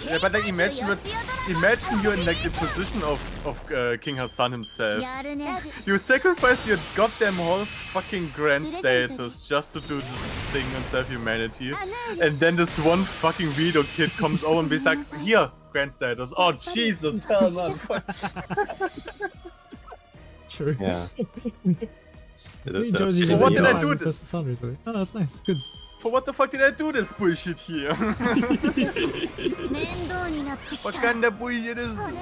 Yeah, but like imagine you're in like the position of King Hassan himself. You sacrifice your goddamn whole fucking Grand status just to do this thing and save humanity, and then this one fucking video kid comes over and be like, "Here, Grand status." Oh Jesus, hell man. True. Yeah. Joji So just what ate did I five do with this? the sun recently. Oh, that's nice. Good. For what the fuck did I do this bullshit here? What kind of bullshit is this?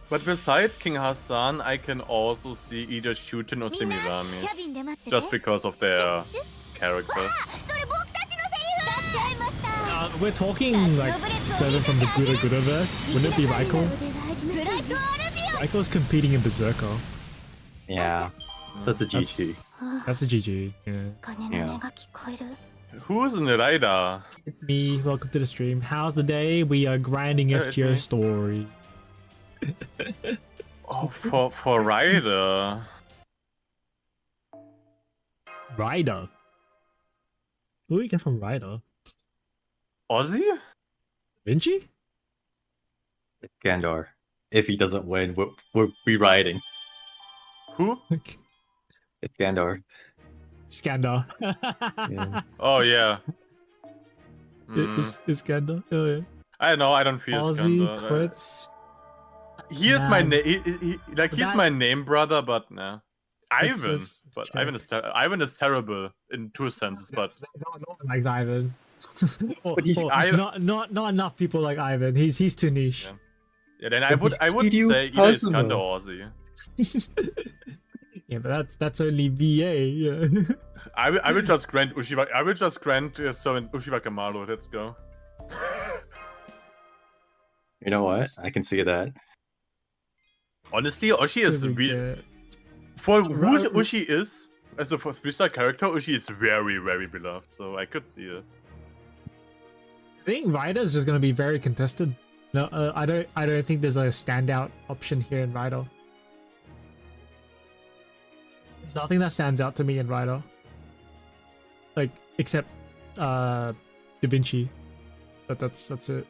But beside King Hassan, I can also see either Shuten or Semiramis, just because of their character. We're talking like 7 from the Gura verse. Wouldn't it be Raiko? Raiko's competing in Berserker. Yeah, that's a GG. That's a GG. Yeah. Yeah. Who's in the radar? Me, welcome to the stream. How's the day? We are grinding Yeah, it's FGO me. story. Oh, for Ryder. Ryder. Who do we get from Ryder? Ozzy? Vinci? Gandor. If he doesn't win, we're rewriting. Who? It's Gandor. Skandar. Yeah. Oh yeah. Mm. Is Skandar? Oh yeah. I don't know. I don't feel Ozzy Skandar. quits. He is my Man. name. He's That- my name brother, but nah. Ivan. it's But true. Ivan is terrible in 2 senses. But No one likes Ivan. Or- But he's- or I- not enough people like Ivan. He's too niche. yeah, then But I would he's say either Kazuma. Iskander or Ozzy. Yeah, but that's only VA. Yeah. I will just grant Ushiwa. I will just grant Ushiwa Kamaru. Let's go. You know what? I can see that. Honestly, Ushi is Yeah. for who Ushi is as a 3-star character. Ushi is very, very beloved. So I could see it. I think Ryder is just gonna be very contested. No, I don't think there's a standout option here in Ryder. There's nothing that stands out to me in Ryder. Like except Da Vinci. But that's it. Did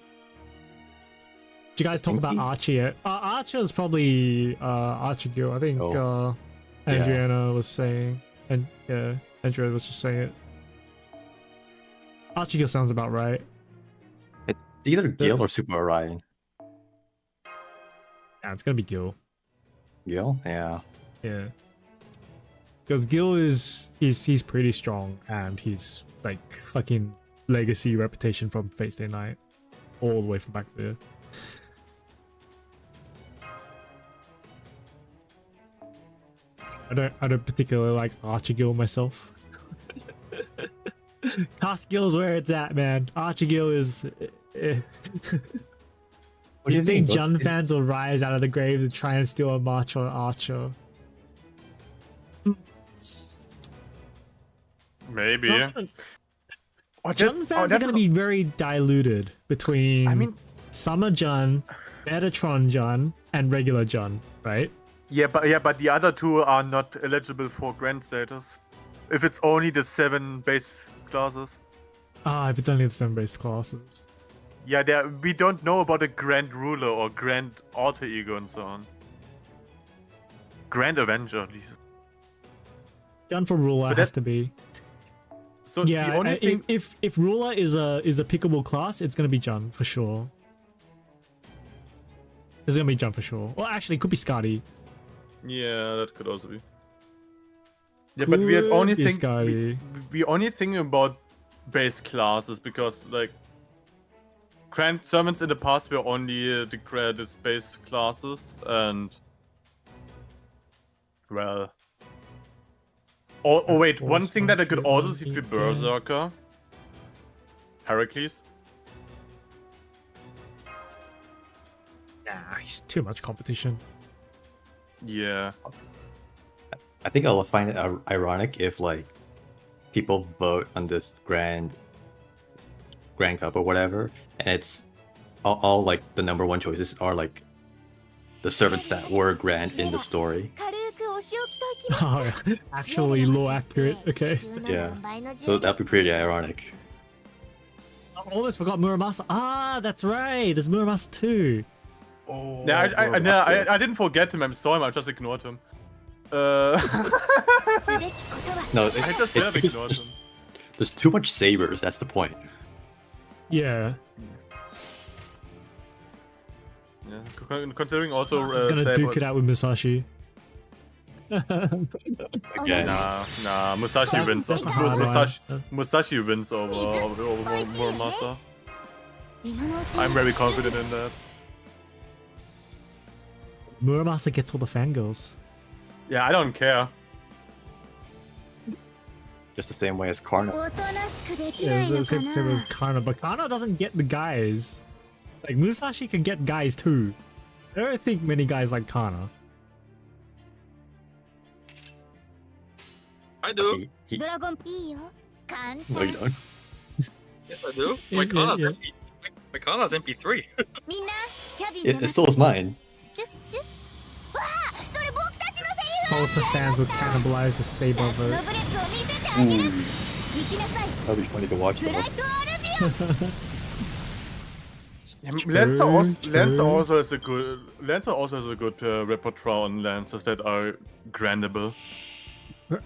you guys talk about Archie yet? Archer is probably Archigil. I think Oh. Adriana was saying, and yeah, Andrea was just saying it. Archigil sounds about right. It's either Gil or Super Orion. Yeah, it's gonna be Gil. Gil? Yeah. Yeah. Because Gil he's pretty strong and he's like fucking legacy reputation from Fate Stay Night. All the way from back there. I don't particularly like Archigil myself. Cast skill's where it's at, man. Archer Gill is. What do You think mean? Jun fans will rise out of the grave to try and steal a march on Archer? Maybe. Jun fans are going to be very diluted between Summer Jun, Metatron Jun, and regular Jun, right? Yeah, but the other two are not eligible for Grand status. If it's only the 7 base classes. Ah, if it's only the 7 base classes. Yeah, we don't know about a Grand Ruler or Grand Alter Ego and so on. Grand Avenger, Jesus. Jun for ruler has to be. So Yeah, the only thing... if ruler is a pickable class, it's gonna be Jun for sure. It's gonna be Jun for sure. Well, actually, it could be Scotty. Yeah, that could also be. Yeah, but we only think we only think about base classes because like Grand Servants in the past were only the base classes and well. Oh wait, one thing that I could also see for Berserker. Heracles. Nah, he's too much competition. Yeah. I think I'll find it ironic if like people vote on this Grand Cup or whatever, and it's all like the #1 choices are like the servants that were Grand in the story. Oh, actually lore accurate, okay. Yeah, so that'd be pretty ironic. I almost forgot Muramasa. Ah, that's right. There's Muramasa too. Oh, yeah, I didn't forget him. I saw him. I just ignored him. No, I just ignored him. There's too much sabers. That's the point. Yeah. Yeah, considering also He's gonna duke it out with Musashi. Again. Nah, Musashi wins. That's a hard one. Musashi wins over Muramasa. I'm very confident in that. Muramasa gets all the fangirls. Yeah, I don't care. Just the same way as Karna. Yeah, it's the same as Karna, but Karna doesn't get the guys. Like Musashi can get guys too. I don't think many guys like Karna. I do. No, you don't. Yes, I do. Yeah, My Kana's yeah. My Kana's MP3. So is mine. Salsa fans would cannibalize the Saber vote. That'd be funny to watch though. Lancer also has a good repertoire on Lancers that are grandable.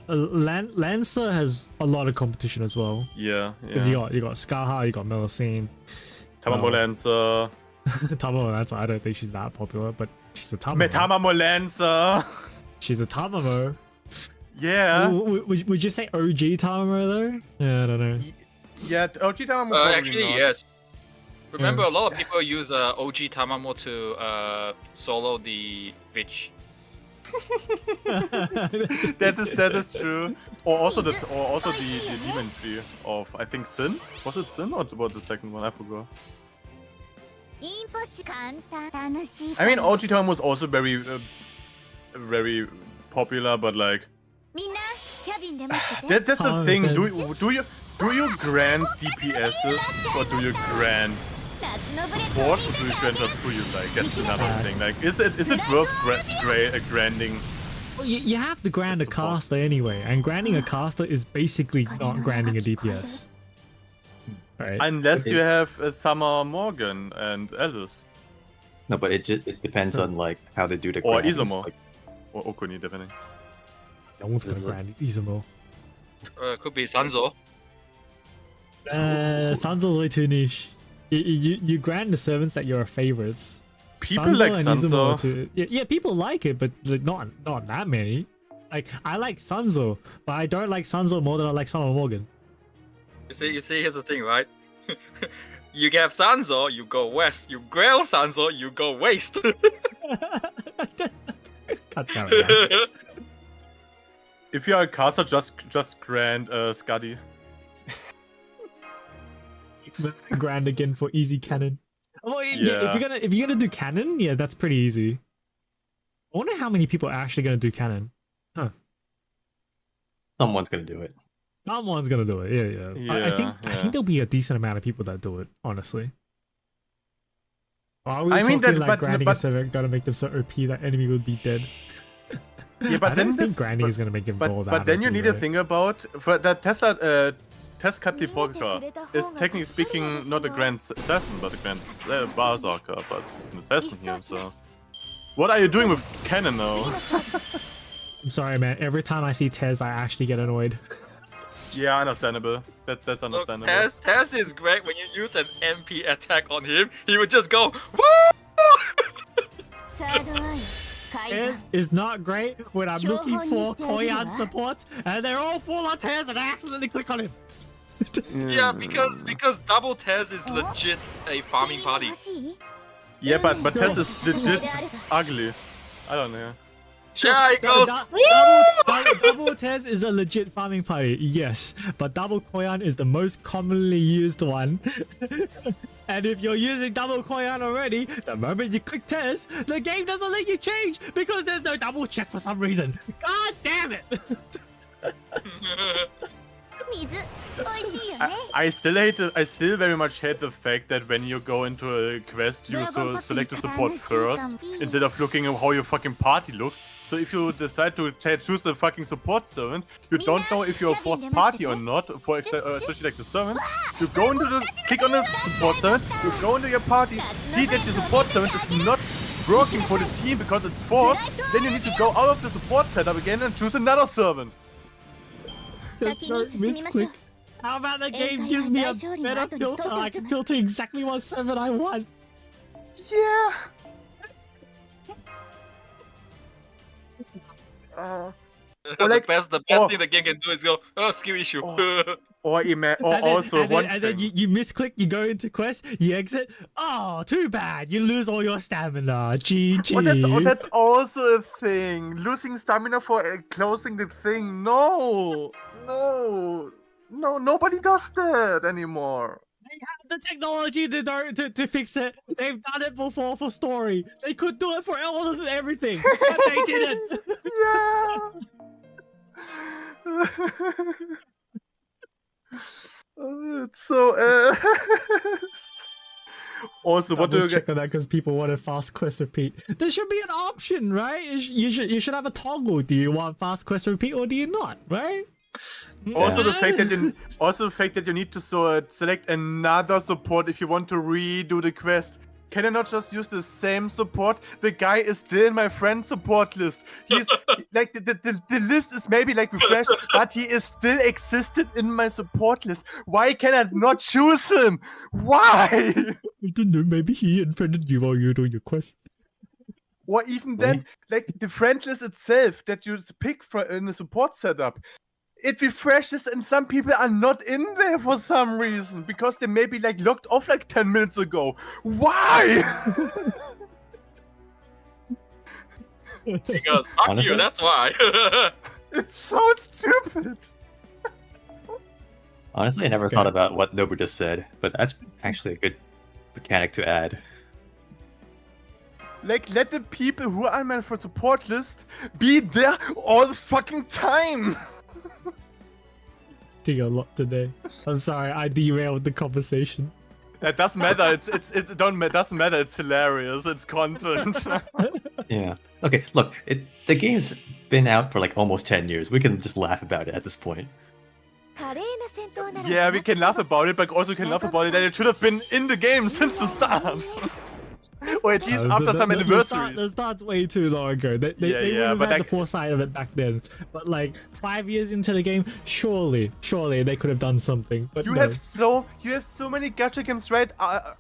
Lancer has a lot of competition as well. Yeah. Because you got Skaha, you got Melusine. Tamamo Lancer. Tamamo Lancer, I don't think she's that popular, but she's a Tamamo. Tamamo Lancer. She's a Tamamo. Yeah. Would you say OG Tamamo though? Yeah, I don't know. Yeah, OG Tamamo. Actually, not. yes. Remember, a lot of people use OG Tamamo to solo the Vitch. that is true. Or also the demon tree of I think Sin. Was it Sin or was the second one? I forgot. I mean, OG Tamamo was also very popular, but like that's the thing. Do you grant DPSs or do you grant support or do you grant just who you like? That's another thing. Like, is it worth granding? Well, you have to grant a caster anyway, and granting a caster is basically not granting a DPS. Right? Unless you have Summer Morgan and Alice. No, but it depends on like how they do the or grants, Izumo. like, Or Okuni, depending. No one's gonna grant Izumo. Could be Sanzo. Sanzo's way too niche. You grant the servants that you're favorites. People Sanzo like and Sanzo. Izumo too. Yeah, people like it, but like not that many. Like I like Sanzo, but I don't like Sanzo more than I like Summer Morgan. You see, here's the thing, right? You have Sanzo, you go west. You grail Sanzo, you go waste. Cut that out. If you are a caster, just grant Scuddy. Grand again for easy cannon. Well, yeah. If you're gonna do cannon, yeah, that's pretty easy. I wonder how many people are actually gonna do cannon. Huh. Someone's gonna do it. Someone's gonna do it. Yeah. I think there'll be a decent amount of people that do it. Honestly. I mean, grinding is gonna make them so OP that enemy would be dead. Yeah, but I don't think grinding is gonna make him go that. But then you need to right? think about for that Tesla. Test Katipoka is technically speaking not a Grand Assassin, but a Grand Berserker, but he's an assassin here, so... What are you doing with cannon now? I'm sorry, man. Every time I see Tez, I actually get annoyed. Yeah, understandable. That's understandable. Look, Tez is great when you use an MP attack on him. He would just go, woo! Tez is not great when I'm looking for Koyan supports, and they're all full on Tez, and I accidentally click on him. Yeah, because double Tez is legit a farming party. Yeah, but Tez is legit ugly. I don't know. Yeah, it goes. Double Tez is a legit farming party, yes, but double Koyan is the most commonly used one. And if you're using double Koyan already, the moment you click Tez, the game doesn't let you change because there's no double check for some reason. God damn it! I still very much hate the fact that when you go into a quest, you select a support first instead of looking at how your fucking party looks. So if you decide to choose a fucking support servant, you don't know if you're a forced party or not, for especially like the servant. You go into click on the support servant, you go into your party, see that your support servant is not working for the team because it's forced, then you need to go out of the support setup again and choose another servant. Just don't misclick. How about the game gives me a better filter? I can filter exactly what servant I want. Yeah. Or like, the best thing the game can do is go, oh, skill issue. And then you misclick, you go into quest, you exit. Oh, too bad. You lose all your stamina. GG. That's also a thing. Losing stamina for closing the thing. No, nobody does that anymore. They have the technology to fix it. They've done it before for story. They could do it for all of everything, but they didn't. Yeah. It's so. Also, what do you check on that because people want a fast quest repeat? There should be an option, right? You should have a toggle. Do you want fast quest repeat or do you not? Right? Also, the fact that you need to select another support if you want to redo the quest. Can I not just use the same support? The guy is still in my friend support list. He's like the list is maybe like refreshed, but he is still existed in my support list. Why can I not choose him? Why? I don't know. Maybe he unfriended you while you were doing your quest. Or even then, like the friend list itself that you pick in the support setup. It refreshes and some people are not in there for some reason because they may be like locked off like 10 minutes ago. Why? Because fuck you, that's why. It's so stupid. Honestly, I never thought about what Nobu just said, but that's actually a good mechanic to add. Like, let the people who are meant for support list be there all the fucking time. A lot today. I'm sorry, I derailed the conversation. It doesn't matter. It doesn't matter. It's hilarious. It's content. Yeah. Okay. Look, the game's been out for like almost 10 years. We can just laugh about it at this point. Yeah, we can laugh about it, but also can laugh about it that it should have been in the game since the start. Or at least after some anniversaries. The start's way too long ago. They would have had the foresight of it back then. But like 5 years into the game, surely they could have done something. But you have so many gacha games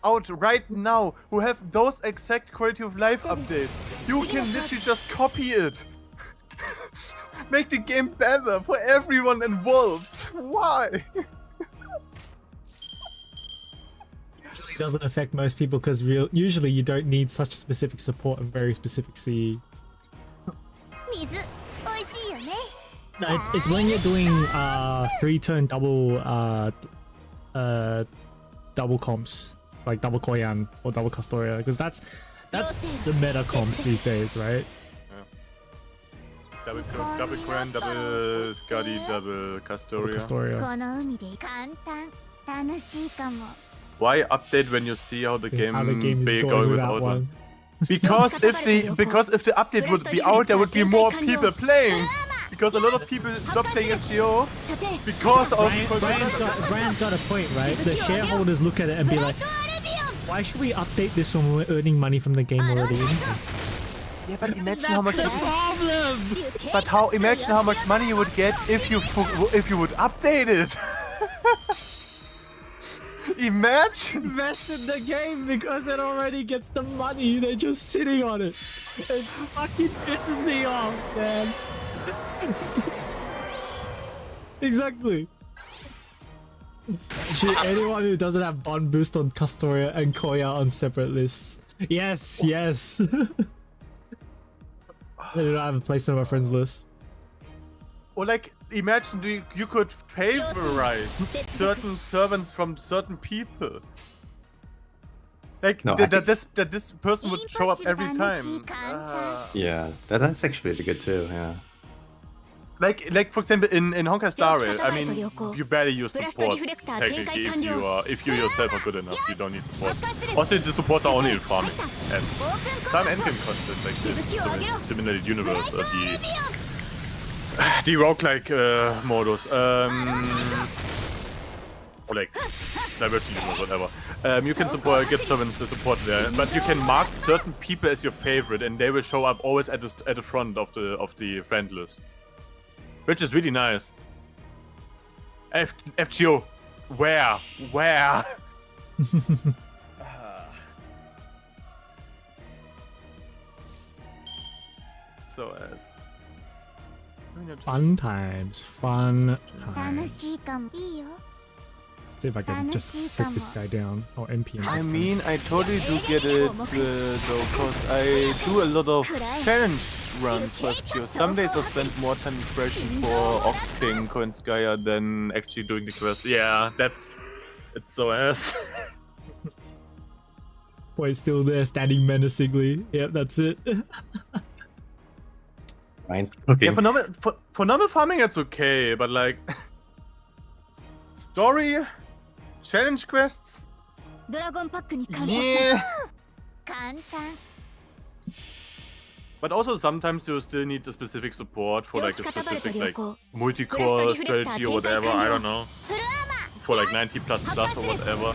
out right now who have those exact quality of life updates. You can literally just copy it. Make the game better for everyone involved. Why? Doesn't affect most people because usually you don't need such specific support and very specific CE. No, it's when you're doing 3-turn double double comps, like double Koyan or double Castoria, because that's the meta comps these days, right? Double Koyan, double Skadi, double Castoria. Why update when you see how the game be going without one? Because if the update would be out, there would be more people playing. Because a lot of people stop playing FGO because of... Brian's got a point, right? The shareholders look at it and be like, why should we update this when we're earning money from the game already? Yeah, but imagine how much... problem! But imagine how much money you would get if you would update it. Imagine! Invest in the game because it already gets the money. They're just sitting on it. It fucking pisses me off, man. Exactly. Should anyone who doesn't have bond boost on Castoria and Koya on separate lists? Yes, yes. I don't have a place on my friends list. Or like, imagine you could favorize certain servants from certain people. Like that this person would show up every time. Yeah, that's actually really good too. Yeah. Like for example in Honkai Star Rail, I mean you barely use support technically if you yourself are good enough, you don't need support. Also the supports are only in farming and some endgame content like this similarly universe or the roguelike modus. Or like diversity universe, whatever. You can get servants to support there, but you can mark certain people as your favorite and they will show up always at the front of the friend list. Which is really nice. FGO, where? So as fun times. See if I can just pick this guy down or MP him. I mean, I totally do get it though, because I do a lot of challenge runs for FGO. Some days I spend more time preparation for Ox King, Koenskaya than actually doing the quest. Yeah, it's so ass. Boy's still there, standing menacingly. Yep, that's it. Mine's cooking. Yeah, for normal farming it's okay, but like story, challenge quests. Yeah. But also sometimes you still need the specific support for like a specific like multi-core strategy or whatever, I don't know. For like 90++ or whatever.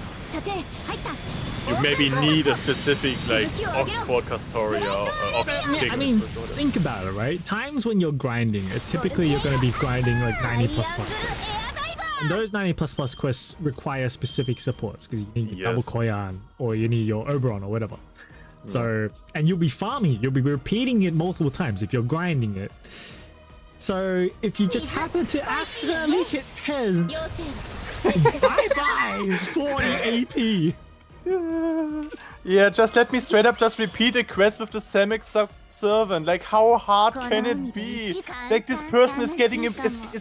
You maybe need a specific like Oxford Castoria or Oxford. I mean, think about it, right? Times when you're grinding, it's typically you're going to be grinding like 90++ quests. And those 90++ quests require specific supports because you need your double Koyan or you need your Oberon or whatever. So, and you'll be farming, you'll be repeating it multiple times if you're grinding it. So, if you just happen to accidentally hit Tez, bye-bye, 40 AP. Yeah, just let me straight up just repeat a quest with the Samic servant. Like, how hard can it be? Like, this person is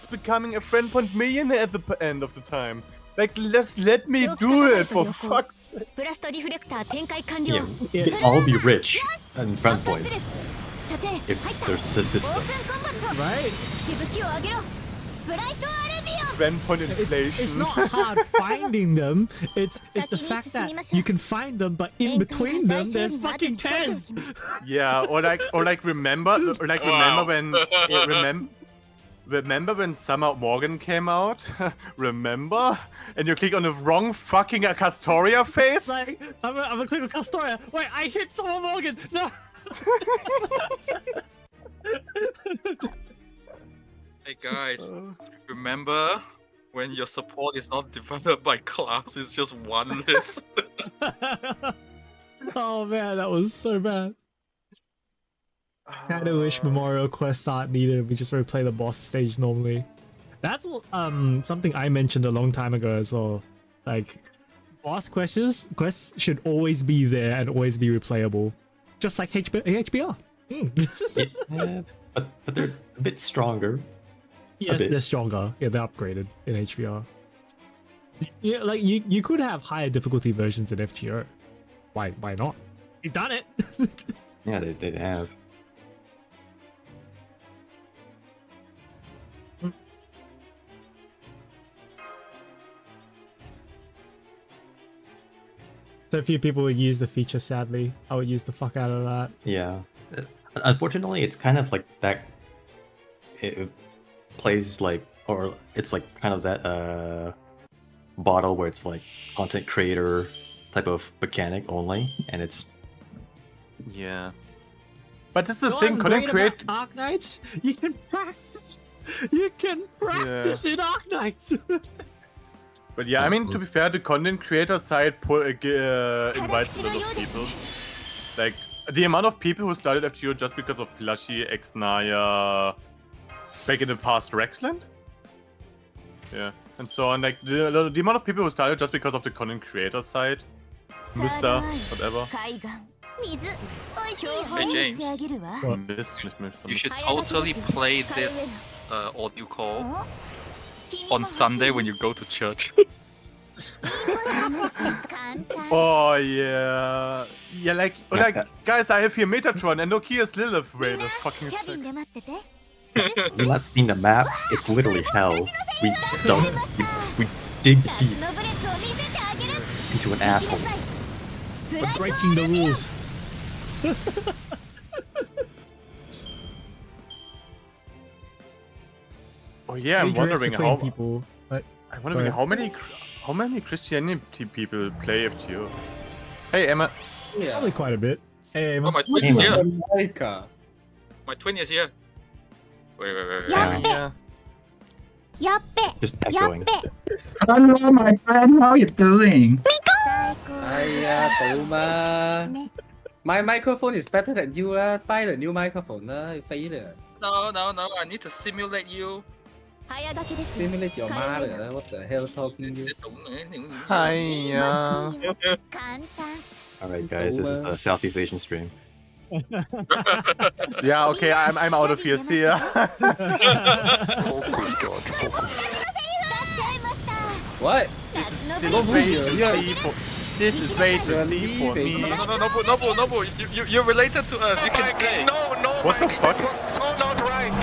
becoming a friend point millionaire at the end of the time. Like, let me do it for fuck's sake. Yeah, we'd all be rich and friend points if there's the system. Right? Friend point inflation. It's not hard finding them. It's the fact that you can find them, but in between them, there's fucking Tez. Yeah, or like remember when Summer Morgan came out? Remember? And you click on the wrong fucking Castoria face? Like, I'm gonna click on Castoria. Wait, I hit Summer Morgan. No. Hey guys, remember when your support is not divided by class, it's just one list? Oh man, that was so bad. Kinda wish memorial quests aren't needed, we just replay the boss stage normally. That's something I mentioned a long time ago as well. Like, boss quests should always be there and always be replayable. Just like HBR. Yeah, but they're a bit stronger. Yes, they're stronger. Yeah, they're upgraded in HBR. Yeah, like you could have higher difficulty versions in FGO. Why not? You've done it. Yeah, they have. So few people would use the feature, sadly. I would use the fuck out of that. Yeah. Unfortunately, it's kind of like that. It plays like, or it's like kind of that bottle where it's like content creator type of mechanic only, and it's Yeah. But this is the thing, content create. Arc Knights? You can practice. You can practice in Arc Knights. But yeah, I mean, to be fair, the content creator side invites a lot of people. Like, the amount of people who started FGO just because of Plushie, X-Naya, back in the past Rexland? Yeah, and so on. Like, the amount of people who started just because of the content creator side. Mr. whatever. Hey James, you should totally play this audio call on Sunday when you go to church. Oh yeah, yeah. Like guys, I have here Metatron and Nokia's Lilith. Wait a fucking second. you not seen the map. It's literally hell. We dig deep into an asshole. We're breaking the rules. Oh yeah, I'm wondering how people. But I'm wondering how many Christianity people play FGO. Hey Emma. Yeah. Probably quite a bit. Hey, Oh, my twin is here. America. My twin is here. Wait. Yeah. Just echoing. Hello, my friend. How you doing? Hiya, Toma. My microphone is better than you lah. Buy the new microphone lah. No, I need to simulate you. Simulate your mother. What the hell talking you? Hiya. Alright guys, this is a Southeast Asian stream. Yeah, okay, I'm out of here. See ya. What? This is way to see for me. No, you're related to us. You can stay. What the fuck? That was so not right.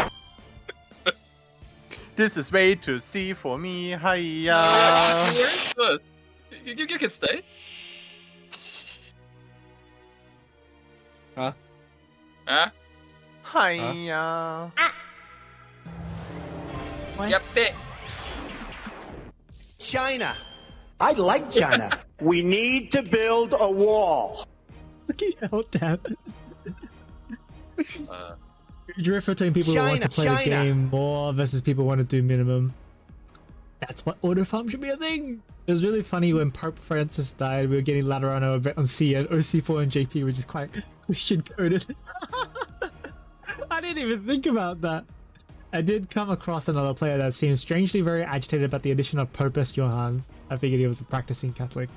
This is way to see for me. Hiya. You can stay. Huh? Huh? Hiya. Yep. China. I like China. We need to build a wall. Fucking hell, damn. You refer between people who want to play the game more versus people who want to do minimum. That's what auto farm should be a thing. It was really funny when Pope Francis died. We were getting Laterano a bit on C and OC4 and JP, which is quite Christian coded. I didn't even think about that. I did come across another player that seemed strangely very agitated about the addition of Pope S. Johann. I figured he was a practicing Catholic.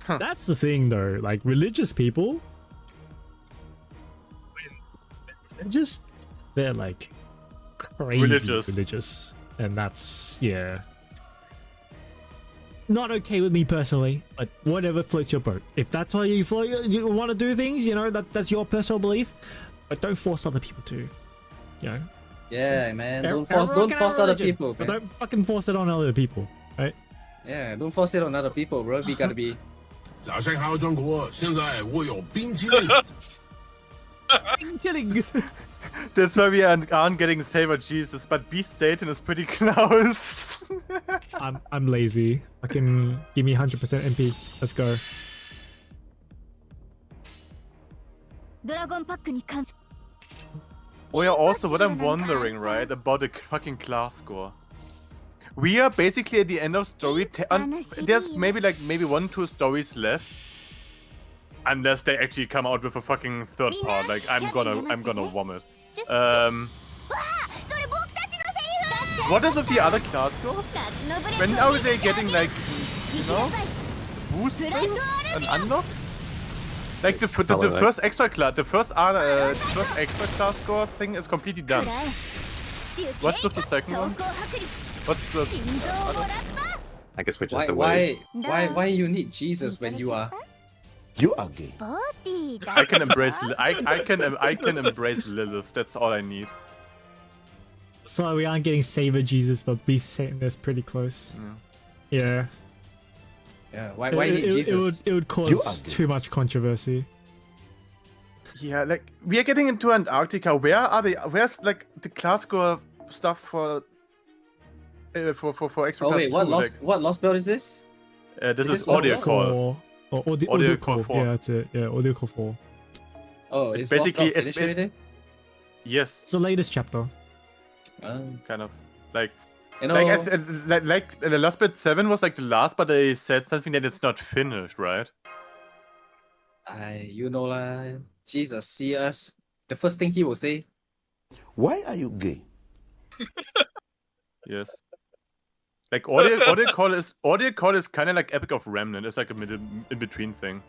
Huh. That's the thing though, like religious people, they're like crazy religious. And that's, yeah, not okay with me personally, but whatever floats your boat. If that's how you want to do things, you know, that's your personal belief, but don't force other people to, you know. Yeah, man. Don't force other people. But don't fucking force it on other people, right? Yeah, don't force it on other people, bro. We gotta be. 早上好，中国！现在我有冰淇淋。I'm kidding. That's why we aren't getting Saber Jesus, but Beast Satan is pretty close. I'm lazy. Fucking give me 100% MP. Let's go. Oh yeah, also what I'm wondering, right, about the fucking class score. We are basically at the end of story. There's maybe 1-2 stories left, unless they actually come out with a fucking third part. Like I'm gonna vomit. What is with the other class scores? When are they getting like, you know, boost thing? An unlock? Like the first extra class, the first extra class score thing is completely done. What's with the second one? What's the other? I guess we're just the way. Why you need Jesus when you are? You are gay. I can embrace. I can embrace Lilith. That's all I need. So we aren't getting Saber Jesus, but Beast Satan is pretty close. Yeah. Yeah. Why you need Jesus? It would cause too much controversy. Yeah, like we are getting into Antarctica. Where are they? Where's like the class score stuff for extra class? Oh wait, what lost belt is this? This is audio call. Audio call 4. Yeah, that's it. Yeah, audio call 4. Oh, it's basically finished already? Yes. It's the latest chapter. Kind of like. You know, like the last bit 7 was like the last, but they said something that it's not finished, right? you know lah. Jesus see us. The first thing he will say. Why are you gay? Yes. Like audio call is kind of like Epic of Remnant. It's like a in between thing.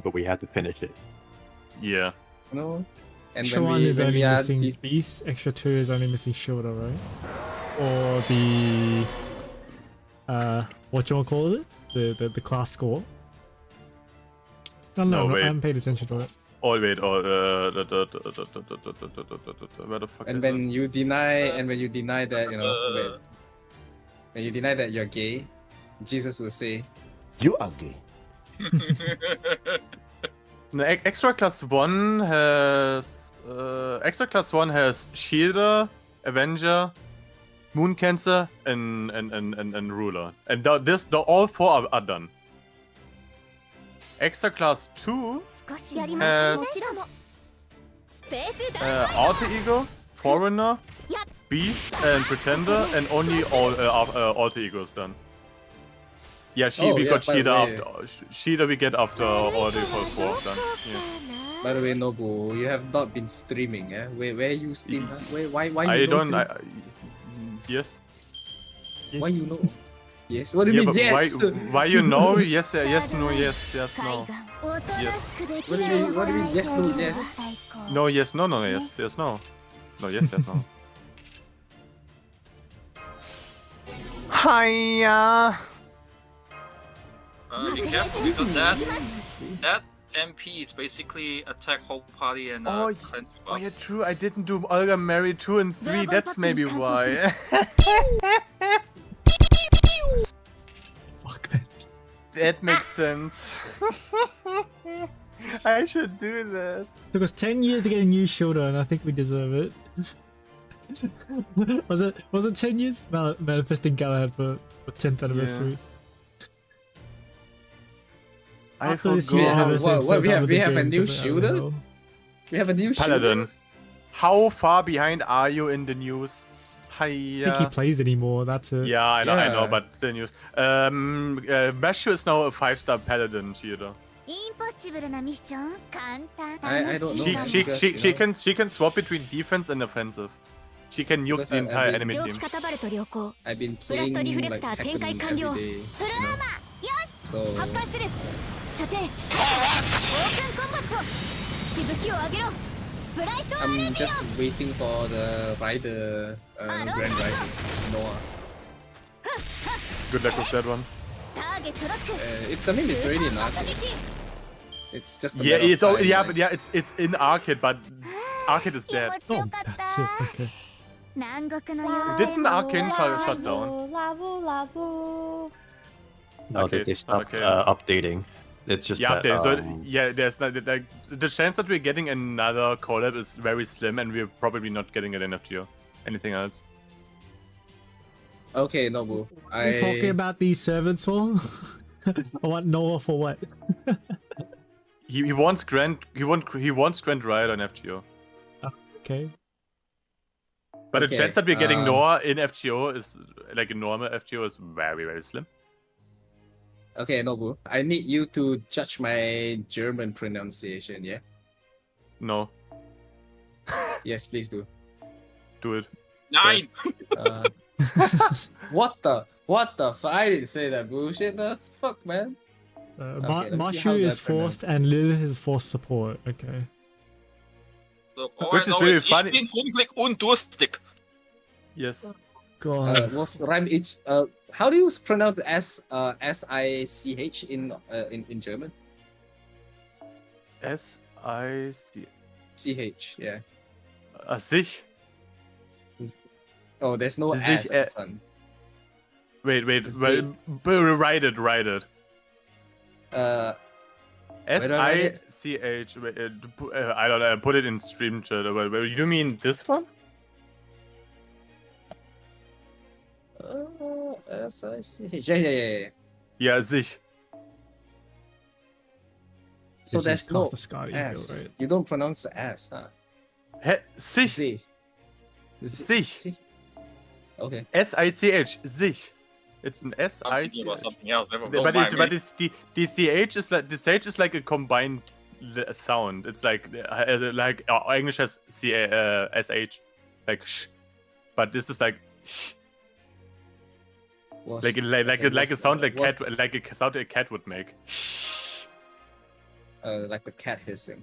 But we had to finish it. Yeah. No. And Extra 1 is only missing Beast. Extra 2 is only missing Shoulder, right? Or the what you call it? The class score. No, I haven't paid attention to it. Oh wait, where the fuck? And when you deny that, you know, when you deny that you're gay, Jesus will say, "You are gay." No, extra class 1 has Shielder, Avenger, Moon Cancer, and Ruler, and all 4 are done. Extra class 2 has Alter Ego, Foreigner, Beast, and Pretender, and only all Alter Egos done. Yeah, we got Sheeta after. Sheeta we get after Audio Call 4 done. Yeah. By the way, Nobu, you have not been streaming, eh? Where you stream? Huh? Why you I don't. stream? Yes. Why you know? Yes. What do you mean? Yes. Why you know? Yes. Yes. No. Yes. Yes. No. Yes. What do you mean? Yes. No. Yes. No. Yes. No. No. Yes. Yes. No. No. Yes. Yes. No. Hiya. Be careful because that MP is basically attack whole party and cleanse buffs. Oh yeah, true. I didn't do Olga, Mary 2 and 3. That's maybe why. Fuck man. That makes sense. I should do that. It took us 10 years to get a new shoulder, and I think we deserve it. was it 10 years? Manifesting Galahad for 10th anniversary. Yeah. After this year anniversary, we have a new shooter? We have a new Paladin. shooter? How far behind are you in the news? Hiya. I think he plays anymore, that's it. Yeah, I know, but the news. Mashu is now a 5-star Paladin shooter. I don't know. She can swap between defense and offensive. She can nuke the entire enemy team. I've been playing like Tekken every day. So I'm just waiting for the rider, Grand Rider, Noah. Good luck with that one. It's already in arcade. It's just it's in arcade, but arcade is dead. Oh, that's it. Okay. Didn't arcade shut down? No, they stopped updating. It's just that, so there's like the chance that we're getting another collab is very slim, and we're probably not getting it in FGO. Anything else? Okay, Nobu. Are you talking about these servants for? Or what? Noah for what? he wants Grand Riot on FGO. Okay. But the chance that we're getting Noah in FGO is like a normal FGO is very, very slim. Okay, Nobu, I need you to judge my German pronunciation, yeah? No. Yes, please do. Do it. 9! What the fuck? I didn't say that bullshit. The fuck, man? Mashu is forced and Lilith is forced support. Okay. Look, all Which I is know really is funny. Ich bin hungrig und durstig. Yes. God. Was rhyme each. How do you pronounce SICH in German? SIC. CH, yeah. Sich. Oh, there's no Sich, S at the front. Wait, write it. SICH. I don't know. Put it in stream chat. You mean this one? SICH. Yeah. Yeah, sich. So This there's is no Costa Scotty, S. right? You don't pronounce the S, huh? Sich. Z. Sich. Okay. SICH. Sich. It's an I'm thinking about SICH. something else. Never But mind me. it's the CH is like the CH is like a combined sound. It's like English has SH, like sh, but this is like sh. What's- Like a sound like what's- cat, like a sound a cat would make. like the cat hissing.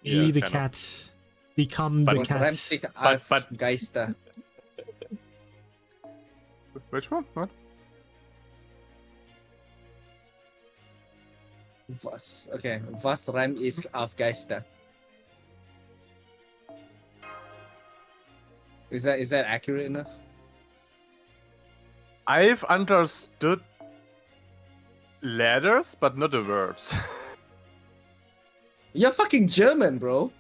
Be Yeah, the kind of. cat. Become But- the Was cat. Ramstig but- Geister. Which one? What? Was Reim ist auf Geister? Is that accurate enough? I've understood letters, but not the words. You're fucking German, bro.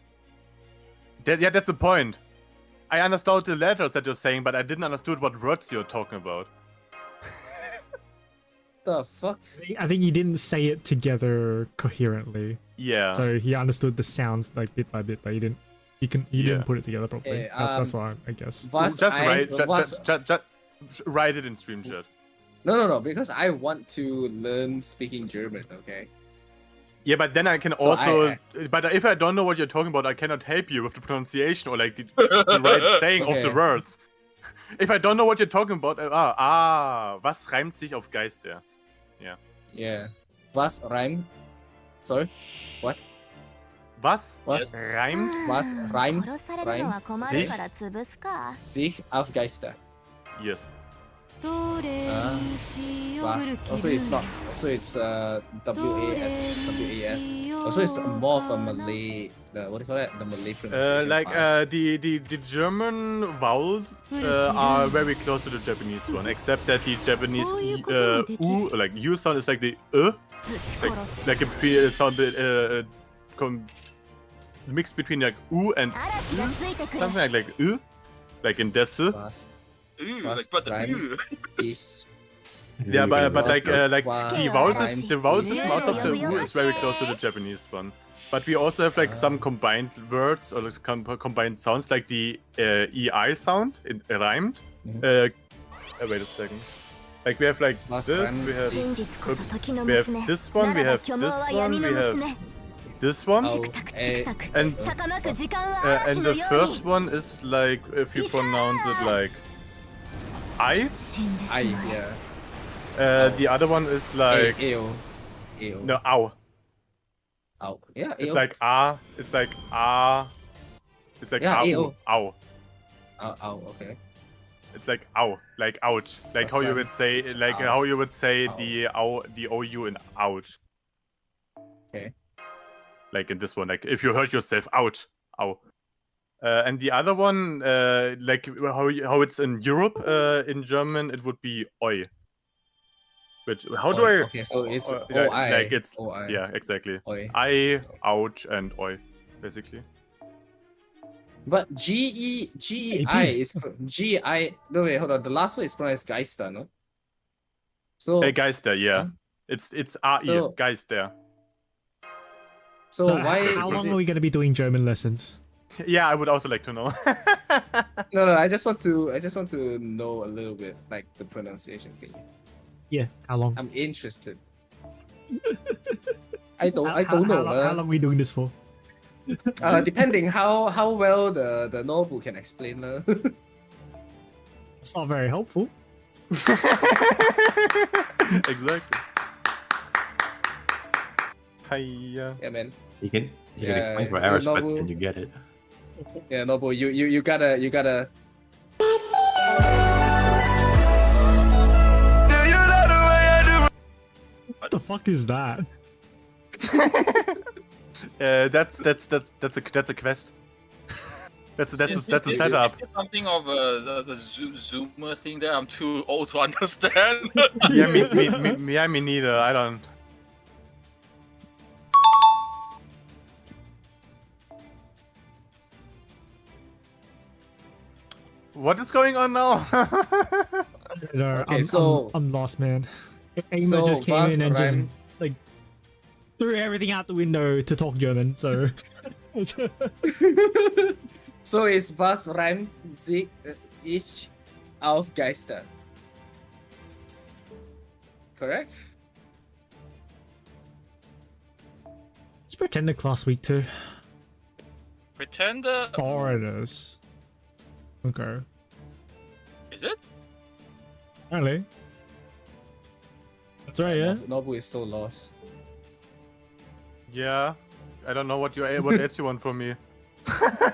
That's the point. I understood the letters that you're saying, but I didn't understood what words you're talking about. The fuck? I think he didn't say it together coherently. Yeah. So he understood the sounds like bit by bit, but he didn't. He didn't put it together properly. Okay, That's why I guess. Was just I- write, was- just write it in stream chat. No, because I want to learn speaking German, okay? Yeah, but then I can So also. But if I don't know what you're talking about, I cannot help you with the pronunciation or like the right saying of the Okay. words. If I don't know what you're talking about, was reimt sich auf Geister? Yeah. Was reimt? Sorry? What? Was Was? reimt Was reimt 殺されるのは困るから潰すか sich auf Geister? Yes. どれにしよう Was. Also, it's not. So it's WAS. Also, it's more of a Malay. What do you call it? The Malay pronunciation. Like was. the German vowels are very close to the Japanese one, except that the Japanese u like u sound is like the like a sound mixed between like u and 嵐がついてくる something like u, like in desu. Was Ooh, Was like, but the rhyme ooh. is. Yeah, but like Was the vowel rhyme system out of the u is very close to the Japanese one. But we also have like some combined words or like combined sounds, like the ei sound, it rhymed. Wait a second. Like we have like Was this, rhyme we have 真実こそ時の we have 娘 this one, な we らば have 虚無は this 闇 one, の we have 娘 this one, Oh, チクタクチクタク and さかなく時間は嵐 and の the よう first に one is like if you pronounce it like I. 死んで I しまえ yeah. The other one is like Eo. Eo. no ow. Ow. Yeah. It's Eo. like ah. It's like ah. It's like Yeah, ow. ew. Ow. Ow. Okay. It's like ow, like ouch, like That's how you right. would say, like Ouch. how you would say Ow. the ow, the ou in ouch. Okay. Like in this one, like if you hurt yourself, ouch, ow. And the other one, like how it's in Europe, in German, it would be oi. Which how do I? Okay, so it's like, OI. like it's OI. yeah, exactly. Oi. I, ouch, and oi, basically. But GEI is GI. No wait, hold on. The last one is pronounced Geister, no? So Geister, yeah. Huh? It's AI, So- Geister. so So why how is long it... are we going to be doing German lessons? Yeah, I would also like to know. No, I just want to know a little bit like the pronunciation thing. Yeah, how long? I'm interested. I don't know. How long are we doing this for? Depending how well the Nobu can explain. It's not very helpful. Exactly. Hiya. Yeah, man. You can Yeah, explain for hours, but Nobu. then you get it. Yeah, Nobu, you gotta What the fuck is that? That's a quest. That's a setup. Is this something of the zoomer thing that I'm too old to understand? Yeah, me neither. I don't. What is going on now? No, Okay, I'm lost, man. Aima So, just came in and just Rhyme. like threw everything out the window to talk German. So So ist was reimt sich ich auf Geister? Correct? it's Pretender class week 2. Pretender? Oh, it is. Okay. Is it? Apparently. That's right, yeah. Nobu is so lost. Yeah, I don't know what else you want from me. How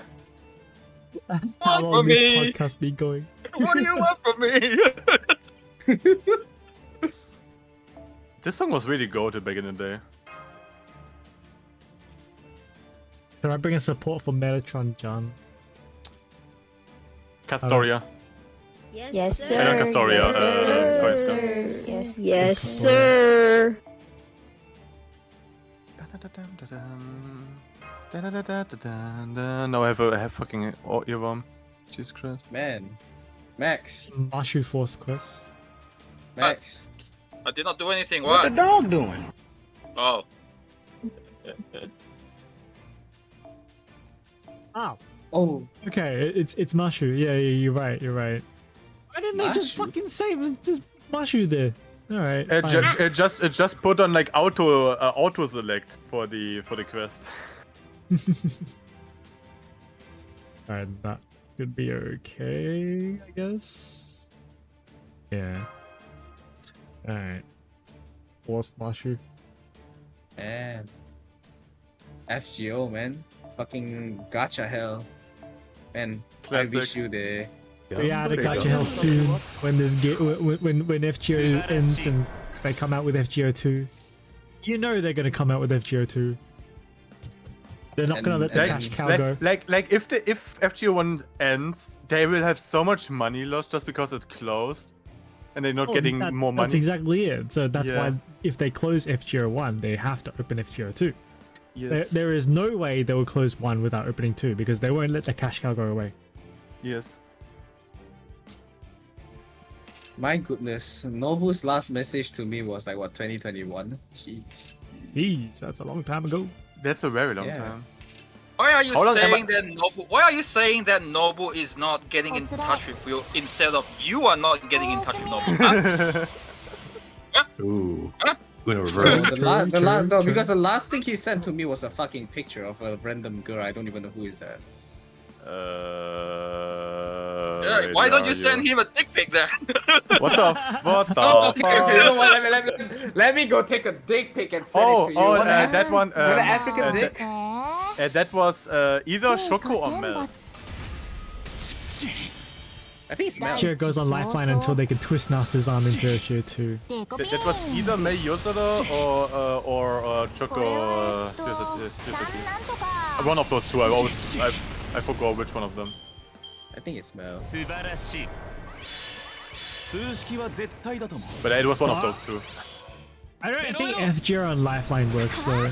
for long this me. podcast be going? What do you want from me? This song was really goated back in the day. Can I bring a support for Metatron, John? Castoria. Yes, I sir. know Castoria. Yes, sir. No, I have fucking earworm. Jesus Christ. Man. Max. Mashu Force Quest. Max. I did not do anything. What What? the dog doing? Oh. Oh. Oh. Okay, it's Mashu. Yeah, you're right. Why didn't they just Mashu? fucking save just Mashu there? All right. It just put on like auto select for the quest. All right, that could be okay, I guess. Yeah. All right. Force Mashu. Man. FGO, man. Fucking gacha hell. Man, Classic. I wish you the... Yeah, they got you hell soon when this when FGO ends and they come out with FGO 2. You know they're gonna come out with FGO 2. They're not gonna let the cash cow go. Like if FGO 1 ends, they will have so much money lost just because it closed, and they're not getting more money. That's exactly it. So that's Yeah. why if they close FGO 1, they have to open FGO 2. Yes. There is no way they will close 1 without opening 2 because they won't let the cash cow go away. Yes. My goodness. Nobu's last message to me was like, what, 2021? Jeez. Jeez, that's a long time ago. That's a very long Yeah. time. Why are you How long am saying that Nobu? Why are you saying that Nobu is not getting in touch with you instead of you are not getting in touch with Nobu? Huh? Ooh. Huh? Gonna No, reverse. no, because the last thing he sent to me was a fucking picture of a random girl. I don't even know who is that. Yeah, why don't you send him a dick pic then? What the Oh, fuck? okay, you know what? Let me go take a dick pic and send it to you. What the heck? that one. With an African dick? That was either Shoko or Mel. I think it's Mel. FGO goes on lifeline until they can twist Nasu's arm into FGO 2. That was either Mei Yosada or Choco. One of those two. I forgot which one of them. I think it's Mel. But it was one of those two. I don't think FGO on lifeline works though.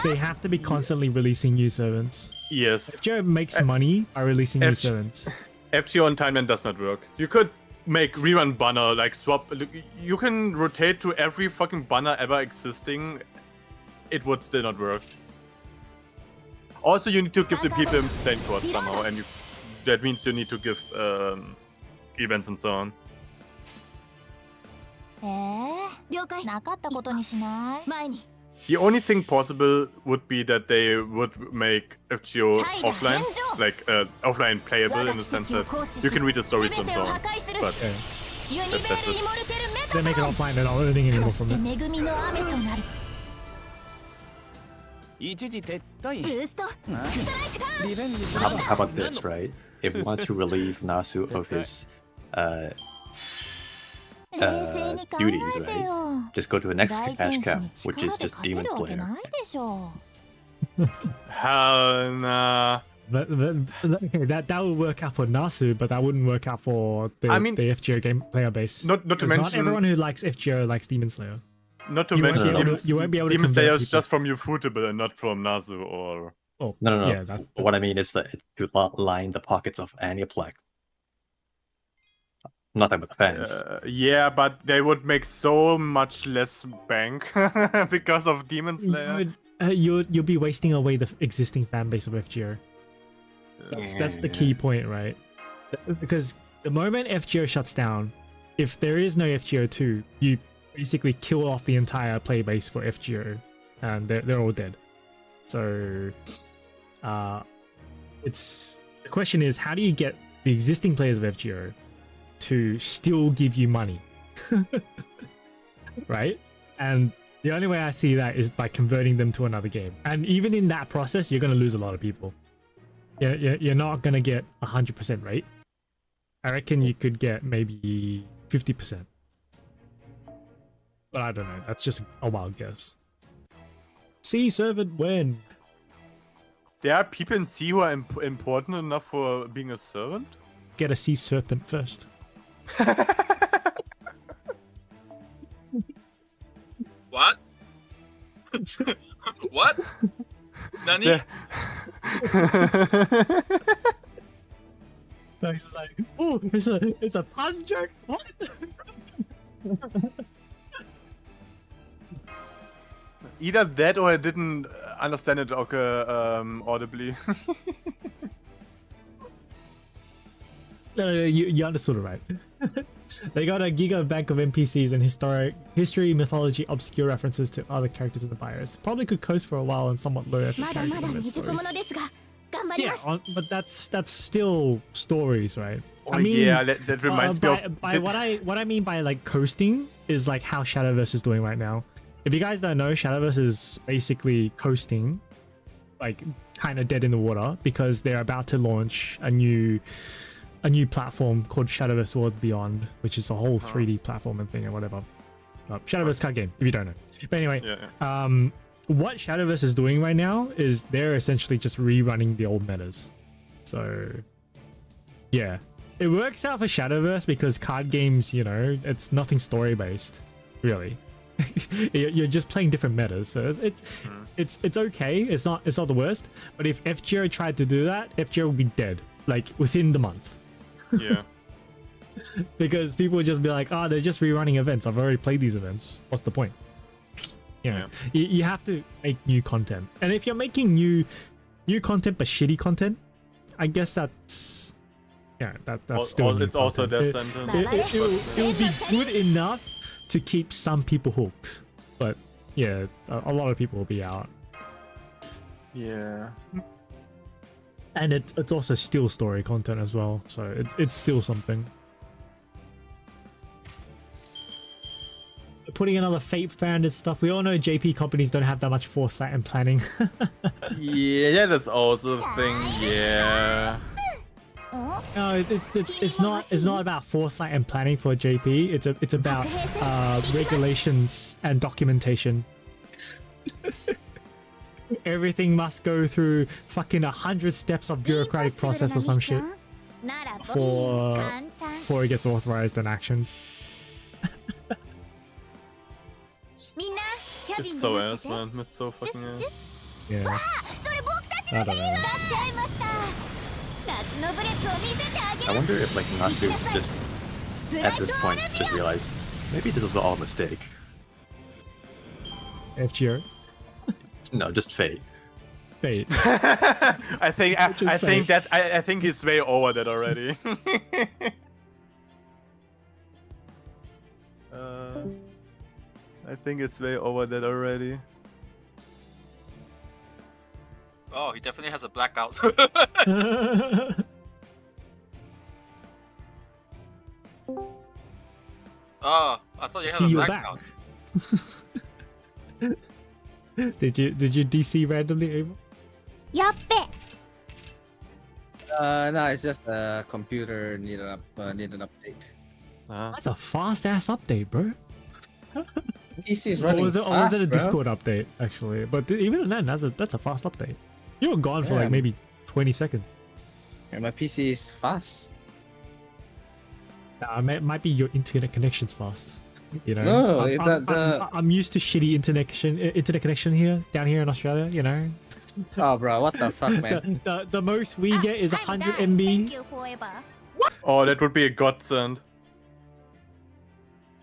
They have to be constantly releasing new servants. Yes. FGO makes money by releasing new servants. FGO on timeline does not work. You could make rerun banner, like swap. You can rotate to every fucking banner ever existing. It would still not work. Also, you need to give the people same code somehow, and that means you need to give events and so on. 了解なかったことにしない前に The only thing possible would be that they would make FGO offline, like offline playable in the sense that you can read the stories and so on. But that's it. They make it offline, they're not learning anymore そ from して it. 恵みの雨となる一時撤退ブーストストライクターン How about this, right? If we want to relieve Nasu of his duties, right? Just go to the next cash cow, which is just Demon Slayer. Hell nah. Okay, that would work out for Nasu, but that wouldn't work out for the FGO game player base. Not to mention, not everyone who likes FGO likes Demon Slayer. Not to mention, you won't be able to Demon Slayer is people. just from Ufotable and not from Nasu or. Oh no. Yeah, what I mean is that it could line the pockets of Aniplex. Not that with the fans. Yeah, but they would make so much less bank because of Demon Slayer. You'll be wasting away the existing fan base of FGO. That's the key point, right? Because the moment FGO shuts down, if there is no FGO2, you basically kill off the entire play base for FGO, and they're all dead. So, the question is, how do you get the existing players of FGO to still give you money, right? And the only way I see that is by converting them to another game. And even in that process, you're going to lose a lot of people. You're not going to get 100% rate. I reckon you could get maybe 50%. But I don't know. That's just a wild guess. C servant win. There are people in C who are important enough for being a servant? Get a sea serpent first. What? What? Nani? No, he's like, oh, it's a pun joke. What? Either that or I didn't understand it audibly. No, you understood it right. They got a giga bank of NPCs and history, mythology, obscure references to other characters in the bios. Probably could coast for a while and somewhat low effort character limit stories. Yeah, but that's still stories, right? Oh, I mean, yeah, that reminds me of what I mean by like coasting is like how Shadowverse is doing right now. If you guys don't know, Shadowverse is basically coasting, like kind of dead in the water because they're about to launch a new platform called Shadowverse World Beyond, which is a whole 3D platform and thing and whatever. Shadowverse card game, if you don't know. But anyway, what Shadowverse is doing right now is they're essentially just rerunning the old metas. So, yeah. It works out for Shadowverse because card games, you know, it's nothing story-based, really. You're just playing different metas, so it's okay. It's not the worst. But if FGO tried to do that, FGO would be dead, like within the month. Yeah. Because people would just be like, they're just rerunning events. I've already played these events. What's the point? You know, you have to make new content. And if you're making new content but shitty content, I guess that's still it's also death sentence. It'll be good enough to keep some people hooked. But yeah, a lot of people will be out. Yeah. And it's also still story content as well, so it's still something. Putting another Fate founded stuff. We all know JP companies don't have that much foresight and planning. Yeah, that's also the thing. Yeah. No, it's not about foresight and planning for JP. It's about regulations and documentation. Everything must go through fucking 100 steps of bureaucratic process or some shit before it gets authorized and action. It's so ass, man. It's so fucking ass. Yeah. I don't know. I wonder if like Nasu just at this point just realized maybe this was all a mistake. FGO? No, just Fate. Fate. I think he's way over that already. I think it's way over that already. Oh, he definitely has a blackout. Oh, I thought you had a blackout. Did you DC randomly, Ava? Yappe. No, it's just the computer need an update. That's a fast ass update, bro. PC is running Or was it a bro. Discord update actually? But even then, that's a fast update. You were gone for Yeah. like maybe 20 seconds. Yeah, my PC is fast. Might be your internet connection's fast. You know, No, I'm used to shitty internet connection here down here in Australia. You know, Oh, bro, what the fuck, man? the most we get is 100 MB. Oh, that would be a godsend.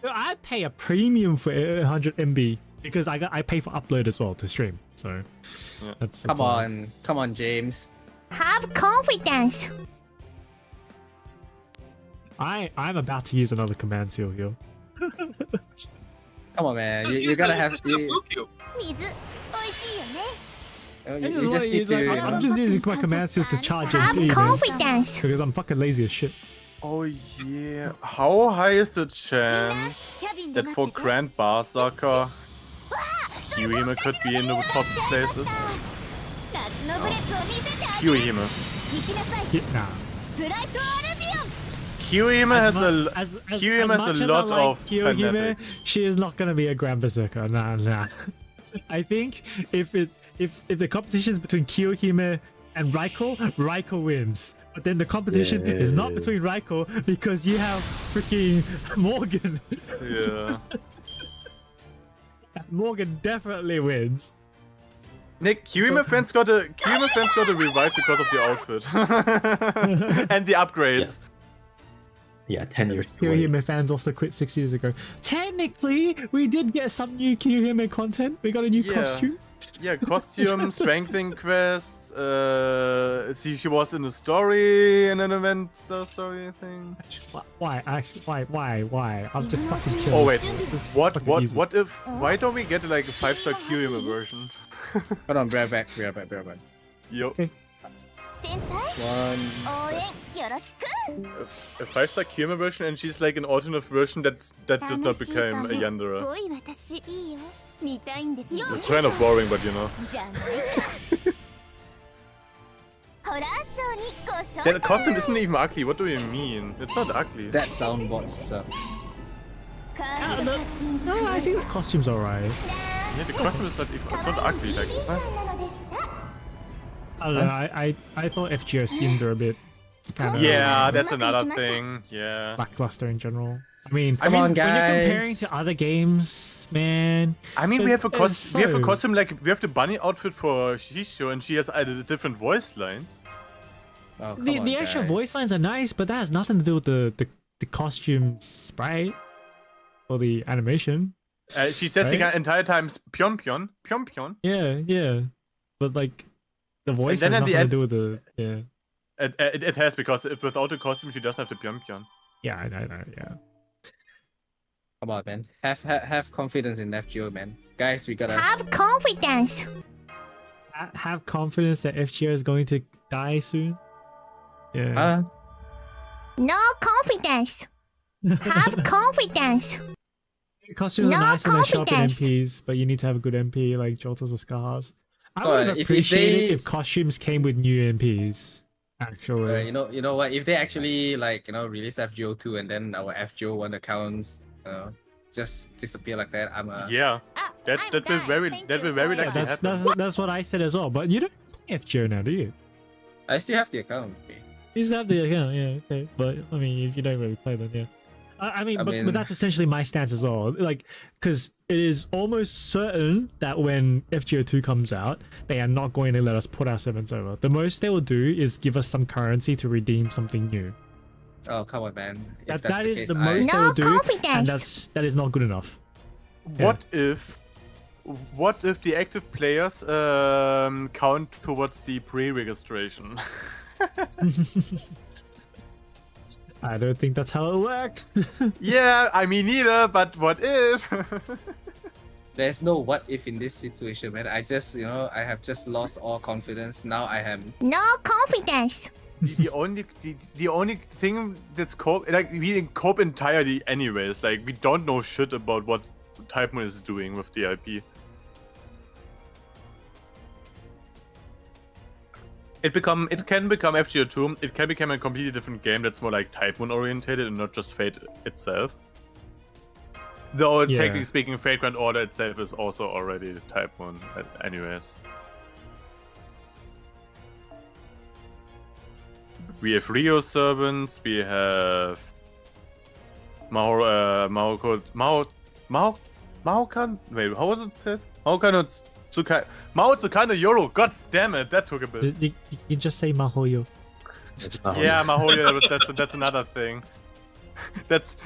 I pay a premium for 100 MB because I pay for upload as well to stream. So that's Come on, James. Have confidence. I'm about to use another command seal here. Come on, man. Just You use gotta the- have. use the blue cube. You just need to. I'm just using my command seal to charge Have MP, man, confidence. because I'm fucking lazy as shit. Oh yeah. How high is the chance that for Grand Berserker, Kiyohime could be in the top places? Kiyohime. Nah. Kiyohime has Kiyohime has a lot of fanatics. she is not gonna be a Grand Berserker. Nah. I think if the competition is between Kiyohime and Raiko wins. But then the competition is not between Raiko because you have freaking Morgan. Yeah. Morgan definitely wins. Nick, Kiyohime fans got a revive because of the outfit and the upgrades. Yeah, 10 years. Kiyohime fans also quit 6 years ago. Technically, we did get some new Kiyohime content. We got a new costume. Yeah, costume, strengthening quests. She was in the story in an event story thing. Why? I'm just fucking curious. Oh wait, Easy. what if? Why don't we get like a 5-star Kiyohime version? Hold on, be right back. Yo. Okay. One. A 5-star Kiyohime version, and she's like an alternate version that did not become a Yandere. It's kind of boring, but you know. The costume isn't even ugly. What do you mean? It's not ugly. That soundboard sucks. No, I think the costume's alright. Yeah, the costume is not ugly. Like, what? I don't know. I thought FGO skins are a bit kind of Yeah, that's another thing. Yeah. lackluster in general. I mean, on, when you're guys. comparing to other games, man. I mean, we have a it's we have a so- costume like we have the bunny outfit for Shisho, and she has different voice lines. Oh, come The, on, the actual guys. voice lines are nice, but that has nothing to do with the costume sprite or the animation. She says the Right? entire time pion pion pion pion. Yeah. But like, the voice then has at the nothing to end- do with the It has, because if without the costume she does have the pion pion. Yeah, I know. Yeah. Come on, man. Have confidence in FGO, man. Guys, we gotta. Have confidence. Have confidence that FGO is going to die soon. Yeah. No confidence. Have confidence. Costumes no are nice when they show up in confidence. MPs, but you need to have a good MP like Jolters or Scars. I Oh, would have if appreciated they- if costumes came with new MPs. Actually, You know what? If they actually release FGO 2 and then our FGO 1 accounts, just disappear like that, Yeah, that will very yeah, likely happen. that's what I said as well. But you don't play FGO now, do you? I still have the account. You just have the account, yeah, okay. But I mean, if you don't really play, then yeah. I mean, but that's essentially my stance as well. Like, because it is almost certain that when FGO 2 comes out, they are not going to let us put our servants over. The most they will do is give us some currency to redeem something new. Oh, come on, man. If that's That the is case, the most they will do, and confidence. that is not good enough. What if the active players count towards the pre-registration? I don't think that's how it works. Yeah, I mean neither, but what if? There's no what if in this situation, man. I just, I have just lost all confidence. Now I am. No confidence. the only thing that's we cope entirely anyways. Like, we don't know shit about what Type Moon is doing with the IP. It can become FGO 2. It can become a completely different game that's more like Type Moon orientated and not just Fate itself. Though technically speaking, Fate Grand Order itself is also already Type Moon, anyways. We have Rio Servants. We have Mahokan. Wait, how was it said? Mahokan Tsukai. Mao Tsukano Yoro. God damn it, that took a bit. You just say Mahoyo. Yeah, Mahoyo. That's another thing. That's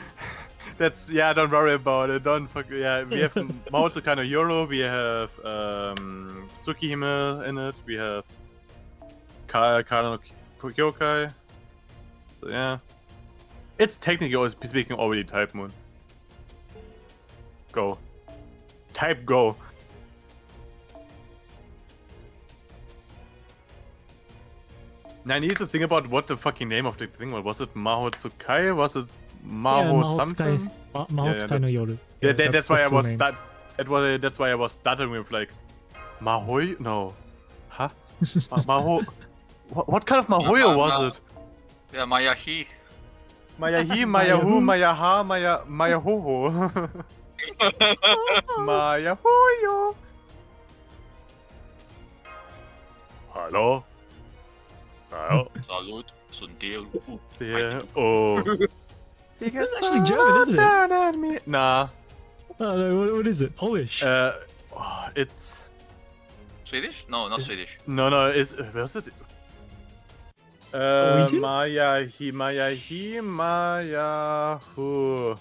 yeah. Don't worry about it. Don't fuck. Yeah, we have Mao Tsukano Yoro. We have Tsukihime in it. We have Kano Kyokai. So yeah, it's technically speaking already Type Moon. Go. Type Go. Now I need to think about what the fucking name of the thing was. Was it Maho Tsukai? Was it Maho something? Maho Tsukai no Yoru. Yeah, that's why I was that's why I was stuttering with like Mahoy? No. Huh? Maho. What kind of Mahoyo was it? Yeah, Mayahi. Mayahi, Mayahu, Mayaha, Mayahoho. Mayahoyo. Hello. Salut, sunt eu. Yeah. Oh. It's actually German, isn't it? Nah. Oh, no, what is it? Polish? It's Swedish? No, not Swedish. No, where's it? Mayahi, Mayahu.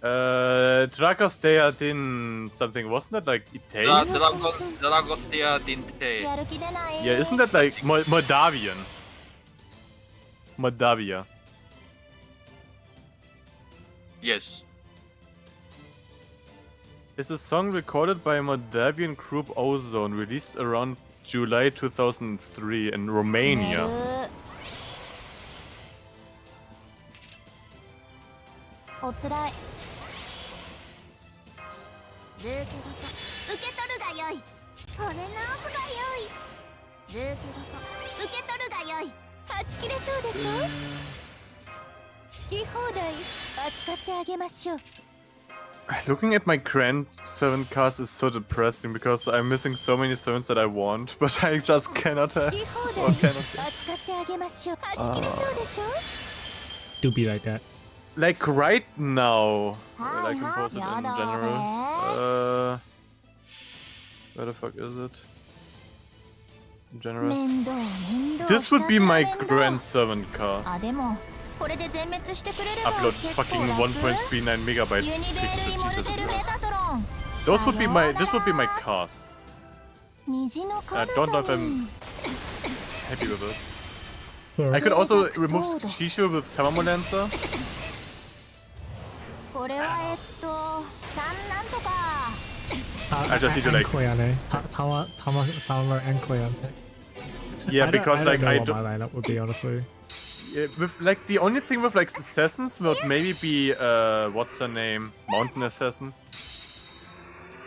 Dragostea din something, wasn't that like Italian? Dragostea din te. Yeah, isn't that like Moldavian? Moldavia. Yes. It's a song recorded by Moldavian group Ozone, released around July 2003 in Romania. Looking at my Grand Servant cast is so depressing because I'm missing so many servants that I want, but I just cannot have. Or cannot Do be like that. Like right now, I compose it in general. Where the fuck is it? In general. This would be my Grand Servant cast. Upload fucking 1.39 megabyte pixel, Jesus Christ. This would be my cast. I don't know if I'm happy with it. I could also remove Shishu with Tamamo Lancer. I just need to like. Yeah, because like I don't know what my lineup would be, honestly. Yeah, with like the only thing with like assassins would maybe be what's her name? Mountain Assassin?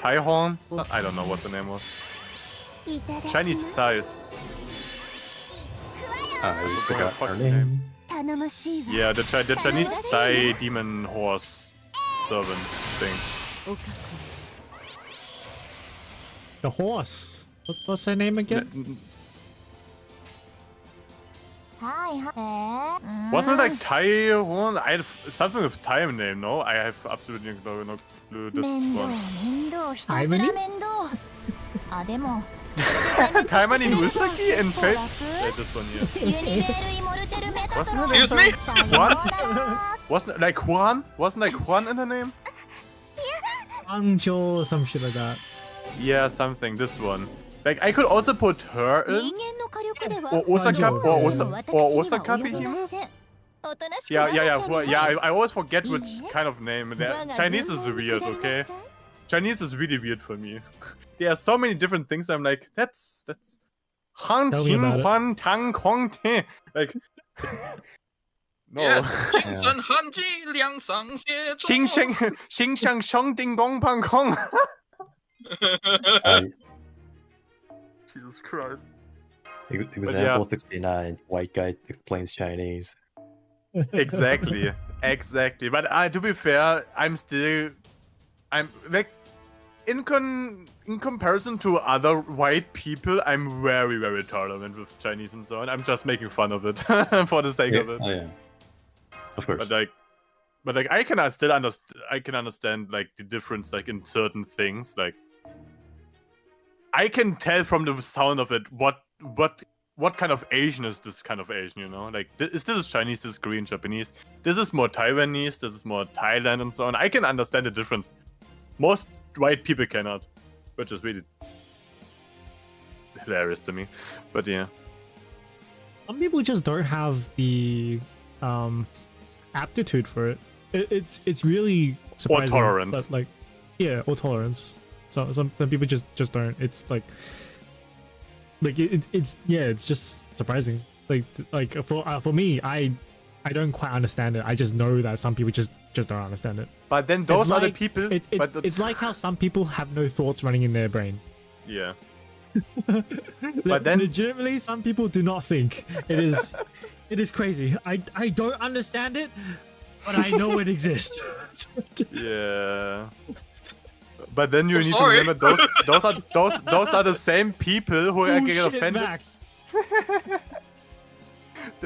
Taihorn? I don't know what the name was. Chinese thighs. I forgot her name. Yeah, the Chinese thigh demon horse servant thing. The horse. What's her name again? Wasn't it like Taihorn? I have something with time name, no? I have absolutely no clue this one. Taimani Usagi and Fate? Yeah, this one here. Excuse me? Juan? Wasn't it like Juan? Wasn't like Juan in her name? Anjo or some shit like that. Yeah, something. This one. Like I could also put her in. Or Osaka Bihime? Yeah. I always forget which kind of name. Chinese is weird, okay? Chinese is really weird for me. There are so many different things. I'm like, that's Han Qing Huan Tang Kong Te. Like, no. Yes. Jinsen Hanji Liang Sang Xie Xing Shang Shong Ding Gong Pang Kong. Jesus Christ. Example 69, white guy explains Chinese. Exactly, exactly. But to be fair, I'm like in comparison to other white people, I'm very, very tolerant with Chinese and so on. I'm just making fun of it for the sake of it. Oh yeah, of course. But like I can understand like the difference like in certain things. Like I can tell from the sound of it what kind of Asian is this kind of Asian, you know? Like this is Chinese, this is Korean, Japanese. This is more Taiwanese, this is more Thailand and so on. I can understand the difference. Most white people cannot, which is really hilarious to me. But yeah. Some people just don't have the aptitude for it. It's really surprising. Or tolerance. But like, yeah, or tolerance. So some people just don't. It's like it's just surprising. Like for me, I don't quite understand it. I just know that some people just don't understand it. But then those are the people. It's like how some people have no thoughts running in their brain. Yeah. But then legitimately, some people do not think. It is crazy. I don't understand it, but I know it exists. Yeah. But then you need to remember those are the same people who get offended. Max.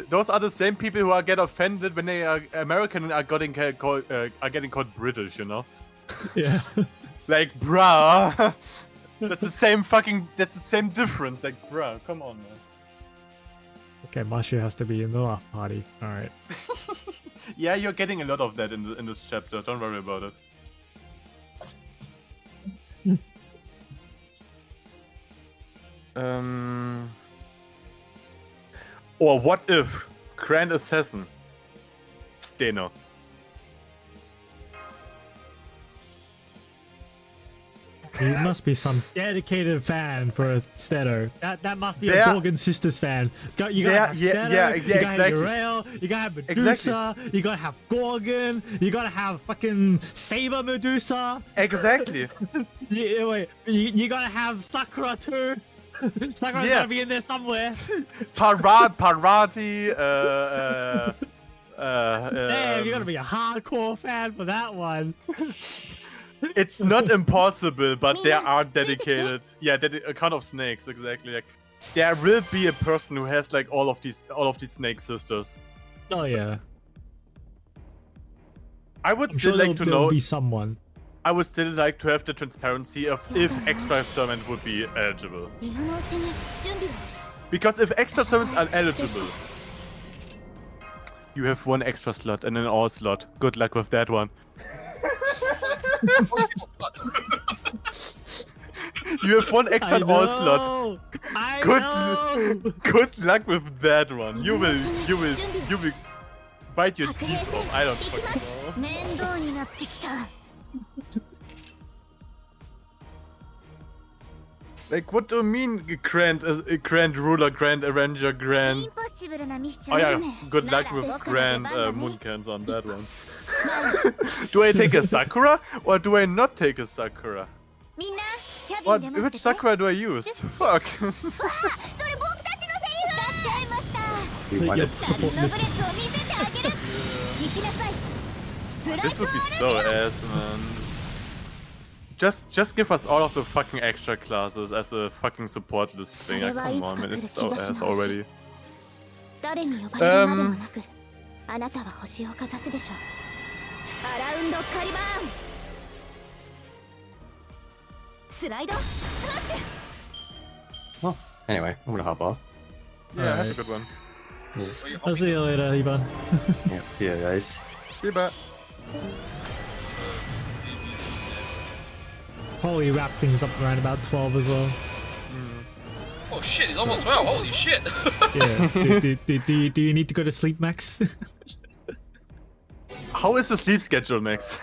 Those are the same people who get offended when they are American and are getting called British, you know? Yeah. Like, bruh. That's the same difference. Like, bruh, come on, man. Okay, Mashu has to be in the laugh party. All right. Yeah, you're getting a lot of that in this chapter. Don't worry about it. Or what if Grand Assassin Steno? You must be some dedicated fan for Steno. That must be a Gorgon Sisters fan. You gotta have Steno, you gotta have Uriel, you gotta have Medusa, you gotta have Gorgon, you gotta have fucking Saber Medusa. Exactly. Wait, you gotta have Sakura too. Sakura's gotta be in there somewhere. Parvati. Damn, you gotta be a hardcore fan for that one. It's not impossible, but there are dedicated. Yeah, a kind of snakes, exactly. Like there will be a person who has like all of these snake sisters. Oh yeah. I would still like to know. Be someone. I would still like to have the transparency of if extra servant would be eligible. Because if extra servants are eligible, you have one extra slot and an all slot. Good luck with that one. You have one extra all slot. Good luck with that one. You will bite your teeth off. I don't fucking know. Like, what do you mean, Grand Ruler, Grand Avenger, Grand... Oh yeah, good luck with Grand Mooncans on that one. Do I take a Sakura, or do I not take a Sakura? Which Sakura do I use? Fuck. This would be so ass, man. Just give us all of the fucking extra classes as a fucking support list thing. Come on, man, it's so ass already. Well, anyway, I'm gonna hop off. Yeah, that's a good one. Cool. I'll see you later, Ivan. Yeah, see ya, guys. See you, bye. Probably wrap things up around about 12 as well. Oh shit, it's almost 12, holy shit! Yeah, do you need to go to sleep, Max? How is the sleep schedule, Max?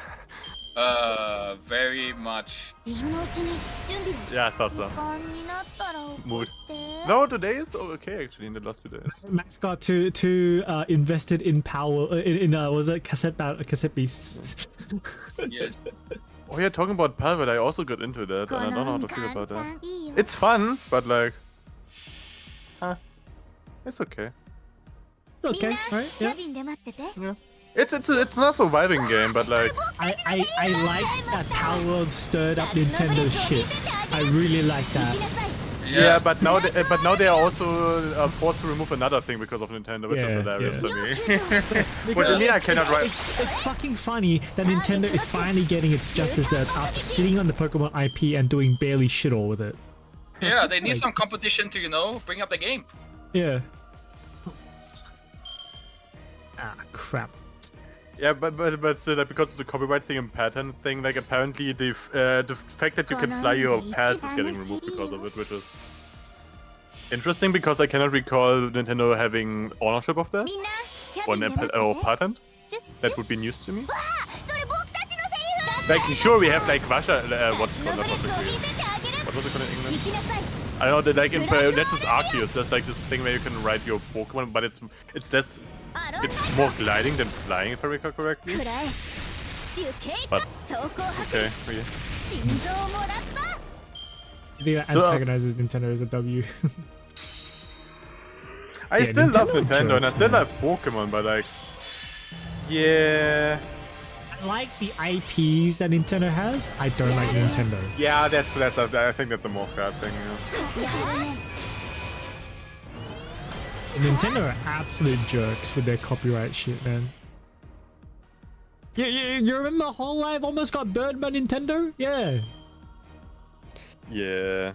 Very much. Yeah, I thought so. No, today is okay actually in the last 2 days. Max got too invested in power, in was it cassette beasts? Yeah. Oh yeah, talking about Palvet, I also got into that, and I don't know how to feel about that. It's fun, but like... It's okay. It's okay, right? Yeah. Yeah. It's not a surviving game, but like I like that Power World stirred up Nintendo shit. I really like that. yeah, but now they are also forced to remove another thing because of Nintendo, which is hilarious to me. What do you mean I cannot write? It's fucking funny that Nintendo is finally getting its just desserts after sitting on the Pokemon IP and doing barely shit all with it. Yeah, they need some competition to, you know, bring up the game. Yeah. Ah, crap. Yeah, but still, like, because of the copyright thing and patent thing, like apparently the fact that you can fly your pets is getting removed because of it, which is interesting because I cannot recall Nintendo having ownership of that or patent. That would be news to me. Like, sure, we have like Russia. What was it called in English? I know that like in Let's Just Arceus, there's like this thing where you can ride your Pokemon, but it's less. It's more gliding than flying, if I recall correctly. But okay, really. The antagonizes Nintendo is a W. I still love Nintendo and I still love Pokemon, but like, yeah. I like the IPs that Nintendo has. I don't like Nintendo. Yeah, I think that's a more fair thing. Yeah. Nintendo are absolute jerks with their copyright shit, man. You remember Whole Life almost got burned by Nintendo? Yeah. Yeah.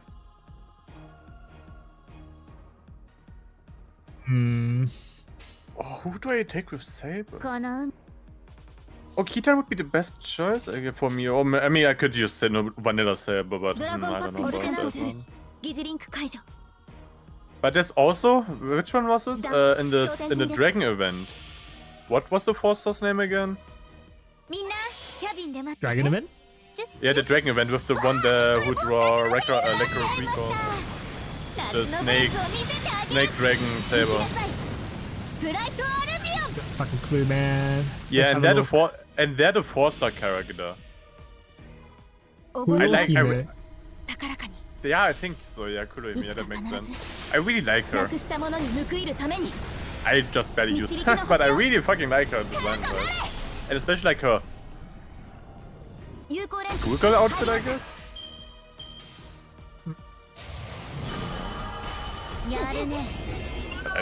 Oh, who do I take with Saber? Oh, Kitan would be the best choice for me. Or I mean, I could use Vanilla Saber, but I don't know about that one. But there's also, which one was it? In the Dragon event. What was the Four-Star's name again? Dragon event? Yeah, the Dragon event with the one who draw Lecros Recall. The Snake Dragon Saber. Fucking clue, man. Yeah, and they're the Four-Star character. I like her. Yeah, I think so. Yeah, Kurohime. Yeah, that makes sense. I really like her. I just barely use her, but I really fucking like her design wise. And especially like her schoolgirl outfit, I guess. I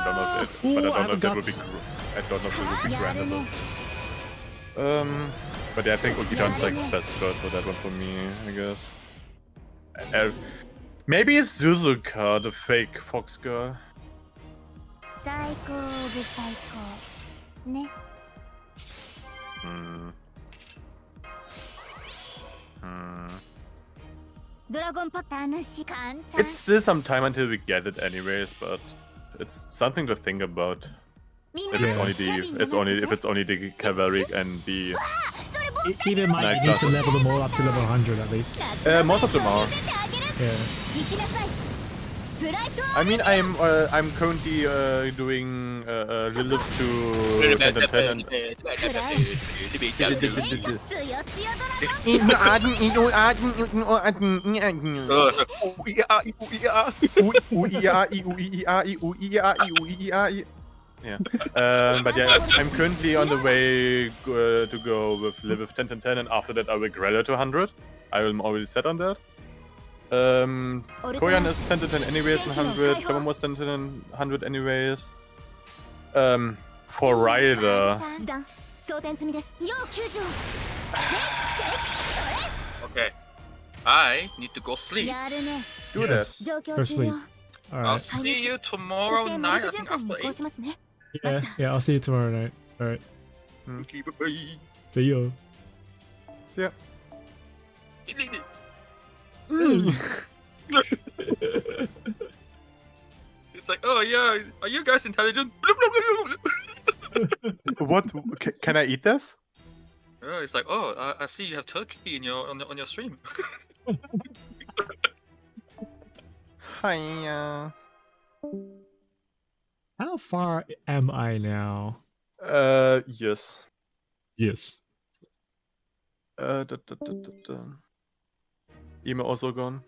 don't know if that, but I don't know if that would be. I don't know if it would be grand enough. But yeah, I think Ukidan's like the best choice for that one for me, I guess. Maybe it's Suzuka, the fake fox girl. It's still some time until we get it anyways, but it's something to think about. If it's only the cavalry and the. Keep in mind, you need to level them all up to level 100 at least. Most of them are. Yeah. I mean, I'm currently doing Lilith to 10 and 10 yeah. But yeah, I'm currently on the way to go with Lilith 10 and 10, and after that I will Grella to 100. I am already set on that. Koyan is 10 to 10 anyways and 100. Clemon was 10 to 10 and 100 anyways. For Ryder. Okay. I need to go sleep. Do that. Go sleep. Alright. I'll see you tomorrow night, I think after 8. Yeah, I'll see you tomorrow night. Alright. Okay, bye-bye. See you. See ya. It's like, oh yeah, are you guys intelligent? What? Can I eat this? Oh, it's like, oh, I see you have turkey on your stream. Hiya. How far am I now? Yes. Yes. Email also gone.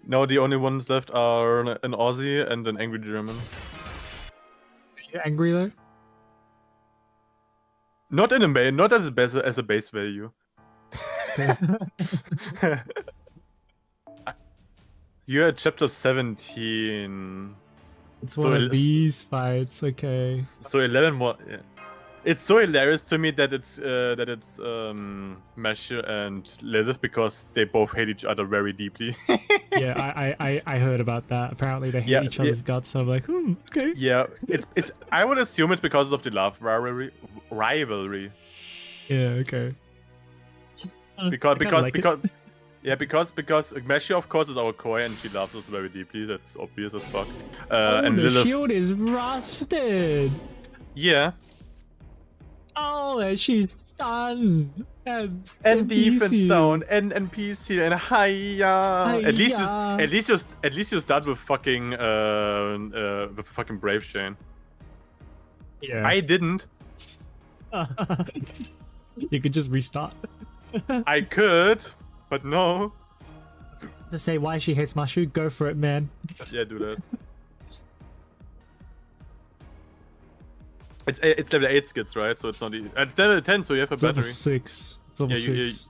No, the only ones left are an Aussie and an angry German. Are you angry though? Not as a base value. You're at chapter 17. It's one of these fights, okay. So 11 more. Yeah. It's so hilarious to me that it's Mesh and Lilith because they both hate each other very deeply. Yeah, I heard about that. Apparently they hate each other's guts. So I'm like, okay. Yeah, it's. I would assume it's because of the love rivalry. Yeah, okay. Because Mesh of course is our koi and she loves us very deeply. That's obvious as fuck. And the Lilith, shield is rusted. Yeah. Oh, and she's stunned. And defense down and PC and hiya. At least you start with fucking Brave Chain. Yeah. I didn't. You could just restart. I could, but no. To say why she hates Mashu, go for it, man. Yeah, do that. It's level 8 skits, right? So it's not it's level 10, so you have a battery. Level 6. It's level 6.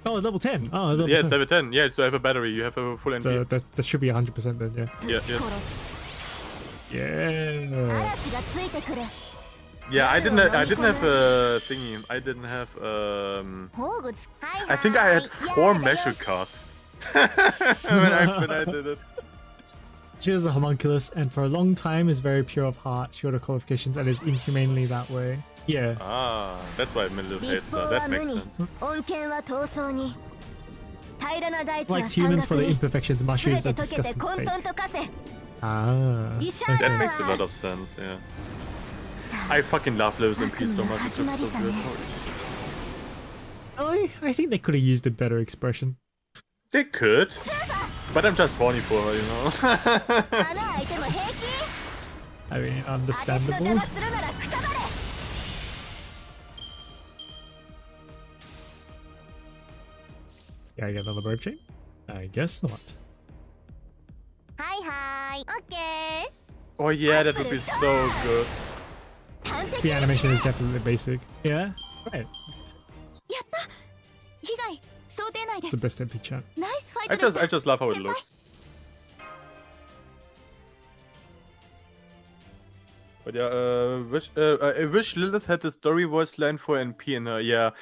Oh, it's level 10. Oh, it's level 10. It's level 10. Yeah, so you have a battery. You have a full NP. That should be 100% then, yeah. Yeah. Yeah. Yeah, I didn't have a thingy. I didn't have I think I had 4 measure cards when I did it. She was a homunculus, and for a long time is very pure of heart, short of qualifications, and is inhumanely that way. Yeah. Ah, that's why Lilith hates her. That makes sense. Likes humans for their imperfections, Mashu is a disgusting fake. Ah. Okay. That makes a lot of sense, yeah. I fucking love Lilith in Peace so much, it's just so good. I think they could have used a better expression. They could. But I'm just horny for her, you know? I mean, understandable. Yeah, I get another Brave Chain? I guess not. Hi, okay. Oh yeah, that would be so good. The animation is definitely basic. Yeah? Right. It's the best MP chat. I just love how it looks. But yeah, I wish Lilith had the story voice line for NP in her. Yeah,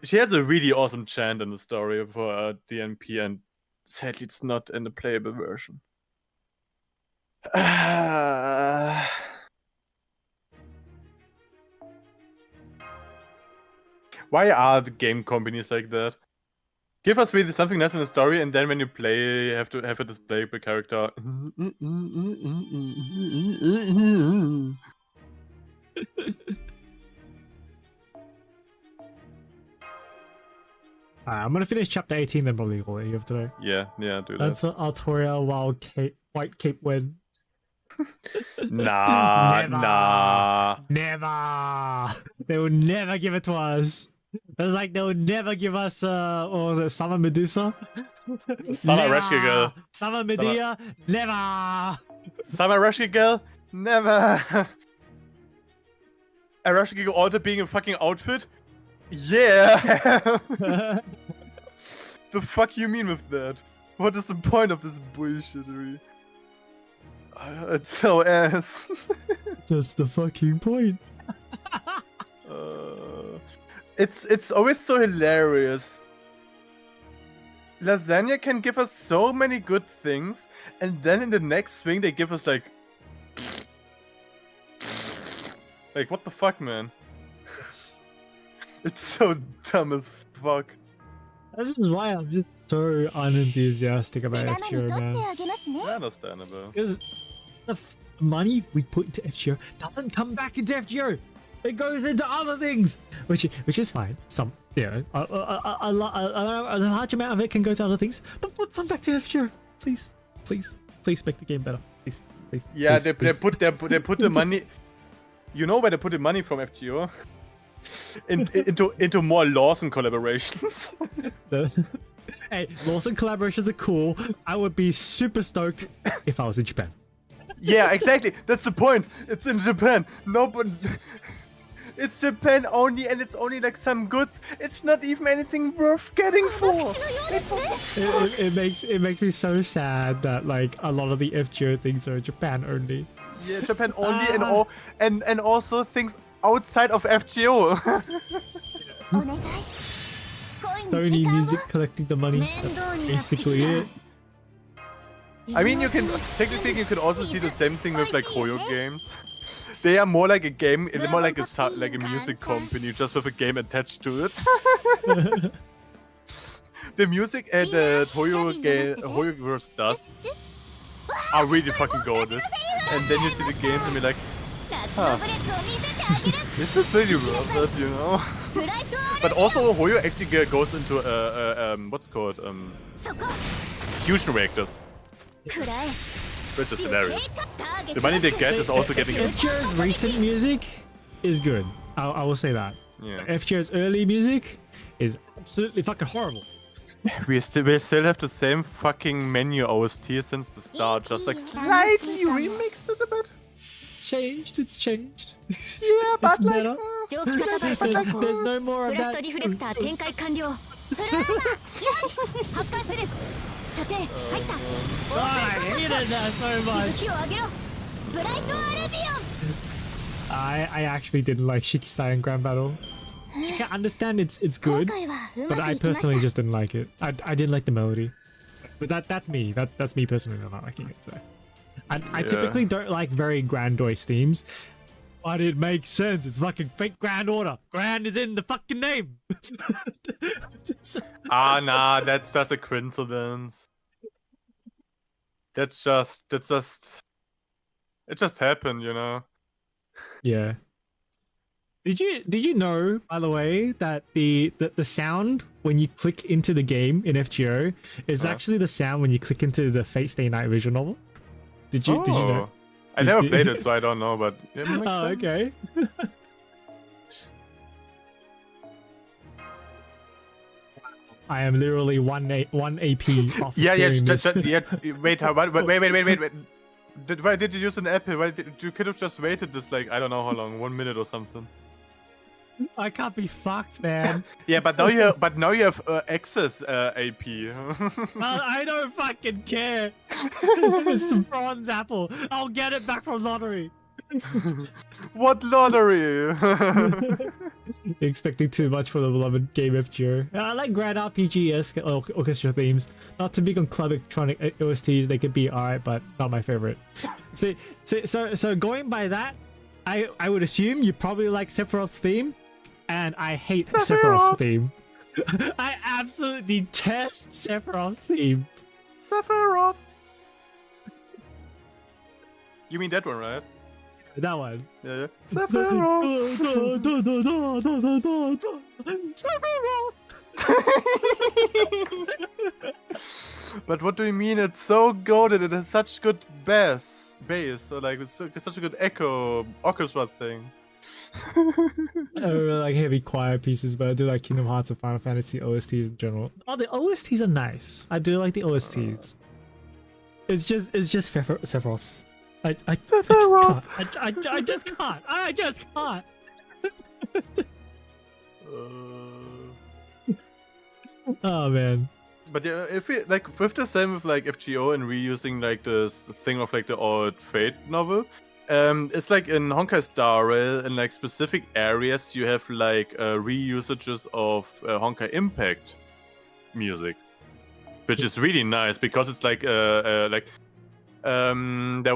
she has a really awesome chant in the story for the NP, and sadly it's not in the playable version. Why are the game companies like that? Give us really something nice in the story, and then when you play, you have to have a displayable character. I'm gonna finish chapter 18, then probably call it here today. Yeah, do that. That's an Artoria White Cape win. Nah. Never. They will never give it to us. It's like they would never give us what was it, Summer Medusa? Summer Rescue Girl. Summer Medea, never. Summer Rescue Girl, never. A Rescue Girl alter being a fucking outfit? Yeah. The fuck you mean with that? What is the point of this bullshittery? It's so ass. That's the fucking point. It's always so hilarious. Lasagna can give us so many good things, and then in the next swing they give us like what the fuck, man? It's so dumb as fuck. This is why I'm just so unenthusiastic about FGO, man. Understandable. Because the money we put into FGO doesn't come back into FGO. It goes into other things, which is fine. Some, you know, a large amount of it can go to other things, but put some back to FGO, please, make the game better, please. Yeah, please, they put the money. You know where they put the money from FGO? into more laws and collaborations. Hey, Lawson collaborations are cool. I would be super stoked if I was in Japan. Yeah, exactly. That's the point. It's in Japan. No, but it's Japan only, and it's only like some goods. It's not even anything worth getting for. It makes me so sad that like a lot of the FGO things are Japan only. Yeah, Japan only, and also things outside of FGO. Sony Music collecting the money. That's basically it. I mean, technically you could also see the same thing with like Hoyo games. They are more like a game, more like a music company, just with a game attached to it. The music the Hoyoverse does are really fucking goated. And then you see the games and be like, huh, this is really worth it, you know? But also Hoyo actually goes into what's called fusion reactors, which is hilarious. The money they get is also getting. FGO's recent music is good. I will say that. Yeah. FGO's early music is absolutely fucking horrible. We still have the same fucking menu OST since the start, just like slightly remixed it a bit. It's changed. Yeah, but it's like, better. There's no more of that. I hated that so much. I actually didn't like Shikisai and Grand Battle. I can understand it's good, but I personally just didn't like it. I didn't like the melody. But that's me. That's me personally not liking it. So. I typically don't like very grandiose themes, but it makes sense. It's fucking fake Grand Order. Grand is in the fucking name. Nah, that's just a coincidence. It just happened, you know. Yeah. Did you know, by the way, that the sound when you click into the game in FGO is actually the sound when you click into the Fate Stay Night visual novel? Did you know? I never played it, so I don't know, but it makes sense. Okay. I am literally one AP off. Yeah. Wait. Why did you use an apple? You could have just waited this, like, I don't know how long, 1 minute or something. I can't be fucked, man. Yeah, but now you have access AP. I don't fucking care. It's a bronze apple. I'll get it back from lottery. What lottery? Expecting too much for the beloved game FGO. I like grand RPG-esque orchestra themes. Not too big on club electronic OSTs. They could be alright, but not my favorite. So going by that, I would assume you probably like Sephiroth's theme, and I hate Sephiroth's theme. I absolutely detest Sephiroth's theme. Sephiroth. You mean that one, right? That one. Yeah. Sephiroth. Sephiroth. But what do you mean? It's so goated. It has such good bass, so like it's such a good echo orchestra thing. I don't really like heavy choir pieces, but I do like Kingdom Hearts and Final Fantasy OSTs in general. Oh, the OSTs are nice. I do like the OSTs. It's just Sephiroth. I just can't. Oh man. But yeah, if we like with the same with like FGO and reusing like this thing of like the old Fate novel, it's like in Honkai Star Rail in like specific areas you have like reusages of Honkai Impact music, which is really nice because it's like there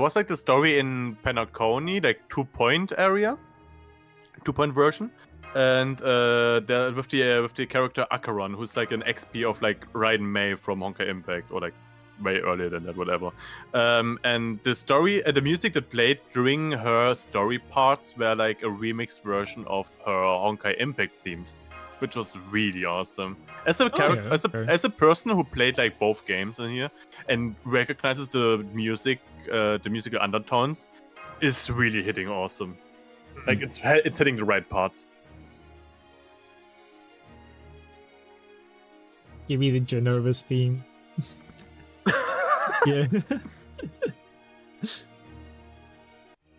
was like the story in Penacony, like 2-point area, 2-point version. And there with the character Acheron, who's like an XP of like Raiden Mei from Honkai Impact, or like way earlier than that, whatever. And the story, the music that played during her story parts were like a remixed version of her Honkai Impact themes, which was really awesome. As a character, as a person who played like both games in here and recognizes the musical undertones, is really hitting awesome. Like it's hitting the right parts. Give me the Genova's theme. Yeah.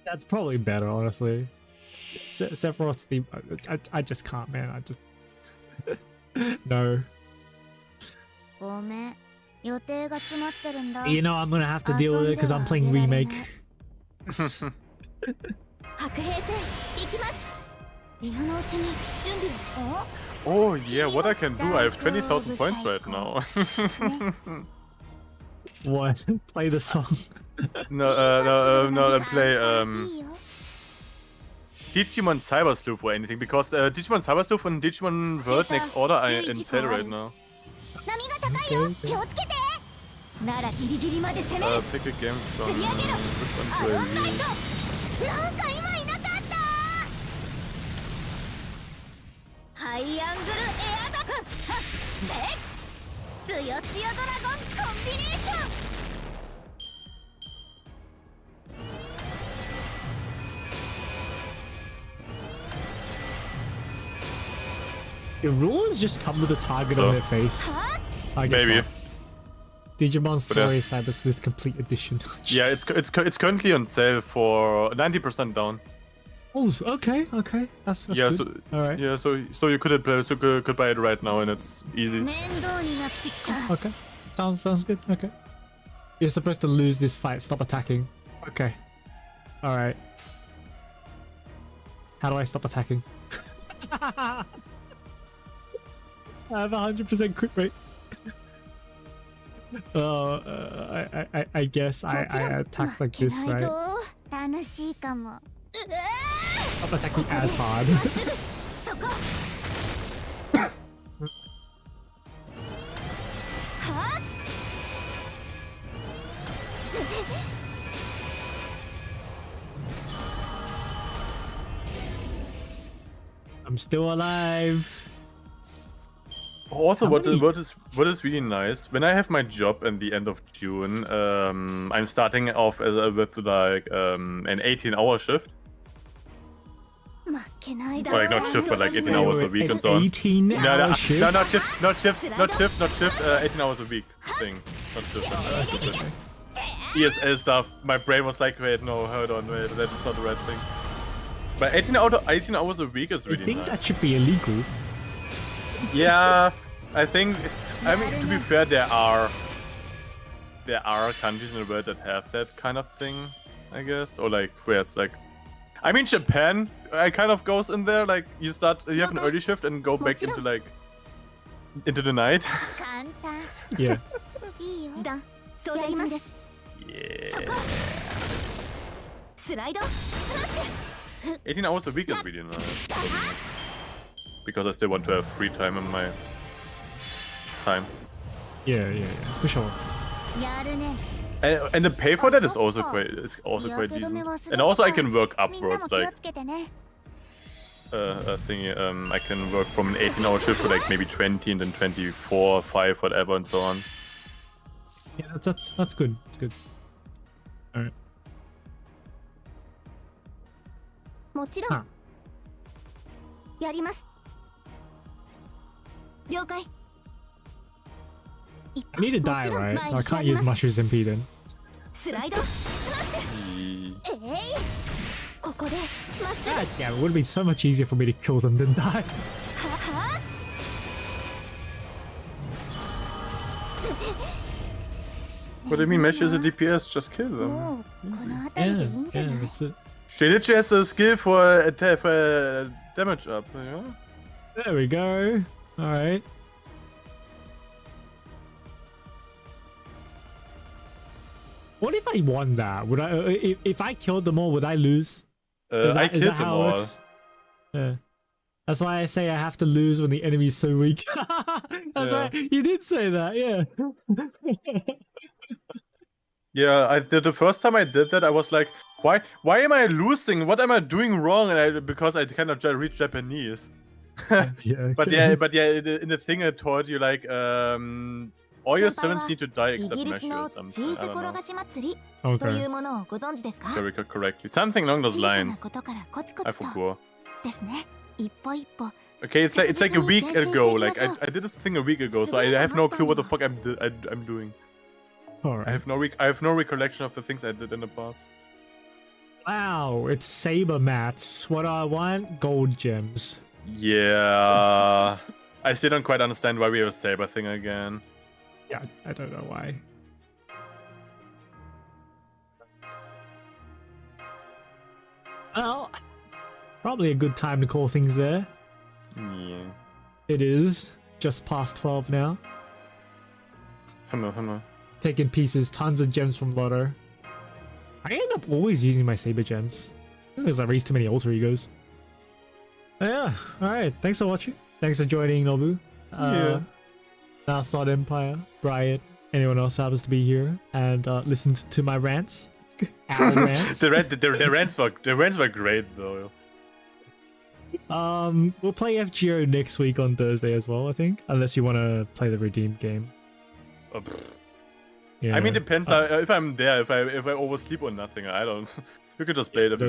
That's probably better, honestly. Sephiroth's theme. I just can't, man. I just no. You know, I'm gonna have to deal with it because I'm playing remake. Oh yeah, what I can do? I have 20,000 points right now. What? Play the song. No, play Digimon Cyber Sleuth or anything, because Digimon Cyber Sleuth and Digimon World Next Order are in sale right now. Okay. Pick a game from which one do I use? The rules just come with a target on their face. I guess Maybe. Not. Digimon Story Cyber Sleuth Complete Edition. Yeah, it's currently on sale for 90% down. Oh, okay. That's yeah, good. so all right. Yeah, so you could buy it right now and it's easy. Okay, sounds good. Okay, you're supposed to lose this fight. Stop attacking. Okay, all right. How do I stop attacking? I have 100% crit rate. I guess I attack like this, right? Stop attacking as hard. I'm still alive. Also, what is really nice, when I have my job at the end of June, I'm starting off with like an 18-hour shift. Like not shift, but like 18 hours a week and so on. 18-hour shift? No, not shift. 18 hours a week thing, not shift. ESL stuff. My brain was like, wait, no, hold on, wait, that's not the right thing. But 18 hours a week is really nice. I think that should be illegal. Yeah, I mean, to be fair, there are countries in the world that have that kind of thing, I guess, or like where it's like, I mean, Japan, kind of goes in there. Like you have an early shift and go back into the night. Yeah. 18 hours a week is really nice. Because I still want to have free time in my time. Yeah, for sure. And the pay for that is also quite decent. And also I can work upwards, like I can work from an 18-hour shift to like maybe 20 and then 24, 5, whatever, and so on. Yeah, that's good. It's good. All right. Huh. I need to die, right? So I can't use Mushrooms MP then. God damn, it would have been so much easier for me to kill them than die. What do you mean, Mesh is a DPS? Just kill them. Yeah, that's it. She literally has a skill for damage up, yeah? There we go. Alright. What if I won that? Would I? If I killed them all, would I lose? I killed them all. Yeah. That's why I say I have to lose when the enemy's so weak. That's why you did say that, yeah. Yeah, the first time I did that, I was like, why am I losing? What am I doing wrong? And because I cannot read Japanese. Yeah, but yeah, in the thing I told you, like, all your servants need to die except Mesh or something. I don't know. Okay. Very correctly. Something along those lines. I forgot. Okay, it's like a week ago. Like I did this thing a week ago, so I have no clue what the fuck I'm doing. Alright. I have no recollection of the things I did in the past. Wow, it's saber mats. What do I want? Gold gems. Yeah. I still don't quite understand why we have a saber thing again. Yeah, I don't know why. Well, probably a good time to call things there. Yeah. It is just past 12 now. Hello. Taking pieces, tons of gems from Lotto. I end up always using my saber gems. Because I raise too many alter egos. Yeah, alright. Thanks for watching. Thanks for joining, Nobu. Yeah. Now Empire, Brian, anyone else happens to be here and listened to my rants. Our rants. the rants were great though. We'll play FGO next week on Thursday as well, I think. Unless you want to play the redeemed game. Yeah. I mean, depends if I'm there. If I oversleep or nothing, I don't. You can just play it.